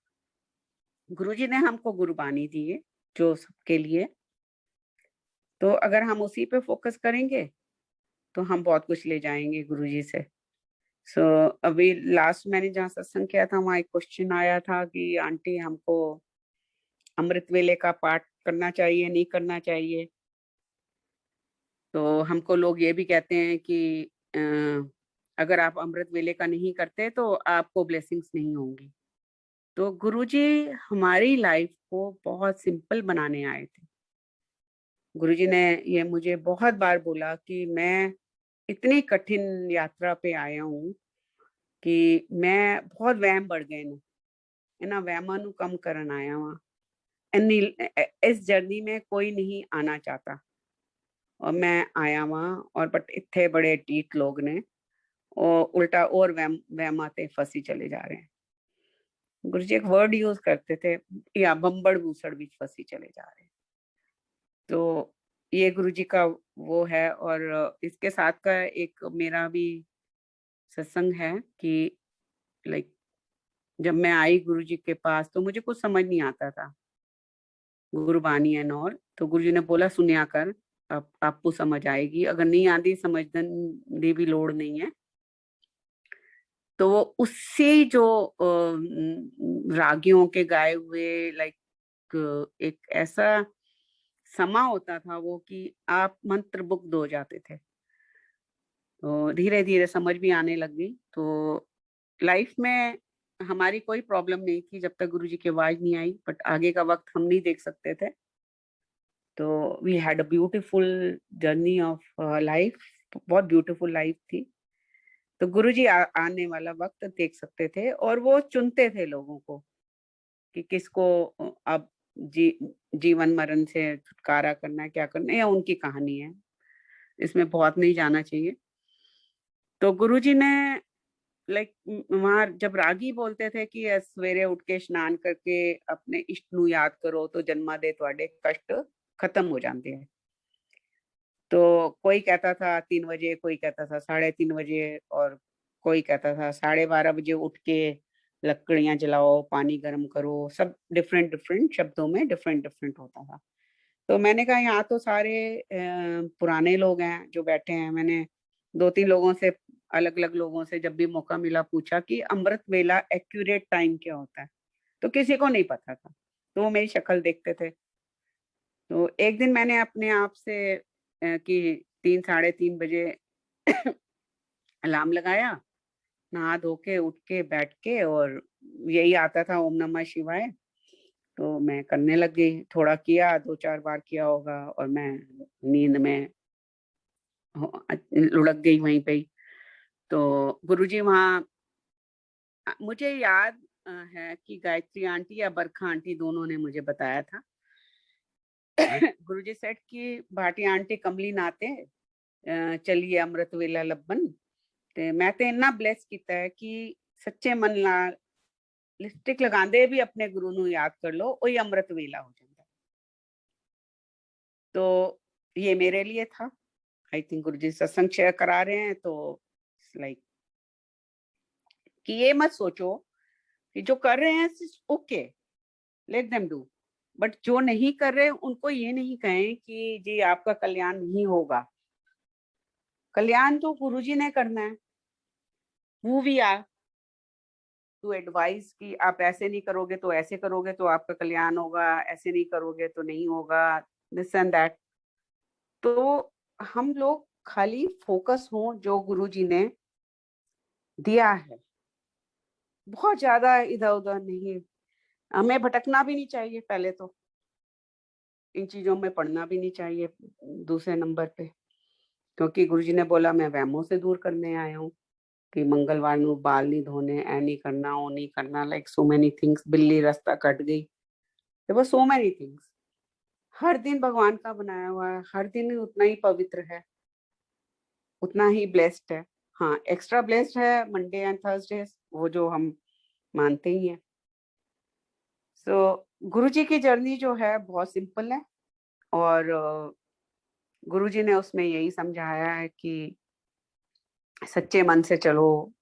गुरुजी ने हमको गुरबानी दी है जो सबके लिए, तो अगर हम उसी पे फोकस करेंगे तो हम बहुत कुछ ले जाएंगे गुरुजी से। सो अभी लास्ट मैंने जहाँ सत्संग किया था वहाँ एक क्वेश्चन आया था कि आंटी हमको अमृत वेले का पाठ करना चाहिए नहीं करना चाहिए। तो हमको लोग ये भी कहते हैं कि अगर आप अमृत वेले का नहीं करते तो आपको ब्लेसिंग्स नहीं होंगी। तो गुरुजी हमारी लाइफ को बहुत सिंपल बनाने आए थे। गुरुजी ने ये मुझे बहुत बार बोला कि मैं इतनी कठिन यात्रा पे आया हूँ कि मैं बहुत वहम बढ़ गए नु इना वहमां नु कम करन आया वहां। इस जर्नी में कोई नहीं आना चाहता और मैं आया वहां, और बट इतने बड़े टीट लोग ने और उल्टा और वहमाते फंसी चले जा रहे हैं। गुरुजी एक वर्ड यूज करते थे, या बम्बड़ बूसड़ भी फंसी चले जा रहे हैं। तो ये गुरुजी का वो है। और इसके साथ का एक मेरा भी सत्संग है कि लाइक जब मैं आई गुरुजी के पास तो मुझे कुछ समझ नहीं आता था गुरबानी एंड ऑल। तो गुरुजी ने बोला सुनिया कर, अब आपको समझ आएगी, अगर नहीं आती समझदन दी भी लोड़ नहीं है। तो वो उससे जो रागियों के गाए हुए लाइक एक ऐसा समा होता था वो कि आप मंत्र मुग्ध हो जाते थे। तो धीरे धीरे समझ भी आने लग गई। तो लाइफ में हमारी कोई प्रॉब्लम नहीं थी जब तक गुरुजी की आवाज नहीं आई, बट आगे का वक्त हम नहीं देख सकते थे। तो we had a beautiful journey of life, बहुत ब्यूटीफुल लाइफ थी। तो गुरुजी आने वाला वक्त देख सकते थे और वो चुनते थे लोगों को कि किसको अब जी जीवन मरण से छुटकारा करना है, क्या करना है, या उनकी कहानी है, इसमें बहुत नहीं जाना चाहिए। तो गुरुजी ने लाइक वहां जब रागी बोलते थे कि सवेरे उठ के स्नान करके अपने इष्ट नु याद करो तो जन्मा दे ਤੁਹਾਡੇ कष्ट खत्म हो जाते हैं। तो कोई कहता था 3 बजे, कोई कहता था 3:30 बजे, और कोई कहता था 12:30 बजे उठ के लकड़ियां जलाओ, पानी गर्म करो। सब डिफरेंट डिफरेंट शब्दों में डिफरेंट डिफरेंट होता था। तो मैंने कहा यहाँ तो सारे पुराने लोग हैं जो बैठे हैं। मैंने 2-3 लोगों से, अलग अलग लोगों से जब भी मौका मिला पूछा कि अमृत वेला एक्यूरेट टाइम क्या होता है, तो किसी को नहीं पता था। तो वो मेरी शक्ल देखते थे। तो एक दिन मैंने अपने आप से कि 3-3:30 बजे अलार्म लगाया, नहा धो के उठ के बैठ के, और यही आता था ओम नमः शिवाय। तो मैं करने लग गई, थोड़ा किया, 2-4 बार किया होगा, और मैं नींद में लुढ़क गई वहीं पे ही। तो गुरुजी वहाँ मुझे याद है कि गायत्री आंटी या बरखा आंटी दोनों ने मुझे बताया था। गुरुजी सेठ की भाटी आंटी कमली नाते चलिए अमृत वेला लब्बन। ते मैं ते इन्ना ब्लेस किया है कि सच्चे मन नाल लिपस्टिक लगांदे भी अपने गुरु नु याद कर लो, वही अमृत वेला हो जाता। तो ये मेरे लिए था। आई थिंक गुरुजी सत्संग शेयर करा रहे हैं तो लाइक कि ये मत सोचो कि जो कर रहे हैं okay, let them do, but जो नहीं कर रहे उनको ये नहीं कहें कि जी आपका कल्याण नहीं होगा। कल्याण तो गुरुजी ने करना है। Who we are to advise कि आप ऐसे नहीं करोगे तो ऐसे करोगे तो आपका कल्याण होगा, ऐसे नहीं करोगे तो नहीं होगा, दिस एंड दैट। तो हम लोग खाली फोकस हो जो गुरुजी ने दिया है, बहुत ज्यादा इधर उधर नहीं। हमें भटकना भी नहीं चाहिए, पहले तो इन चीजों में पढ़ना भी नहीं चाहिए दूसरे नंबर पे, क्योंकि गुरुजी ने बोला मैं वहमों से दूर करने आया हूँ कि मंगलवार नु बाल नहीं धोने, ऐ नहीं करना, वो नहीं करना, लाइक सो मेनी थिंग्स। बिल्ली रास्ता कट गई, there were so many things. हर दिन भगवान का बनाया हुआ है, हर दिन उतना ही पवित्र है, उतना ही ब्लेस्ड है। हाँ, एक्स्ट्रा ब्लेस्ड है मंडे एंड थर्सडे, वो जो हम मानते ही हैं। सो गुरुजी की जर्नी जो है बहुत सिंपल है, और गुरुजी ने उसमें यही समझाया है कि सच्चे मन से चलो,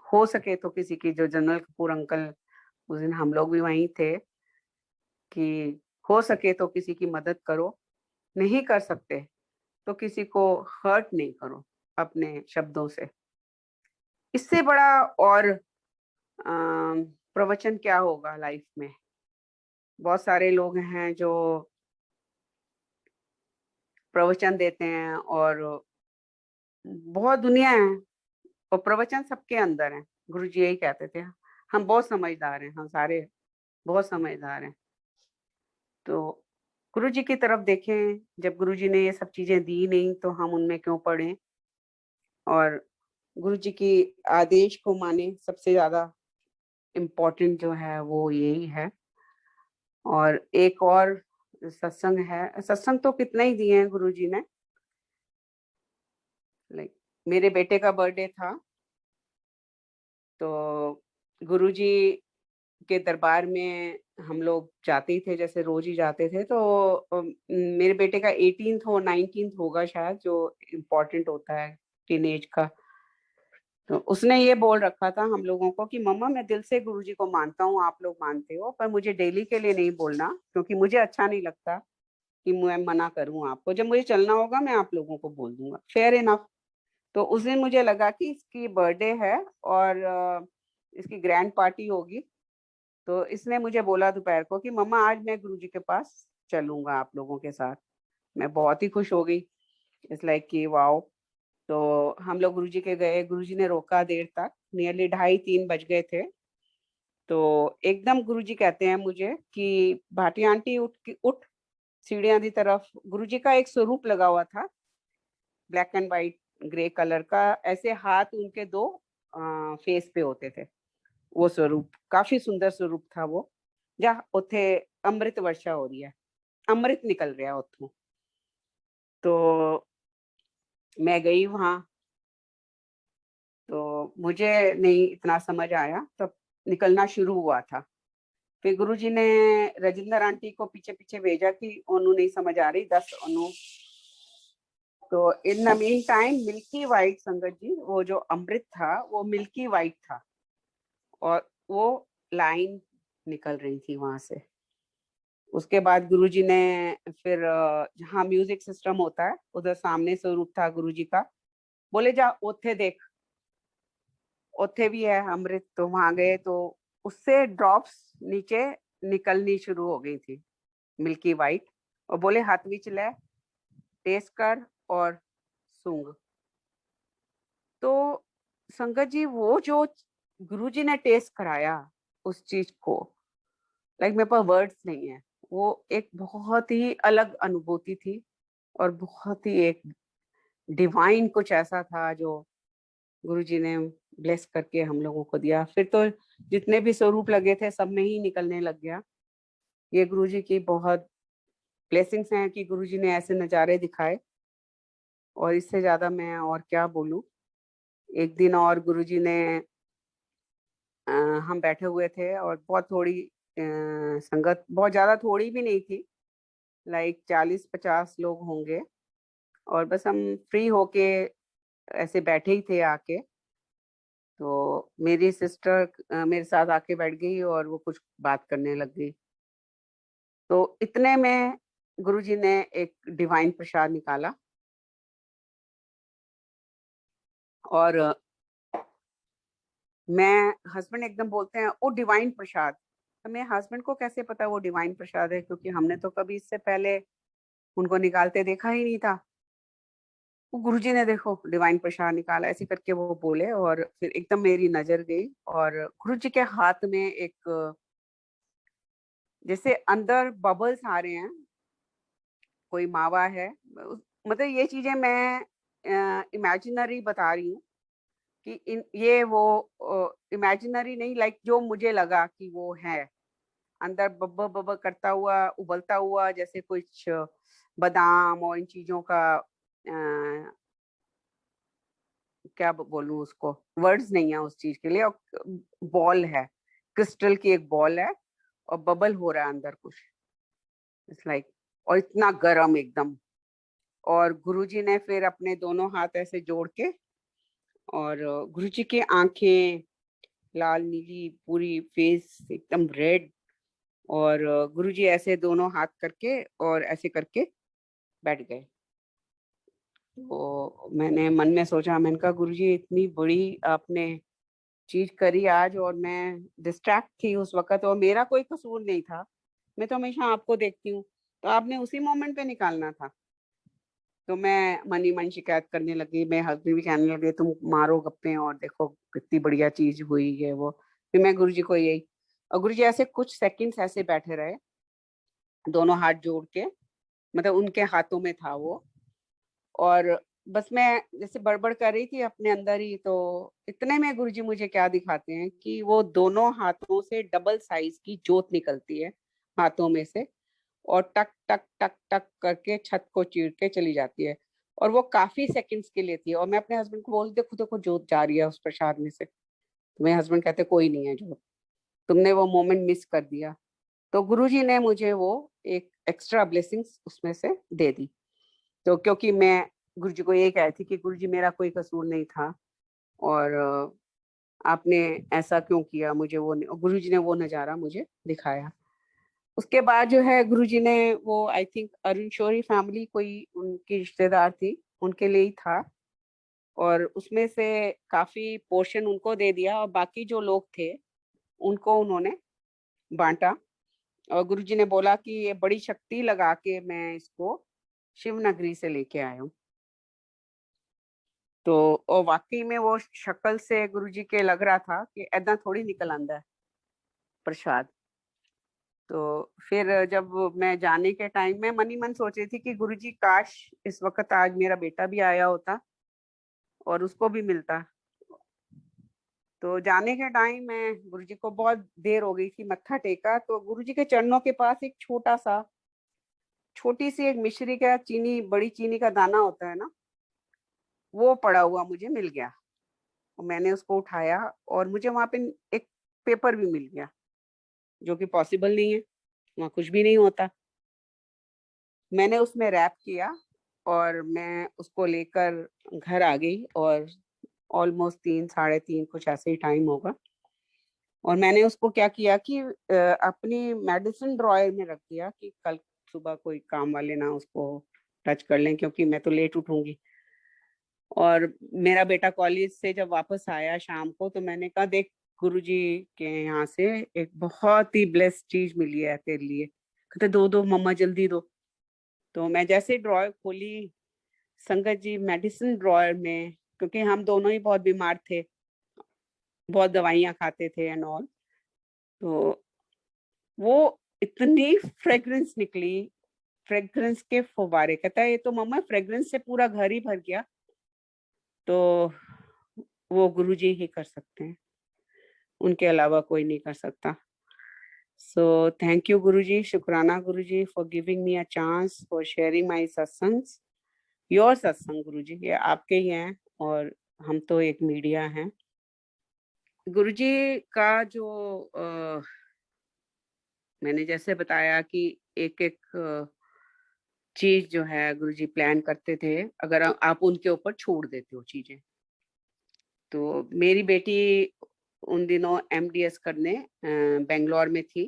हो सके तो किसी की, जो जनरल कपूर अंकल, उस दिन हम लोग भी वहीं थे, कि हो सके तो किसी की मदद करो, नहीं कर सकते तो किसी को हर्ट नहीं करो अपने शब्दों से। इससे बड़ा और प्रवचन क्या होगा लाइफ में। बहुत सारे लोग हैं जो प्रवचन देते हैं, और बहुत दुनिया है, और प्रवचन सबके अंदर है। गुरु जी यही कहते थे, हम बहुत समझदार हैं, हम सारे बहुत समझदार हैं। तो गुरु जी की तरफ देखें, जब गुरु जी ने ये सब चीजें दी नहीं तो हम उनमें क्यों पढ़ें, और गुरु जी की आदेश को माने। सबसे ज्यादा इम्पोर्टेंट जो है वो यही है। और एक और सत्संग है, सत्संग तो कितना ही दिए हैं गुरु जी ने। लाइक मेरे बेटे का बर्थडे था, तो गुरु जी के दरबार में हम लोग जाते ही थे, जैसे रोज ही जाते थे। तो मेरे बेटे का 18th हो 19th होगा शायद, जो इम्पोर्टेंट होता है टीनेज का। तो उसने ये बोल रखा था हम लोगों को कि मम्मा, मैं दिल से गुरुजी को मानता हूँ, आप लोग मानते हो, पर मुझे डेली के लिए नहीं बोलना, क्योंकि मुझे अच्छा नहीं लगता कि मैं मना करूँ आपको। जब मुझे चलना होगा मैं आप लोगों को बोल दूंगा। Fair enough. तो उस दिन मुझे लगा कि इसकी बर्थडे है और इसकी ग्रैंड पार्टी होगी। तो इसने मुझे बोला दोपहर को कि मम्मा, आज मैं गुरुजी के पास चलूंगा आप लोगों के साथ। मैं बहुत ही खुश हो गई। इट्स लाइक कि वाओ। तो हम लोग गुरुजी के गए, गुरुजी ने रोका देर तक, नियरली 2:30-3 बज गए थे। तो एकदम गुरुजी कहते हैं मुझे कि भाटी आंटी उठ सीढ़ियां दी तरफ। गुरुजी का एक स्वरूप लगा हुआ था, black and white grey colour का, ऐसे हाथ उनके दो फेस पे होते थे। वो स्वरूप काफी सुंदर स्वरूप था वो। जा उथे अमृत वर्षा हो रही है, अमृत निकल रहा है उथों। तो मैं गई वहां, तो मुझे नहीं इतना समझ आया, तब निकलना शुरू हुआ था। फिर गुरुजी ने राजिंदर आंटी को पीछे पीछे भेजा कि ओनू नहीं समझ आ रही, 10 ओनू। तो in the mean time milky white, संगत जी, वो जो अमृत था वो मिल्की वाइट था, और वो लाइन निकल रही थी वहां से। उसके बाद गुरुजी ने फिर जहाँ म्यूजिक सिस्टम होता है उधर सामने स्वरूप था गुरुजी का। बोले जा ओथे देख, ओथे भी है अमृत। तो वहां गए तो उससे ड्रॉप्स नीचे निकलनी शुरू हो गई थी, मिल्की वाइट। और बोले हाथ विच ले, टेस्ट कर और सूंघ। तो संगत जी, वो जो गुरुजी ने टेस्ट कराया उस चीज को, लाइक मेरे पास वर्ड्स नहीं है। वो एक बहुत ही अलग अनुभूति थी, और बहुत ही एक डिवाइन कुछ ऐसा था जो गुरुजी ने ब्लेस करके हम लोगों को दिया। फिर तो जितने भी स्वरूप लगे थे सब में ही निकलने लग गया। ये गुरुजी की बहुत ब्लेसिंग्स हैं कि गुरुजी ने ऐसे नज़ारे दिखाए, और इससे ज्यादा मैं और क्या बोलूं। एक दिन और गुरुजी ने हम बैठे हुए थे, और बहुत थोड़ी संगत, बहुत ज्यादा थोड़ी भी नहीं थी, लाइक 40-50 लोग होंगे, और बस हम फ्री होके ऐसे बैठे ही थे आके। तो मेरी सिस्टर मेरे साथ आके बैठ गई और वो कुछ बात करने लग गई। तो इतने में गुरुजी ने एक डिवाइन प्रसाद निकाला, और मैं हस्बैंड एकदम बोलते हैं वो डिवाइन प्रसाद। तो मेरे हस्बैंड को कैसे पता वो डिवाइन प्रसाद है, क्योंकि हमने तो कभी इससे पहले उनको निकालते देखा ही नहीं था। वो गुरुजी ने देखो डिवाइन प्रसाद निकाला, ऐसे करके वो बोले, और फिर एकदम मेरी नजर गई, और गुरुजी के हाथ में एक जैसे अंदर बबल्स आ रहे हैं, कोई मावा है। मतलब ये चीजें मैं इमेजिनरी बता रही हूँ कि ये वो इमेजिनरी नहीं, लाइक जो मुझे लगा कि वो है अंदर, बब्ब बब्ब करता हुआ, उबलता हुआ, जैसे कुछ बादाम और इन चीजों का क्या बोलूं उसको, वर्ड्स नहीं है उस चीज के लिए। और बॉल है, क्रिस्टल की एक बॉल है, और बबल हो रहा है अंदर कुछ, इट्स लाइक और इतना गर्म एकदम। और गुरुजी ने फिर अपने दोनों हाथ ऐसे जोड़ के और गुरुजी की आंखें लाल नीली, पूरी फेस एकदम रेड, और गुरुजी ऐसे दोनों हाथ करके और ऐसे करके बैठ गए। तो मैंने मन में सोचा, मैंने कहा गुरुजी इतनी बड़ी आपने चीज करी आज, और मैं डिस्ट्रैक्ट थी उस वक्त और मेरा कोई कसूर नहीं था, मैं तो हमेशा आपको देखती हूँ, तो आपने उसी मोमेंट पे निकालना था। तो मैं मन ही मन शिकायत करने लगी, मेरे हस्बैंड भी कहने लगे तुम मारो गप्पे और देखो कितनी बढ़िया चीज हुई है वो। फिर मैं गुरुजी को यही, और गुरुजी ऐसे कुछ सेकंड्स ऐसे बैठे रहे, दोनों हाथ जोड़ के, मतलब उनके हाथों में था वो, और बस मैं जैसे बड़बड़ कर रही थी अपने अंदर ही, तो इतने में गुरुजी मुझे क्या दिखाते हैं कि वो दोनों हाथों से डबल साइज की जोत निकलती है हाथों में से, और टक टक टक टक करके छत को चीर के चली जाती है, और वो काफी सेकंड्स के लिए थी। और मैं अपने हस्बैंड को बोल, देखो देखो जोत जा रही है उस प्रसाद में से, तो मेरे हस्बैंड कहते कोई नहीं है जोत, तुमने वो मोमेंट मिस कर दिया। तो गुरुजी ने मुझे वो एक एक्स्ट्रा ब्लेसिंग्स उसमें से दे दी। तो क्योंकि मैं गुरुजी को ये कही थी कि गुरुजी मेरा कोई कसूर नहीं था, और आपने ऐसा क्यों किया, मुझे वो गुरुजी ने वो नजारा मुझे दिखाया। उसके बाद जो है गुरुजी ने वो, I think Arun Shourie family कोई उनकी रिश्तेदार थी, उनके लिए ही था, और उसमें से काफी पोर्शन उनको दे दिया, और बाकी जो लोग थे उनको उन्होंने बांटा। और गुरुजी ने बोला कि ये बड़ी शक्ति लगा के मैं इसको शिव नगरी से लेके आया हूँ। तो और वाकई में वो शक्ल से गुरुजी के लग रहा था कि ऐदा थोड़ी निकल आंदा है प्रसाद। तो फिर जब मैं जाने के टाइम में मन ही मन सोच रही थी कि गुरुजी काश इस वक्त आज मेरा बेटा भी आया होता और उसको भी मिलता। तो जाने के टाइम में गुरुजी को बहुत देर हो गई थी, मत्था टेका तो गुरुजी के चरणों के पास एक छोटा सा, छोटी सी एक मिश्री का चीनी, बड़ी चीनी का दाना होता है ना, वो पड़ा हुआ मुझे मिल गया। और मैंने उसको उठाया और मुझे वहां पे एक पेपर भी मिल गया, जो कि पॉसिबल नहीं है, वहां कुछ भी नहीं होता। मैंने उसमें रैप किया और मैं उसको लेकर घर आ गई, और ऑलमोस्ट 3 साढ़े 3 कुछ ऐसे ही टाइम होगा। और मैंने उसको क्या किया कि अपनी मेडिसिन ड्रॉयर में रख दिया कि कल सुबह कोई काम वाले ना उसको टच कर लें, क्योंकि मैं तो लेट उठूंगी। और मेरा बेटा कॉलेज से जब वापस आया शाम को, तो मैंने कहा देख गुरुजी के यहाँ से एक बहुत ही ब्लेस्ड चीज मिली है तेरे लिए। कहते दो दो मम्मा जल्दी दो। तो मैं जैसे ड्रॉयर खोली, संगत जी मेडिसिन ड्रॉयर में, क्योंकि हम दोनों ही बहुत बीमार थे, बहुत दवाइयां खाते थे एंड ऑल, तो वो इतनी फ्रेग्रेंस निकली, फ्रेग्रेंस के फुवारे। कहता है ये तो मम्मा फ्रेग्रेंस से पूरा घर ही भर गया। तो वो गुरुजी ही कर सकते हैं, उनके अलावा कोई नहीं कर सकता। सो थैंक यू गुरुजी, शुक्राना Guruji for giving me a chance for sharing my satsangs. Your satsang Guruji, ये आपके ही हैं, और हम तो एक मीडिया हैं। गुरुजी का जो मैंने जैसे बताया कि एक एक चीज जो है गुरुजी प्लान करते थे, अगर आप उनके ऊपर छोड़ देते हो चीजें। तो मेरी बेटी उन दिनों एमडीएस करने बेंगलोर में थी,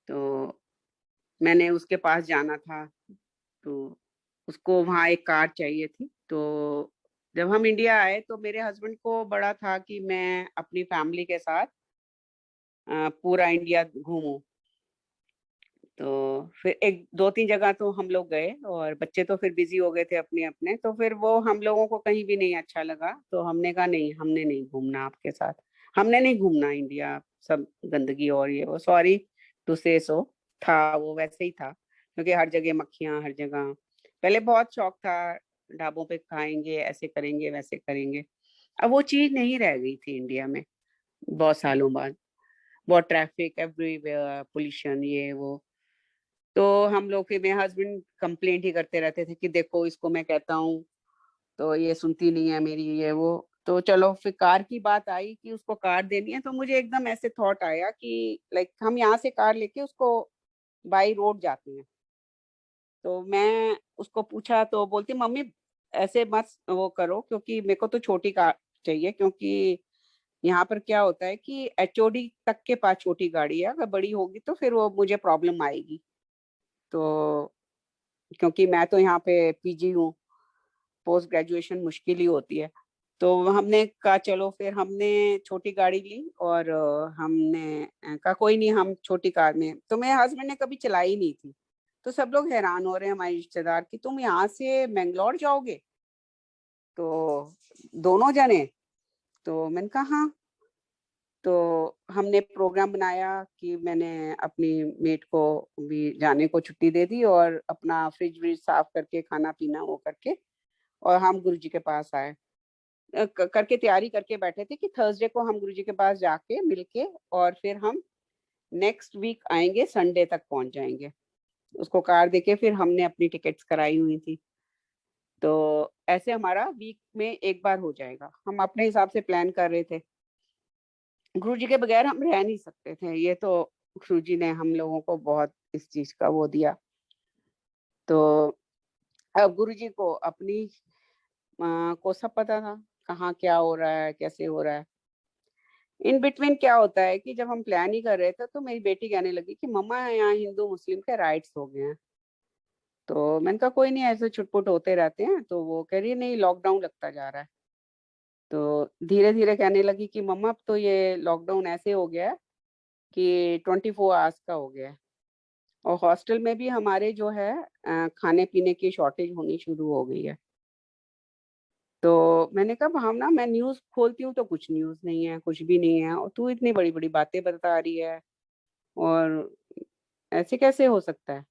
तो मैंने उसके पास जाना था, तो उसको वहाँ एक कार चाहिए थी। तो जब हम इंडिया आए तो मेरे हस्बैंड को बड़ा था कि मैं अपनी फैमिली के साथ पूरा इंडिया घूमूं। तो फिर एक दो तीन जगह तो हम लोग गए, और बच्चे तो फिर बिजी हो गए थे अपने अपने, तो फिर वो हम लोगों को कहीं भी नहीं अच्छा लगा, तो हमने कहा नहीं, हमने नहीं घूमना आपके साथ, हमने नहीं घूमना इंडिया, सब गंदगी और ये वो, सॉरी टू से सो, था वो वैसे ही था, क्योंकि हर जगह मक्खियां, हर जगह। पहले बहुत शौक था, ढाबों पे खाएंगे, ऐसे करेंगे वैसे करेंगे। अब वो चीज नहीं रह गई थी इंडिया में बहुत सालों बाद। बहुत ट्रैफिक एवरीवेयर, पोल्यूशन, ये वो। तो हम लोग, फिर मेरे हस्बैंड कंप्लेंट ही करते रहते थे कि देखो इसको मैं कहता हूँ तो ये सुनती नहीं है मेरी, ये वो। तो चलो फिर कार की बात आई कि उसको कार देनी है, तो मुझे एकदम ऐसे थॉट आया कि लाइक हम यहाँ से कार लेके उसको बाई रोड जाते हैं। तो मैं उसको पूछा तो बोलती मम्मी ऐसे मत वो करो, क्योंकि मेरे को तो छोटी कार चाहिए, क्योंकि यहाँ पर क्या होता है कि एचओडी तक के पास छोटी गाड़ी है, अगर बड़ी होगी तो फिर वो मुझे प्रॉब्लम आएगी। तो क्योंकि मैं तो यहाँ पे पीजी हूँ, पोस्ट ग्रेजुएशन मुश्किल ही होती है। तो हमने कहा चलो, फिर हमने छोटी गाड़ी ली और हमने कहा कोई नहीं, हम छोटी कार में, तो मेरे हस्बैंड ने कभी चलाई नहीं थी। तो सब लोग हैरान हो रहे हैं हमारे रिश्तेदार कि तुम यहाँ से मैंगलोर जाओगे, तो दोनों जने। तो मैंने कहा हाँ। तो हमने प्रोग्राम बनाया कि मैंने अपनी मेट को भी जाने को छुट्टी दे दी और अपना फ्रिज व्रिज साफ करके खाना पीना वो करके, और हम गुरुजी के पास आए। करके तैयारी करके बैठे थे कि थर्सडे को हम गुरुजी के पास जाके मिलके और फिर हम नेक्स्ट वीक आएंगे, संडे तक पहुंच जाएंगे। उसको कार देके फिर हमने अपनी टिकट्स कराई हुई थी। तो ऐसे हमारा वीक में एक बार हो जाएगा। हम अपने हिसाब से प्लान कर रहे थे, गुरुजी के बगैर हम रह नहीं सकते थे। ये तो गुरुजी ने हम लोगों को बहुत इस चीज का वो दिया। तो अब गुरुजी को अपनी को सब पता था कहाँ क्या हो रहा है, कैसे हो रहा है। इन बिटवीन क्या होता है कि जब हम प्लान ही कर रहे थे तो मेरी बेटी कहने लगी कि मम्मा यहाँ हिंदू मुस्लिम के राइट्स हो गए हैं। तो मैंने कहा कोई नहीं, ऐसे छुटपुट होते रहते हैं। तो वो कह रही है नहीं, लॉकडाउन लगता जा रहा है। तो धीरे धीरे कहने लगी कि मम्मा अब तो ये लॉकडाउन ऐसे हो गया है कि 24 आवर्स का हो गया है। और हॉस्टल में भी हमारे जो है खाने पीने की शॉर्टेज होनी शुरू हो गई है। तो मैंने कहा भावना, मैं न्यूज़ खोलती हूँ तो कुछ न्यूज़ नहीं है, कुछ भी नहीं है, और तू इतनी बड़ी बड़ी बातें बता रही है, और ऐसे कैसे हो सकता है।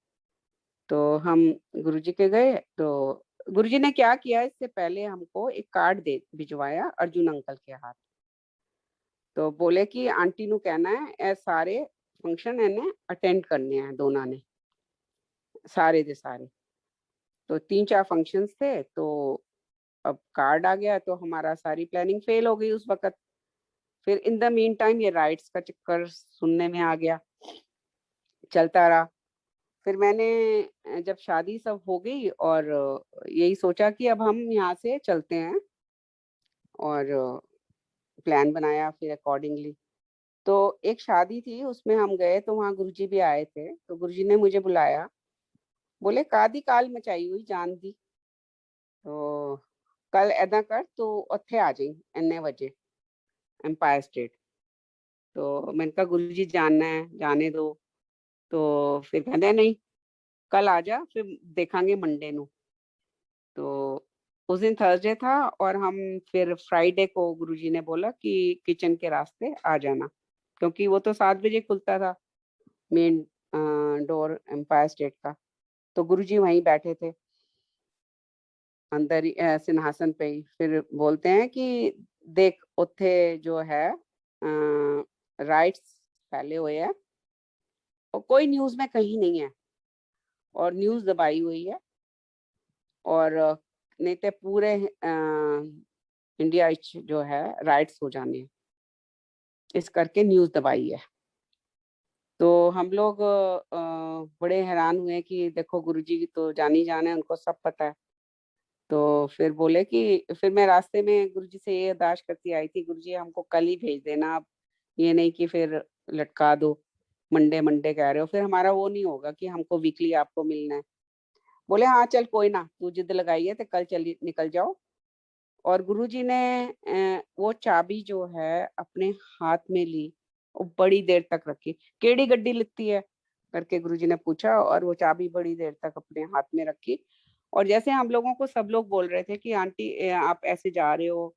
तो हम गुरुजी के गए। तो गुरुजी ने क्या किया, इससे पहले हमको एक कार्ड दे भिजवाया अर्जुन अंकल के हाथ। तो बोले कि आंटी नु कहना है ए सारे फंक्शन इन्हें अटेंड करने हैं, दोनों ने, सारे दे सारे। तो 3-4 फंक्शंस थे। तो अब कार्ड आ गया तो हमारा सारी प्लानिंग फेल हो गई उस वक्त। फिर इन द मीन टाइम ये राइट्स का चक्कर सुनने में आ गया, चलता रहा। फिर मैंने जब शादी सब हो गई और यही सोचा कि अब हम यहाँ से चलते हैं, और प्लान बनाया फिर अकॉर्डिंगली। तो एक शादी थी, उसमें हम गए तो वहाँ गुरुजी भी आए थे। तो गुरुजी ने मुझे बुलाया, बोले कादी काल मचाई हुई जान दी, तो कल ऐदा कर तू उत्थे आ जाई इन्ने बजे एम्पायर स्टेट। तो मैंने कहा गुरुजी जानना है, जाने दो। तो फिर कहते नहीं, कल आ जा, फिर देखांगे मंडे नु। तो उस दिन थर्सडे था, और हम फिर फ्राइडे को गुरुजी ने बोला कि किचन के रास्ते आ जाना, क्योंकि वो तो 7 बजे खुलता था मेन डोर एम्पायर स्टेट का। तो गुरुजी वहीं बैठे थे अंदर ही सिंहासन पे ही। फिर बोलते हैं कि देख उत्थे जो है राइट्स फैले हुए हैं, और कोई न्यूज में कहीं नहीं है, और न्यूज दबाई हुई है, और नहीं तो पूरे इंडिया जो है राइट्स हो जाने हैं, इस करके न्यूज दबाई है। तो हम लोग बड़े हैरान हुए कि देखो गुरुजी तो जानी जान है, उनको सब पता है। तो फिर बोले कि फिर मैं रास्ते में गुरुजी से ये अरदास करती आई थी, गुरुजी हमको कल ही भेज देना आप, ये नहीं कि फिर लटका दो, मंडे मंडे कह रहे हो, फिर हमारा वो नहीं होगा कि हमको वीकली आपको मिलना है। बोले हाँ चल कोई ना, तू जिद लगाई है तो कल चली निकल जाओ। और गुरुजी ने वो चाबी जो है अपने हाथ में ली, वो बड़ी देर तक रखी। केड़ी गड्डी लित्ती है करके गुरुजी ने पूछा, और वो चाबी बड़ी देर तक अपने हाथ में रखी। और जैसे हम लोगों को सब लोग बोल रहे थे कि आंटी आप ऐसे जा रहे हो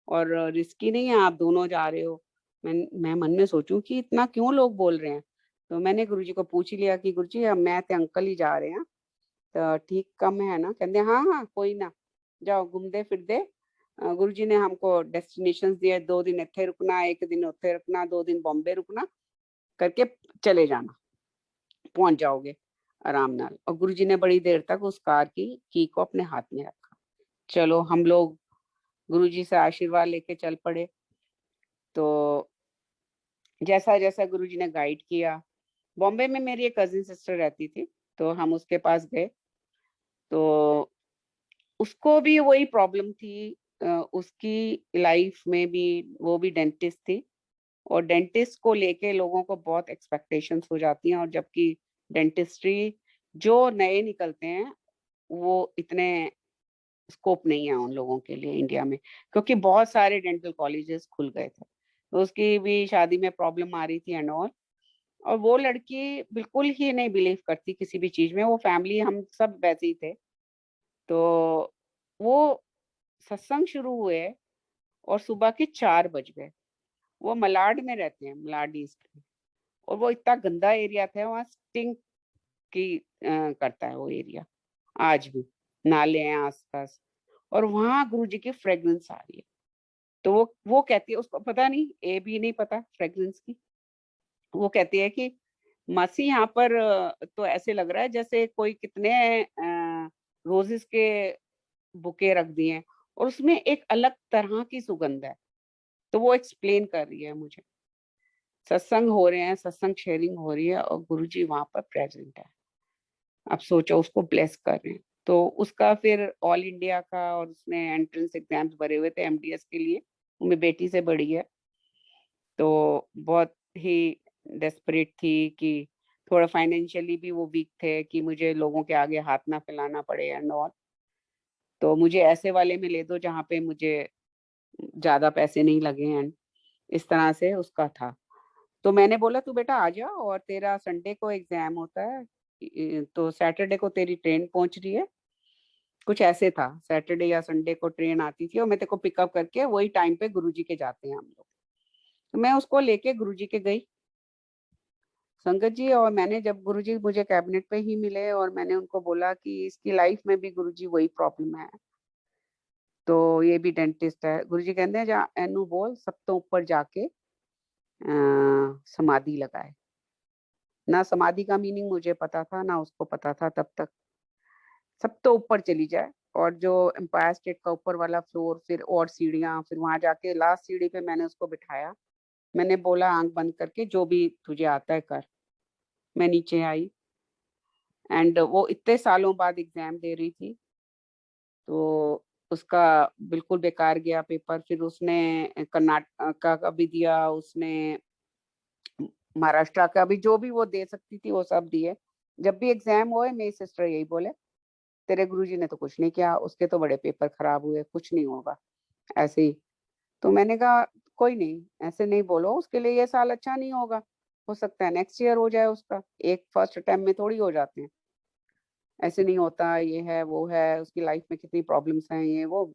और रिस्की नहीं है, आप दोनों जा रहे हो। मैं मन में सोचूं कि इतना क्यों लोग बोल रहे हैं। तो मैंने गुरुजी को पूछ ही लिया कि गुरुजी अब मैं ते अंकल ही जा रहे हैं, तो ठीक कम है ना। कहते हाँ हाँ कोई ना, जाओ घूमते फिरते। गुरुजी ने हमको डेस्टिनेशंस दिए, 2 दिन इत्थे रुकना, 1 दिन उत्थे रुकना, 2 दिन बॉम्बे रुकना करके चले जाना, पहुंच जाओगे आराम नाल। और गुरुजी ने बड़ी देर तक उस कार की को अपने हाथ में रखा। चलो हम लोग गुरुजी से आशीर्वाद लेके चल पड़े। तो जैसा जैसा गुरुजी ने गाइड किया, बॉम्बे में मेरी एक कजिन सिस्टर रहती थी, तो हम उसके पास गए। तो उसको भी वही प्रॉब्लम थी। उसकी लाइफ में भी वो भी डेंटिस्ट थी, और डेंटिस्ट को लेके लोगों को बहुत एक्सपेक्टेशंस हो जाती हैं, और जबकि डेंटिस्ट्री जो नए निकलते हैं वो इतने स्कोप नहीं है उन लोगों के लिए इंडिया में, क्योंकि बहुत सारे डेंटल कॉलेजेस खुल गए थे। तो उसकी भी शादी में प्रॉब्लम आ रही थी एंड ऑल। और वो लड़की बिल्कुल ही नहीं बिलीव करती किसी भी चीज में, वो फैमिली हम सब वैसे ही थे। तो वो सत्संग शुरू हुए और सुबह के 4 बज गए। वो मलाड में रहते हैं, मलाड ईस्ट में, और वो इतना गंदा एरिया था, वहाँ स्टिंक की करता है वो एरिया आज भी, नाले हैं आसपास, और वहां गुरु जी की फ्रेग्रेंस आ रही है। तो वो कहती है, उसको पता नहीं, ए भी नहीं पता फ्रेग्रेंस की। वो कहती है कि मासी यहाँ पर तो ऐसे लग रहा है जैसे कोई कितने रोजेस के बुके रख दिए हैं, और उसमें एक अलग तरह की सुगंध है। तो वो एक्सप्लेन कर रही है मुझे, सत्संग हो रहे हैं, सत्संग शेयरिंग हो रही है, और गुरुजी वहां पर प्रेजेंट है। आप सोचो, उसको ब्लेस कर रहे हैं। तो उसका फिर ऑल इंडिया का, और उसने एंट्रेंस एग्जाम्स भरे हुए थे एमडीएस के लिए, वो मेरी बेटी से बड़ी है। तो बहुत ही डेस्परेट थी कि थोड़ा फाइनेंशियली भी वो वीक थे कि मुझे लोगों के आगे हाथ ना फैलाना पड़े एंड ऑल। तो मुझे ऐसे वाले में ले दो जहाँ पे मुझे ज्यादा पैसे नहीं लगे हैं, इस तरह से उसका था। तो मैंने बोला तू बेटा आ जा, और तेरा संडे को एग्जाम होता है, तो सैटरडे को तेरी ट्रेन पहुंच रही है। कुछ ऐसे था, सैटरडे या संडे को ट्रेन आती थी, और मैं तेरे को पिकअप करके वही टाइम पे गुरुजी के जाते हैं हम लोग। तो मैं उसको लेके गुरुजी के गई, संगत जी। और मैंने जब गुरुजी मुझे कैबिनेट पे ही मिले, और मैंने उनको बोला कि इसकी लाइफ में भी गुरुजी वही प्रॉब्लम है, तो ये भी डेंटिस्ट है। गुरुजी कहते हैं जा एनू बोल सब तो ऊपर जाके समाधि लगाए। ना समाधि का मीनिंग मुझे पता था, ना उसको पता था तब तक। सब तो ऊपर चली जाए, और जो एम्पायर स्टेट का ऊपर वाला फ्लोर, फिर और सीढ़ियां, फिर वहां जाके लास्ट सीढ़ी पे मैंने उसको बिठाया। मैंने बोला आंख बंद करके जो भी तुझे आता है कर। मैं नीचे आई, एंड वो इतने सालों बाद एग्जाम दे रही थी, तो उसका बिल्कुल बेकार गया पेपर। फिर उसने कर्नाटक का भी दिया, उसने महाराष्ट्र का भी, जो भी वो दे सकती थी वो सब दिए। जब भी एग्जाम हुए मेरी सिस्टर यही बोले, तेरे गुरुजी ने तो कुछ नहीं किया, उसके तो बड़े पेपर खराब हुए, कुछ नहीं होगा ऐसे ही। तो मैंने कहा कोई नहीं, ऐसे नहीं बोलो, उसके लिए ये साल अच्छा नहीं होगा, हो सकता है नेक्स्ट ईयर हो जाए उसका, एक फर्स्ट अटेम्प्ट में थोड़ी हो जाते हैं, ऐसे नहीं होता, ये है वो है, उसकी लाइफ में कितनी प्रॉब्लम्स हैं ये वो।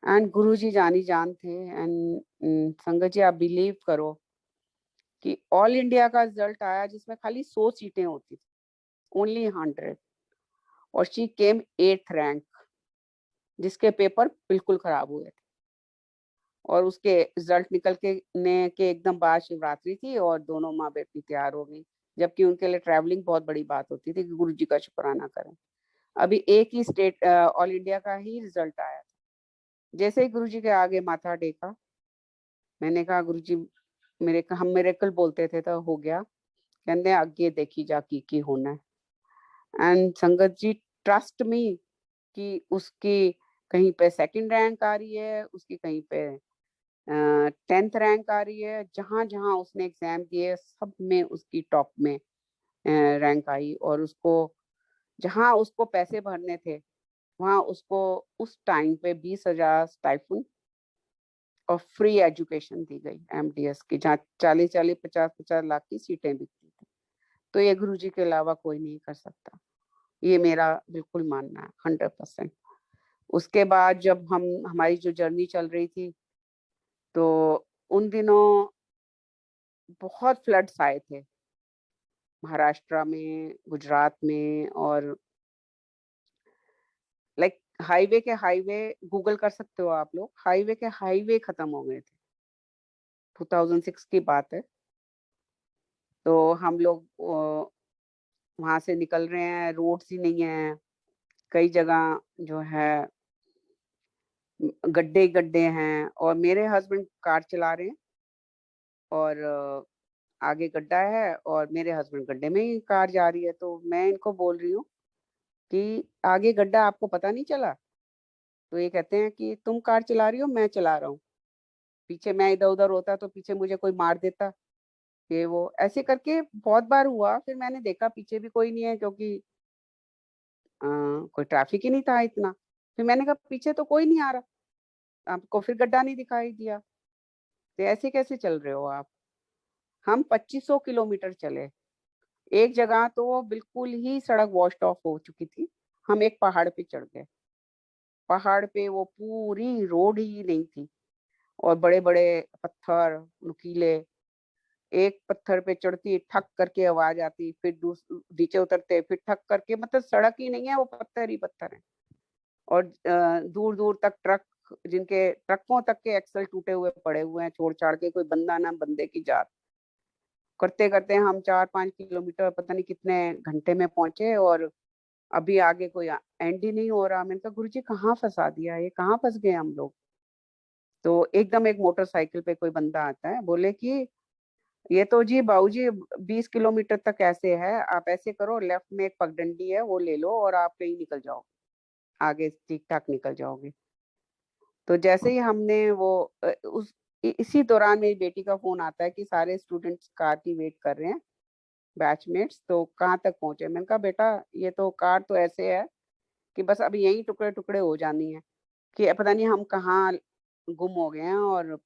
एंड गुरुजी जानी जान थे। एंड संगत जी आप बिलीव करो कि ऑल इंडिया का रिजल्ट आया जिसमें खाली 100 सीटें होती थी, ओनली 100, और शी केम 8th रैंक, जिसके पेपर बिल्कुल खराब हुए थे। और उसके रिजल्ट निकल के ने के एकदम बाद शिवरात्रि थी, और दोनों माँ बेटी तैयार हो गई, जबकि उनके लिए ट्रैवलिंग बहुत बड़ी बात होती थी कि गुरु जी का शुक्राना करें। अभी एक ही स्टेट ऑल इंडिया का ही रिजल्ट आया था। जैसे ही गुरु जी के आगे माथा टेका, मैंने कहा गुरु जी मेरे, हम मिरेकल बोलते थे तो हो गया, कहते आगे देखी जा की होना है। एंड संगत जी ट्रस्ट मी कि उसकी कहीं पे सेकंड रैंक आ रही है, उसकी कहीं पे 10th रैंक आ रही है, जहां जहां उसने एग्जाम दिए सब में उसकी टॉप में रैंक आई। और उसको जहां उसको पैसे भरने थे, वहां उसको उस टाइम पे 20,000 स्टाइफन और फ्री एजुकेशन दी गई एमडीएस की, जहाँ 40-40 50-50 लाख की सीटें बिकती थी। तो ये गुरु जी के अलावा कोई नहीं कर सकता, ये मेरा बिल्कुल मानना है 100%। उसके बाद जब हम हमारी जो जर्नी चल रही थी, तो उन दिनों बहुत फ्लड्स आए थे महाराष्ट्र में, गुजरात में, और लाइक हाईवे के हाईवे, गूगल कर सकते हो आप लोग, हाईवे के हाईवे खत्म हो गए थे। 2006 की बात है। तो हम लोग वहां से निकल रहे हैं, रोड्स ही नहीं है, कई जगह जो है गड्ढे ही गड्ढे हैं, और मेरे हस्बैंड कार चला रहे हैं, और आगे गड्ढा है, और मेरे हस्बैंड गड्ढे में ही कार जा रही है। तो मैं इनको बोल रही हूँ कि आगे गड्ढा आपको पता नहीं चला? तो ये कहते हैं कि तुम कार चला रही हो, मैं चला रहा हूँ। पीछे मैं इधर-उधर होता तो पीछे मुझे कोई मार देता, ये वो। ऐसे करके बहुत बार हुआ, फिर मैंने देखा पीछे भी कोई नहीं है क्योंकि कोई ट्रैफिक ही नहीं था इतना। फिर मैंने कहा पीछे तो कोई नहीं आ रहा, आपको फिर गड्ढा नहीं दिखाई दिया। तो ऐसे कैसे चल रहे हो आप? हम 2500 किलोमीटर चले। एक जगह तो बिल्कुल ही सड़क वॉश्ड ऑफ हो चुकी थी। हम एक पहाड़ पे चढ़ गए। पहाड़ पे वो पूरी रोड ही नहीं थी और बड़े-बड़े पत्थर नुकीले, एक पत्थर पे चढ़ती ठक करके आवाज़ आती, फिर नीचे उतरते फिर ठक करके, मतलब सड़क ही नहीं है, वो पत्थर ही पत्थर हैं। और दूर-दूर तक ट्रक, जिनके ट्रकों तक के एक्सल टूटे हुए पड़े हुए हैं, छोड़-छाड़ के कोई बंदा ना बंदे की जात। करते-करते हम 4-5 किलोमीटर पता नहीं कितने घंटे में पहुँचे और अभी आगे कोई एंड ही नहीं हो रहा। मैंने कहा गुरुजी कहाँ फँसा दिया ये, कहाँ फँस गए हम लोग? तो एकदम एक मोटरसाइकिल पे कोई बंदा आता है, बोले कि ये तो जी बाबूजी 20 किलोमीटर तक ऐसे है, आप ऐसे करो लेफ्ट में एक पगडंडी है वो ले लो और आप कहीं निकल जाओ, आगे ठीक-ठाक निकल जाओगे। तो जैसे ही हमने वो उस इसी दौरान मेरी बेटी का फ़ोन आता है कि सारे स्टूडेंट्स कार की वेट कर रहे हैं, बैचमेट्स, तो कहाँ तक पहुँचे? मैंने कहा बेटा ये तो कार तो ऐसे है कि बस अभी यहीं टुकड़े-टुकड़े हो जानी है, कि पता नहीं हम कहाँ गुम हो गए हैं और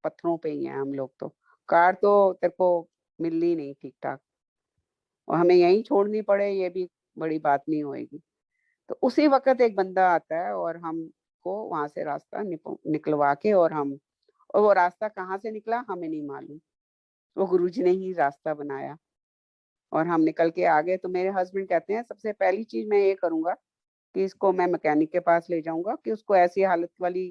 पत्थरों पे ही हैं हम लोग तो। कार तो तेरे को मिलनी नहीं ठीक-ठाक और हमें यहीं छोड़नी पड़े ये भी बड़ी बात नहीं होएगी। तो उसी वक़्त एक बंदा आता है और हमको वहाँ से रास्ता निकलवा के और वो रास्ता कहाँ से निकला हमें नहीं मालूम। वो गुरुजी ने ही रास्ता बनाया और हम निकल के आ गए। तो मेरे हस्बैंड कहते हैं सबसे पहली चीज़ मैं ये करूँगा कि इसको मैं मैकेनिक के पास ले जाऊँगा कि उसको ऐसी हालत वाली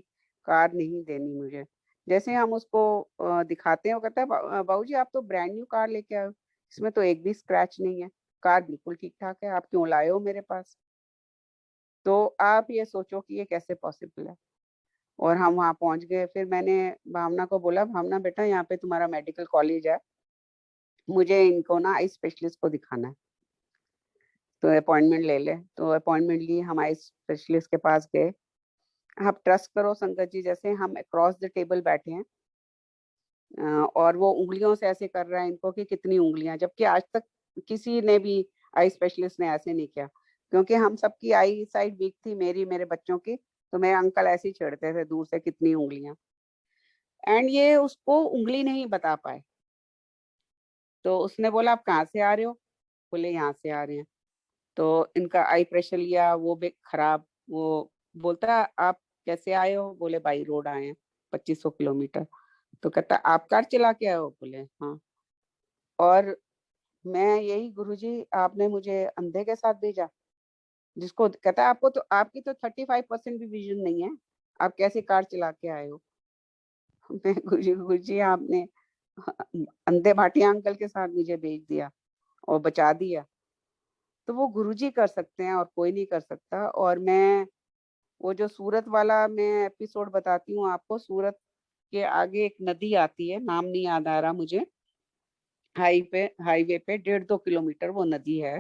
कार नहीं देनी मुझे। जैसे हम उसको दिखाते हैं, वो कहता है बाबूजी आप तो ब्रांड न्यू कार लेके आए हो, इसमें तो एक भी स्क्रैच नहीं है, कार बिल्कुल ठीक-ठाक है, आप क्यों लाए हो मेरे पास? तो आप ये सोचो कि ये कैसे पॉसिबल है? और हम वहाँ पहुँच गए, फिर मैंने भावना को बोला, भावना बेटा यहाँ पे तुम्हारा मेडिकल कॉलेज है, मुझे इनको ना आई स्पेशलिस्ट को दिखाना है, तो अपॉइंटमेंट ले ले। तो अपॉइंटमेंट ली, हम आई स्पेशलिस्ट के पास गए। आप ट्रस्ट करो संगत जी, जैसे हम अक्रॉस द टेबल बैठे हैं अ, और वो उँगलियों से ऐसे कर रहा है इनको कि कितनी उँगलियाँ, जबकि आज तक किसी ने भी आई स्पेशलिस्ट ने ऐसे नहीं किया। क्योंकि हम सबकी आई साइट वीक थी, मेरी, मेरे बच्चों की, तो मेरे अंकल ऐसे ही छेड़ते थे दूर से कितनी उँगलियाँ, एंड ये उसको उँगली नहीं बता पाए। तो उसने बोला, "आप कहाँ से आ रहे हो?" बोले, "यहाँ से आ रहे हैं।" तो इनका आई प्रेशर लिया, वो भी खराब। वो बोलता, "आप कैसे आए हो?" बोले, "बाई रोड आए हैं, 2500 किलोमीटर।" तो कहता, "आप कार चला के आए हो?" बोले, "हाँ।" और मैं यही, "गुरुजी आपने मुझे अंधे के साथ भेजा?" जिसको कहता है, "आपको तो आपकी तो 35% भी विज़न नहीं है, आप कैसे कार चला के आए हो?" मैं, "गुरुजी आपने अंधे भाटिया अंकल के साथ मुझे भेज दिया और बचा दिया।" तो वो गुरुजी कर सकते हैं और कोई नहीं कर सकता। और मैं वो जो सूरत वाला मैं एपिसोड बताती हूँ आपको, सूरत के आगे एक नदी आती है, नाम नहीं याद आ रहा मुझे, हाईवे पे 1.5-2 किलोमीटर वो नदी है।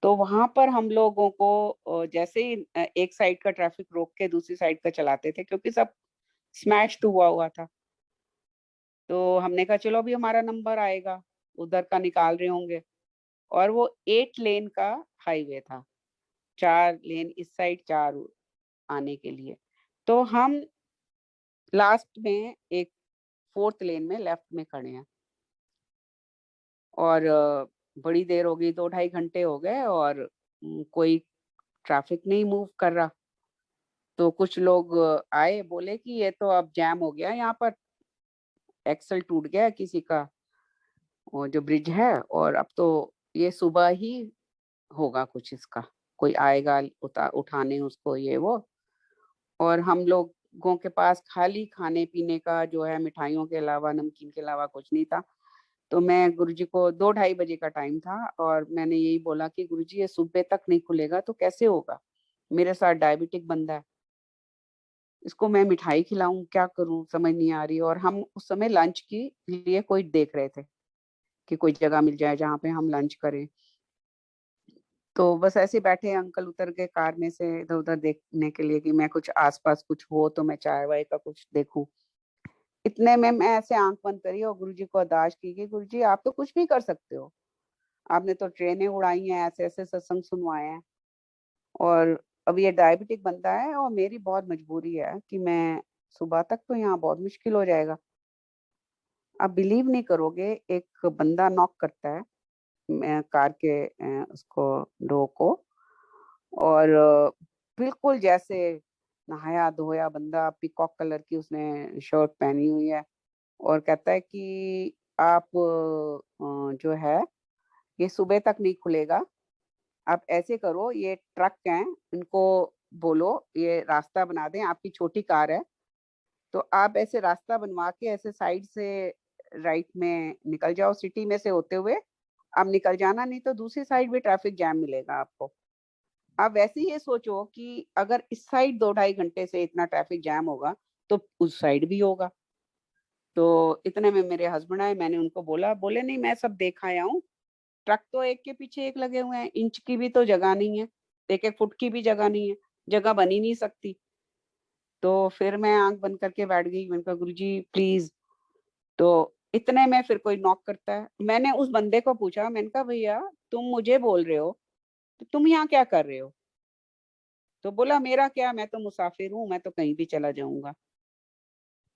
तो वहाँ पर हम लोगों को जैसे ही एक साइड का ट्रैफिक रोक के दूसरी साइड का चलाते थे क्योंकि सब स्मैश्ड हुआ हुआ था। तो हमने कहा चलो अभी हमारा नंबर आएगा, उधर का निकाल रहे होंगे, और वो 8 लेन का हाईवे था। 4 लेन इस साइड, 4 आने के लिए। तो हम लास्ट में एक 4th लेन में लेफ्ट में खड़े हैं और बड़ी देर हो गई, 2 ढाई घंटे हो गए और कोई ट्रैफिक नहीं मूव कर रहा। तो कुछ लोग आए, बोले कि ये तो अब जैम हो गया यहाँ पर, एक्सल टूट गया है किसी का, वो जो ब्रिज है, और अब तो ये सुबह ही होगा कुछ इसका, कोई आएगा उठाने उसको, ये वो। और हम लोगों के पास खाली खाने-पीने का जो है, मिठाइयों के अलावा, नमकीन के अलावा कुछ नहीं था। तो मैं गुरुजी को 2 ढाई बजे का टाइम था और मैंने यही बोला कि गुरुजी ये सुबह तक नहीं खुलेगा तो कैसे होगा? मेरे साथ डायबिटिक बंदा है, इसको मैं मिठाई खिलाऊँ, क्या करूँ समझ नहीं आ रही। और हम उस समय लंच के लिए कोई देख रहे थे कि कोई जगह मिल जाए जहाँ पे हम लंच करें। तो बस ऐसे ही बैठे अंकल उतर गए कार में से इधर उधर देखने के लिए कि मैं कुछ आसपास कुछ हो तो मैं चाय वाय का कुछ देखूं। इतने में मैं ऐसे आंख बंद करी और गुरुजी को अरदास की कि गुरुजी आप तो कुछ भी कर सकते हो, आपने तो ट्रेनें उड़ाई हैं, ऐसे ऐसे सत्संग सुनवाए हैं, और अब ये डायबिटिक बंदा है और मेरी बहुत मजबूरी है कि मैं सुबह तक तो यहाँ बहुत मुश्किल हो जाएगा। आप बिलीव नहीं करोगे, एक बंदा नॉक करता है कार के उसको डोर को, और बिल्कुल जैसे नहाया धोया बंदा, पीकॉक कलर की उसने शर्ट पहनी हुई है, और कहता है कि आप जो है ये सुबह तक नहीं खुलेगा, आप ऐसे करो, ये ट्रक हैं इनको बोलो ये रास्ता बना दें, आपकी छोटी कार है तो आप ऐसे रास्ता बनवा के ऐसे साइड से राइट में निकल जाओ, सिटी में से होते हुए आप निकल जाना, नहीं तो दूसरी साइड भी ट्रैफिक जैम मिलेगा आपको। आप वैसे ही ये सोचो कि अगर इस साइड 2 ढाई घंटे से इतना ट्रैफिक जैम होगा तो उस साइड भी होगा। तो इतने में मेरे हस्बैंड आए, मैंने उनको बोला, बोले नहीं मैं सब देख आया हूँ, ट्रक तो एक के पीछे एक लगे हुए हैं, इंच की भी तो जगह नहीं है, एक एक फुट की भी जगह नहीं है, जगह बन ही नहीं सकती। तो फिर मैं आंख बंद करके बैठ गई, मैंने कहा गुरुजी प्लीज। तो इतने में फिर कोई नॉक करता है, मैंने उस बंदे को पूछा, मैंने कहा भैया तुम मुझे बोल रहे हो तो तुम यहाँ क्या कर रहे हो? तो बोला मेरा क्या, मैं तो मुसाफिर हूँ, मैं तो कहीं भी चला जाऊंगा।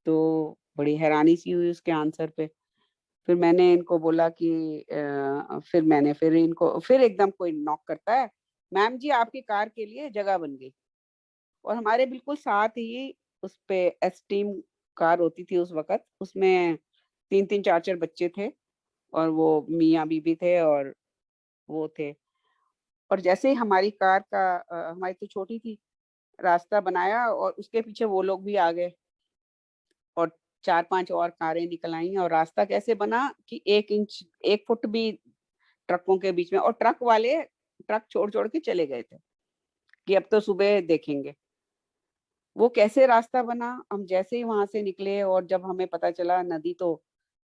तो बड़ी हैरानी सी हुई उसके आंसर पे। फिर मैंने इनको बोला कि फिर इनको फिर एकदम कोई नॉक करता है, मैम जी आपकी कार के लिए जगह बन गई। और हमारे बिल्कुल साथ ही उस पे एस्टीम कार होती थी उस वक्त, उसमें 3 3 4 4 बच्चे थे, और वो मियाँ बीबी थे और वो थे। और जैसे ही हमारी कार का हमारी तो छोटी थी, रास्ता बनाया और उसके पीछे वो लोग भी आ गए, और 4 5 और कारें निकल आई, और रास्ता कैसे बना कि 1 इंच 1 फुट भी ट्रकों के बीच में, और ट्रक वाले ट्रक छोड़ छोड़ के चले गए थे कि अब तो सुबह देखेंगे। वो कैसे रास्ता बना, हम जैसे ही वहां से निकले और जब हमें पता चला नदी तो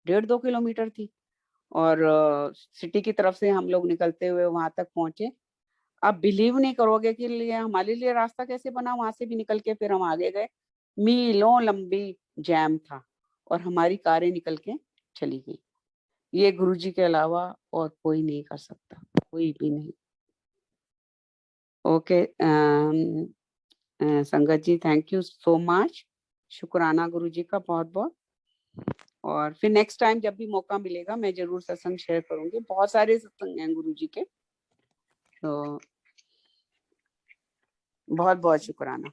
1.5 2 किलोमीटर थी, और सिटी की तरफ से हम लोग निकलते हुए वहां तक पहुंचे। आप बिलीव नहीं करोगे कि लिए हमारे लिए रास्ता कैसे बना, वहां से भी निकल के फिर हम आगे गए, मीलों लंबी जैम था और हमारी कारें निकल के चली गई। ये गुरुजी के अलावा और कोई नहीं कर सकता, कोई भी नहीं। ओके संगत जी, थैंक यू सो मच, शुक्राना गुरुजी का बहुत बहुत। और फिर नेक्स्ट टाइम जब भी मौका मिलेगा मैं जरूर सत्संग शेयर करूंगी, बहुत सारे सत्संग हैं गुरुजी के। तो बहुत बहुत शुक्राना।